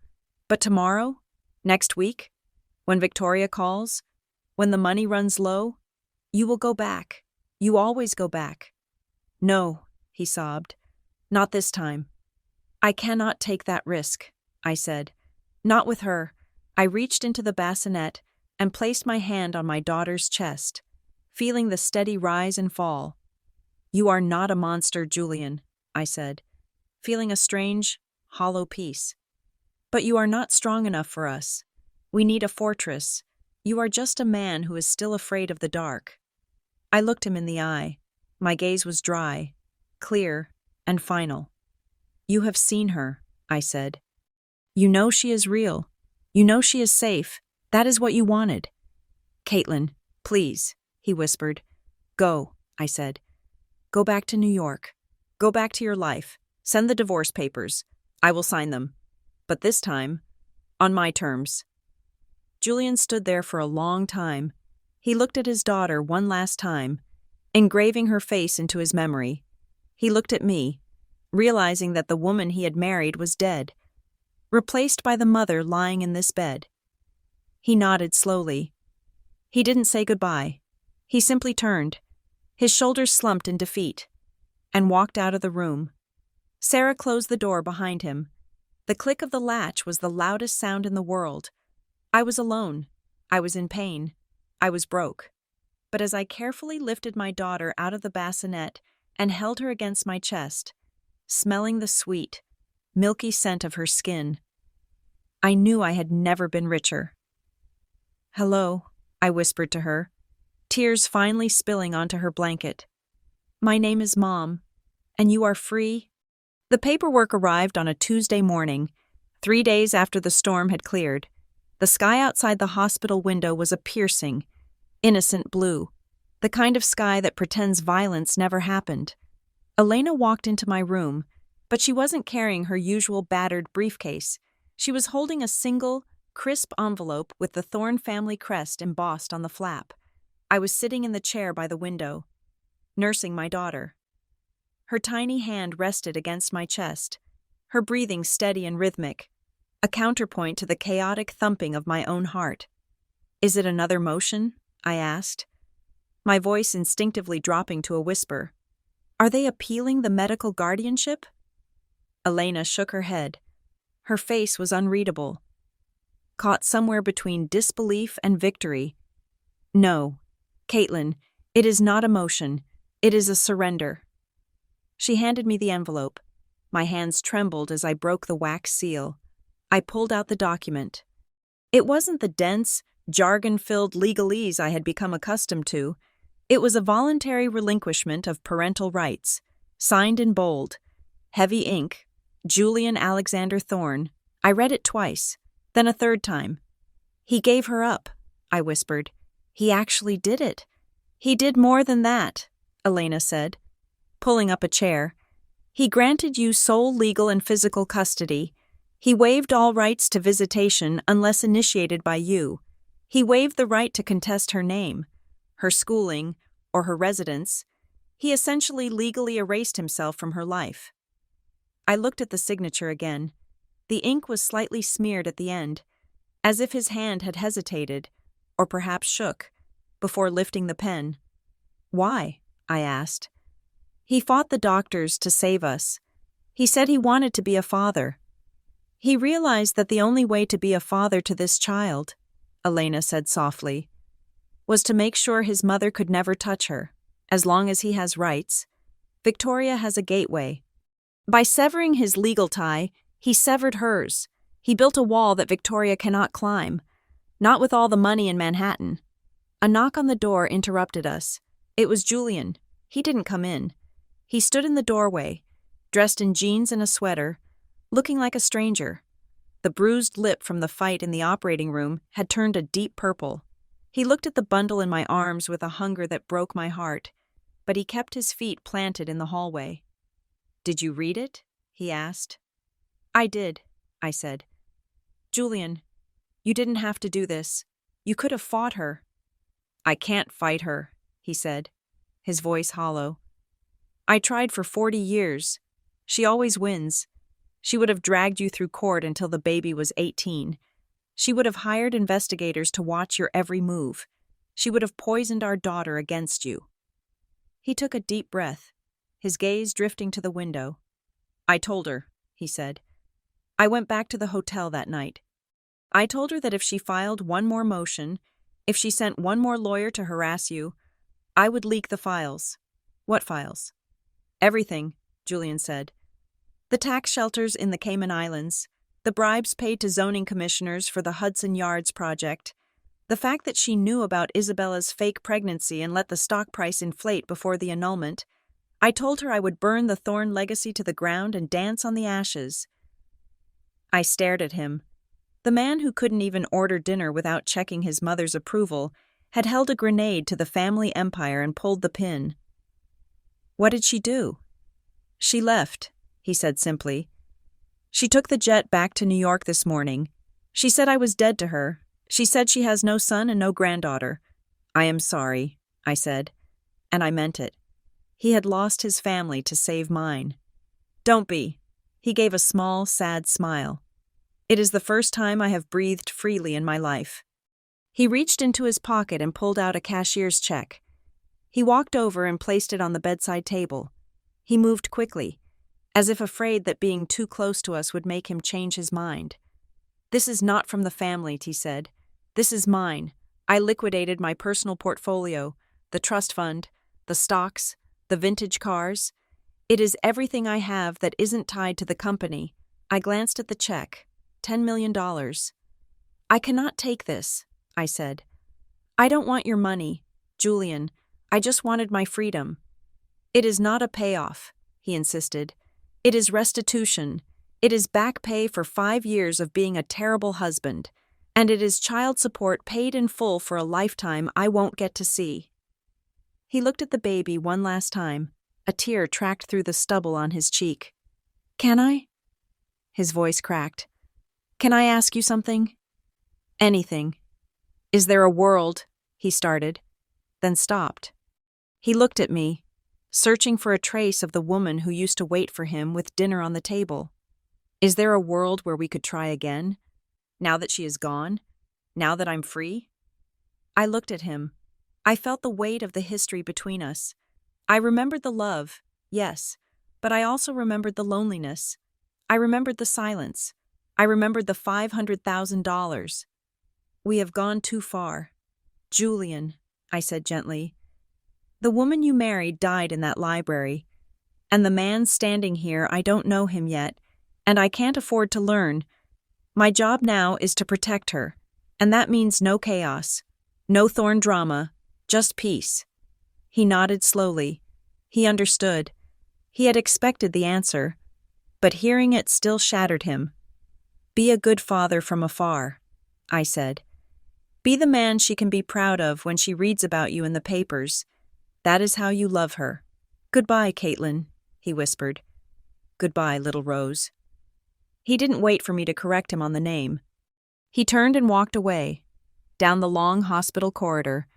but tomorrow, next week, when Victoria calls, when the money runs low, you will go back. You always go back. No, he sobbed. Not this time. I cannot take that risk, I said. Not with her. I reached into the bassinet and placed my hand on my daughter's chest, feeling the steady rise and fall. You are not a monster, Julian, I said, feeling a strange, hollow peace. But you are not strong enough for us. We need a fortress. You are just a man who is still afraid of the dark. I looked him in the eye. My gaze was dry, clear, and final. You have seen her, I said. You know she is real. You know she is safe. That is what you wanted. Caitlin, please, he whispered. Go, I said. Go back to New York. Go back to your life. Send the divorce papers. I will sign them. But this time, on my terms. Julian stood there for a long time. He looked at his daughter one last time, engraving her face into his memory. He looked at me, realizing that the woman he had married was dead, replaced by the mother lying in this bed. He nodded slowly. He didn't say goodbye. He simply turned, his shoulders slumped in defeat, and walked out of the room. Sarah closed the door behind him. The click of the latch was the loudest sound in the world. I was alone. I was in pain. I was broke. But as I carefully lifted my daughter out of the bassinet and held her against my chest, smelling the sweet, milky scent of her skin, I knew I had never been richer. Hello, I whispered to her, tears finally spilling onto her blanket. My name is Mom, and you are free? The paperwork arrived on a Tuesday morning, 3 days after the storm had cleared. The sky outside the hospital window was a piercing, innocent blue, the kind of sky that pretends violence never happened. Elena walked into my room, but she wasn't carrying her usual battered briefcase. She was holding a single, crisp envelope with the Thorne family crest embossed on the flap. I was sitting in the chair by the window. nursing my daughter. Her tiny hand rested against my chest, her breathing steady and rhythmic, a counterpoint to the chaotic thumping of my own heart. "Is it another motion?" I asked, my voice instinctively dropping to a whisper. "Are they appealing the medical guardianship?" Elena shook her head. Her face was unreadable, caught somewhere between disbelief and victory. "No, Caitlin, it is not emotion. It is a surrender." She handed me the envelope. My hands trembled as I broke the wax seal. I pulled out the document. It wasn't the dense, jargon-filled legalese I had become accustomed to. It was a voluntary relinquishment of parental rights, signed in bold, heavy ink, Julian Alexander Thorne. I read it twice, then a third time. "He gave her up," I whispered. "He actually did it." "He did more than that," Elena said, pulling up a chair. "He granted you sole legal and physical custody. He waived all rights to visitation unless initiated by you. He waived the right to contest her name, her schooling, or her residence. He essentially legally erased himself from her life." I looked at the signature again. The ink was slightly smeared at the end, as if his hand had hesitated, or perhaps shook, before lifting the pen. "Why?" I asked. "He fought the doctors to save us. He said he wanted to be a father. He realized that the only way to be a father to this child," Elena said softly, "was to make sure his mother could never touch her. As long as he has rights, Victoria has a gateway. By severing his legal tie, he severed hers. He built a wall that Victoria cannot climb. Not with all the money in Manhattan." A knock on the door interrupted us. It was Julian. He didn't come in. He stood in the doorway, dressed in jeans and a sweater, looking like a stranger. The bruised lip from the fight in the operating room had turned a deep purple. He looked at the bundle in my arms with a hunger that broke my heart, but he kept his feet planted in the hallway. "Did you read it?" he asked. "I did," I said. "Julian, you didn't have to do this. You could have fought her." "I can't fight her," he said, his voice hollow. "I tried for 40 years. She always wins. She would have dragged you through court until the baby was 18. She would have hired investigators to watch your every move. She would have poisoned our daughter against you." He took a deep breath, his gaze drifting to the window. "I told her," he said. "I went back to the hotel that night. I told her that if she filed one more motion, if she sent one more lawyer to harass you, I would leak the files." "What files?" "Everything," Julian said. "The tax shelters in the Cayman Islands, the bribes paid to zoning commissioners for the Hudson Yards project, the fact that she knew about Isabella's fake pregnancy and let the stock price inflate before the annulment. I told her I would burn the Thorne legacy to the ground and dance on the ashes." I stared at him. The man who couldn't even order dinner without checking his mother's approval had held a grenade to the family empire and pulled the pin. "What did she do?" "She left," he said simply. "She took the jet back to New York this morning. She said I was dead to her. She said she has no son and no granddaughter." "I am sorry," I said, and I meant it. He had lost his family to save mine. "Don't be." He gave a small, sad smile. "It is the first time I have breathed freely in my life." He reached into his pocket and pulled out a cashier's check. He walked over and placed it on the bedside table. He moved quickly, as if afraid that being too close to us would make him change his mind. "This is not from the family," he said. "This is mine. I liquidated my personal portfolio, the trust fund, the stocks, the vintage cars. It is everything I have that isn't tied to the company." I glanced at the check. $10 million. "I cannot take this," I said. "I don't want your money, Julian. I just wanted my freedom." "It is not a payoff," he insisted. "It is restitution. It is back pay for 5 years of being a terrible husband. And it is child support paid in full for a lifetime I won't get to see." He looked at the baby one last time. A tear tracked through the stubble on his cheek. "Can I?" His voice cracked. "Can I ask you something?" "Anything." "Is there a world?" he started, then stopped. He looked at me, searching for a trace of the woman who used to wait for him with dinner on the table. Is there a world where we could try again? Now that she is gone? Now that I'm free? I looked at him. I felt the weight of the history between us. I remembered the love, yes, but I also remembered the loneliness. I remembered the silence. I remembered the $500,000. We have gone too far. Julian, I said gently. The woman you married died in that library, and the man standing here, I don't know him yet, and I can't afford to learn. My job now is to protect her, and that means no chaos, no Thorne drama, just peace. He nodded slowly. He understood. He had expected the answer, but hearing it still shattered him. Be a good father from afar, I said. Be the man she can be proud of when she reads about you in the papers. That is how you love her. Goodbye, Caitlin, he whispered. Goodbye, little Rose. He didn't wait for me to correct him on the name. He turned and walked away, down the long hospital corridor,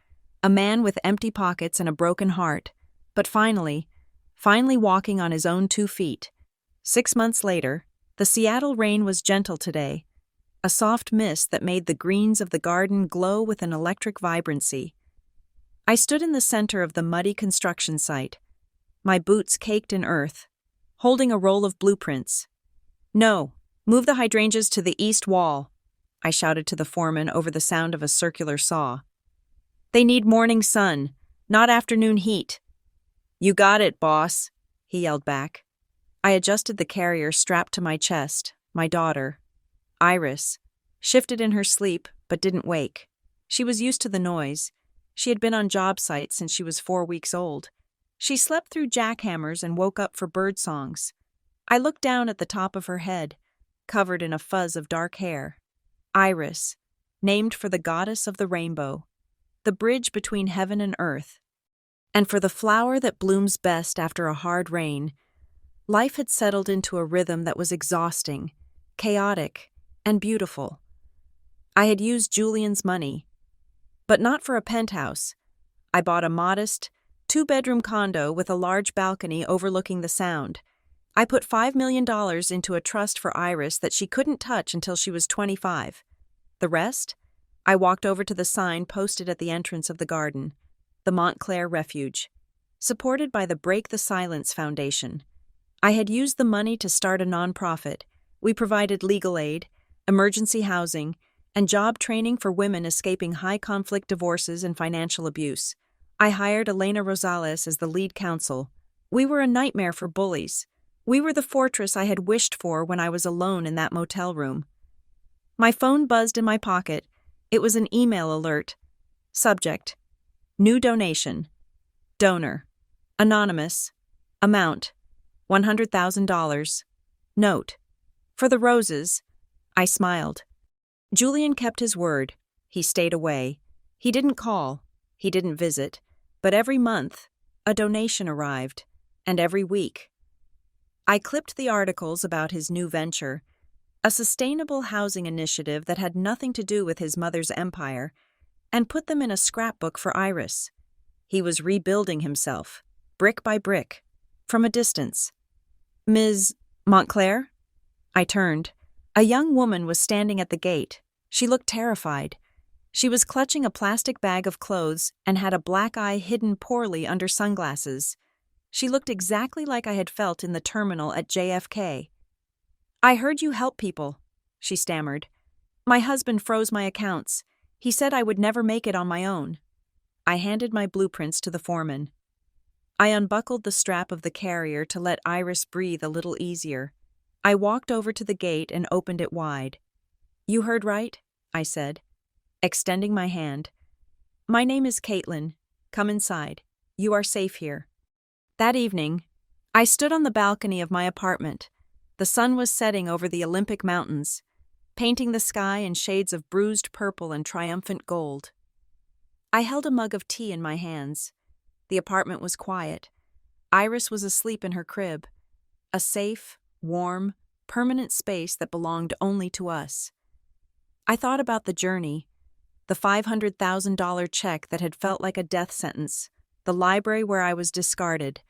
a man with empty pockets and a broken heart, but finally walking on his own 2 feet. 6 months later, the Seattle rain was gentle today, a soft mist that made the greens of the garden glow with an electric vibrancy. I stood in the center of the muddy construction site, my boots caked in earth, holding a roll of blueprints. No, move the hydrangeas to the east wall, I shouted to the foreman over the sound of a circular saw. They need morning sun, not afternoon heat. You got it, boss, he yelled back. I adjusted the carrier strapped to my chest, my daughter, Iris, shifted in her sleep but didn't wake. She was used to the noise. She had been on job sites since she was 4 weeks old. She slept through jackhammers and woke up for bird songs. I looked down at the top of her head, covered in a fuzz of dark hair. Iris, named for the goddess of the rainbow, the bridge between heaven and earth. And for the flower that blooms best after a hard rain. Life had settled into a rhythm that was exhausting, chaotic, and beautiful. I had used Julian's money, but not for a penthouse. I bought a modest, 2-bedroom condo with a large balcony overlooking the Sound. I put $5 million into a trust for Iris that she couldn't touch until she was 25. The rest? I walked over to the sign posted at the entrance of the garden, the Montclair Refuge, supported by the Break the Silence Foundation. I had used the money to start a nonprofit. We provided legal aid, emergency housing, and job training for women escaping high-conflict divorces and financial abuse. I hired Elena Rosales as the lead counsel. We were a nightmare for bullies. We were the fortress I had wished for when I was alone in that motel room. My phone buzzed in my pocket. It was an email alert. Subject: New donation. Donor: Anonymous. Amount: $100,000. Note: For the roses. I smiled. Julian kept his word. He stayed away. He didn't call. He didn't visit. But every month, a donation arrived. And every week. I clipped the articles about his new venture, a sustainable housing initiative that had nothing to do with his mother's empire, and put them in a scrapbook for Iris. He was rebuilding himself, brick by brick, from a distance. Ms. Montclair? I turned. A young woman was standing at the gate. She looked terrified. She was clutching a plastic bag of clothes and had a black eye hidden poorly under sunglasses. She looked exactly like I had felt in the terminal at JFK. I heard you help people, she stammered. My husband froze my accounts. He said I would never make it on my own. I handed my blueprints to the foreman. I unbuckled the strap of the carrier to let Iris breathe a little easier. I walked over to the gate and opened it wide. You heard right, I said, extending my hand. My name is Caitlin. Come inside. You are safe here. That evening, I stood on the balcony of my apartment. The sun was setting over the Olympic Mountains, painting the sky in shades of bruised purple and triumphant gold. I held a mug of tea in my hands. The apartment was quiet. Iris was asleep in her crib, a safe, warm, permanent space that belonged only to us. I thought about the journey, the $500,000 check that had felt like a death sentence, the library where I was discarded,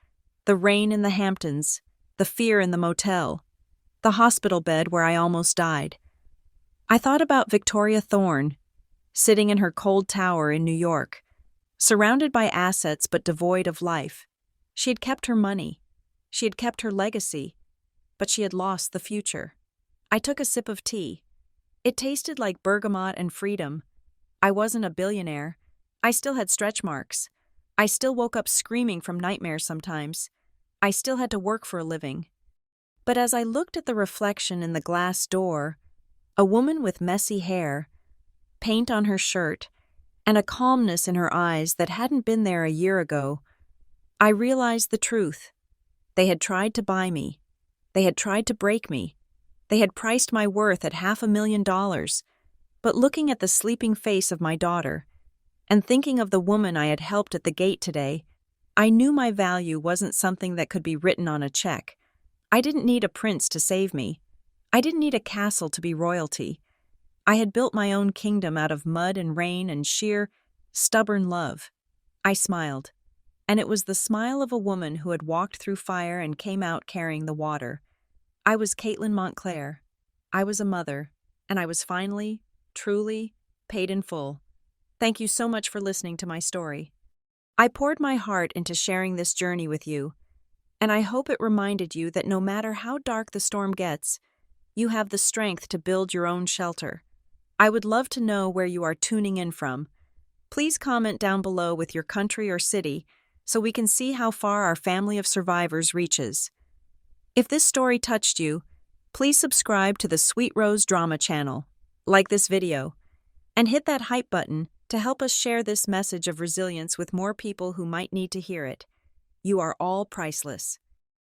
The rain in the Hamptons, the fear in the motel, the hospital bed where I almost died. I thought about Victoria Thorne, sitting in her cold tower in New York, surrounded by assets but devoid of life. She had kept her money. She had kept her legacy, but she had lost the future. I took a sip of tea. It tasted like bergamot and freedom. I wasn't a billionaire. I still had stretch marks. I still woke up screaming from nightmares sometimes. I still had to work for a living. But as I looked at the reflection in the glass door, a woman with messy hair, paint on her shirt, and a calmness in her eyes that hadn't been there a year ago, I realized the truth. They had tried to buy me. They had tried to break me. They had priced my worth at $500,000. But looking at the sleeping face of my daughter, and thinking of the woman I had helped at the gate today, I knew my value wasn't something that could be written on a check. I didn't need a prince to save me. I didn't need a castle to be royalty. I had built my own kingdom out of mud and rain and sheer, stubborn love. I smiled, and it was the smile of a woman who had walked through fire and came out carrying the water. I was Caitlin Montclair. I was a mother, and I was finally, truly, paid in full. Thank you so much for listening to my story. I poured my heart into sharing this journey with you, and I hope it reminded you that no matter how dark the storm gets, you have the strength to build your own shelter. I would love to know where you are tuning in from. Please comment down below with your country or city so we can see how far our family of survivors reaches. If this story touched you, please subscribe to the Sweet Rose Drama channel, like this video, and hit that hype button to help us share this message of resilience with more people who might need to hear it. You are all priceless.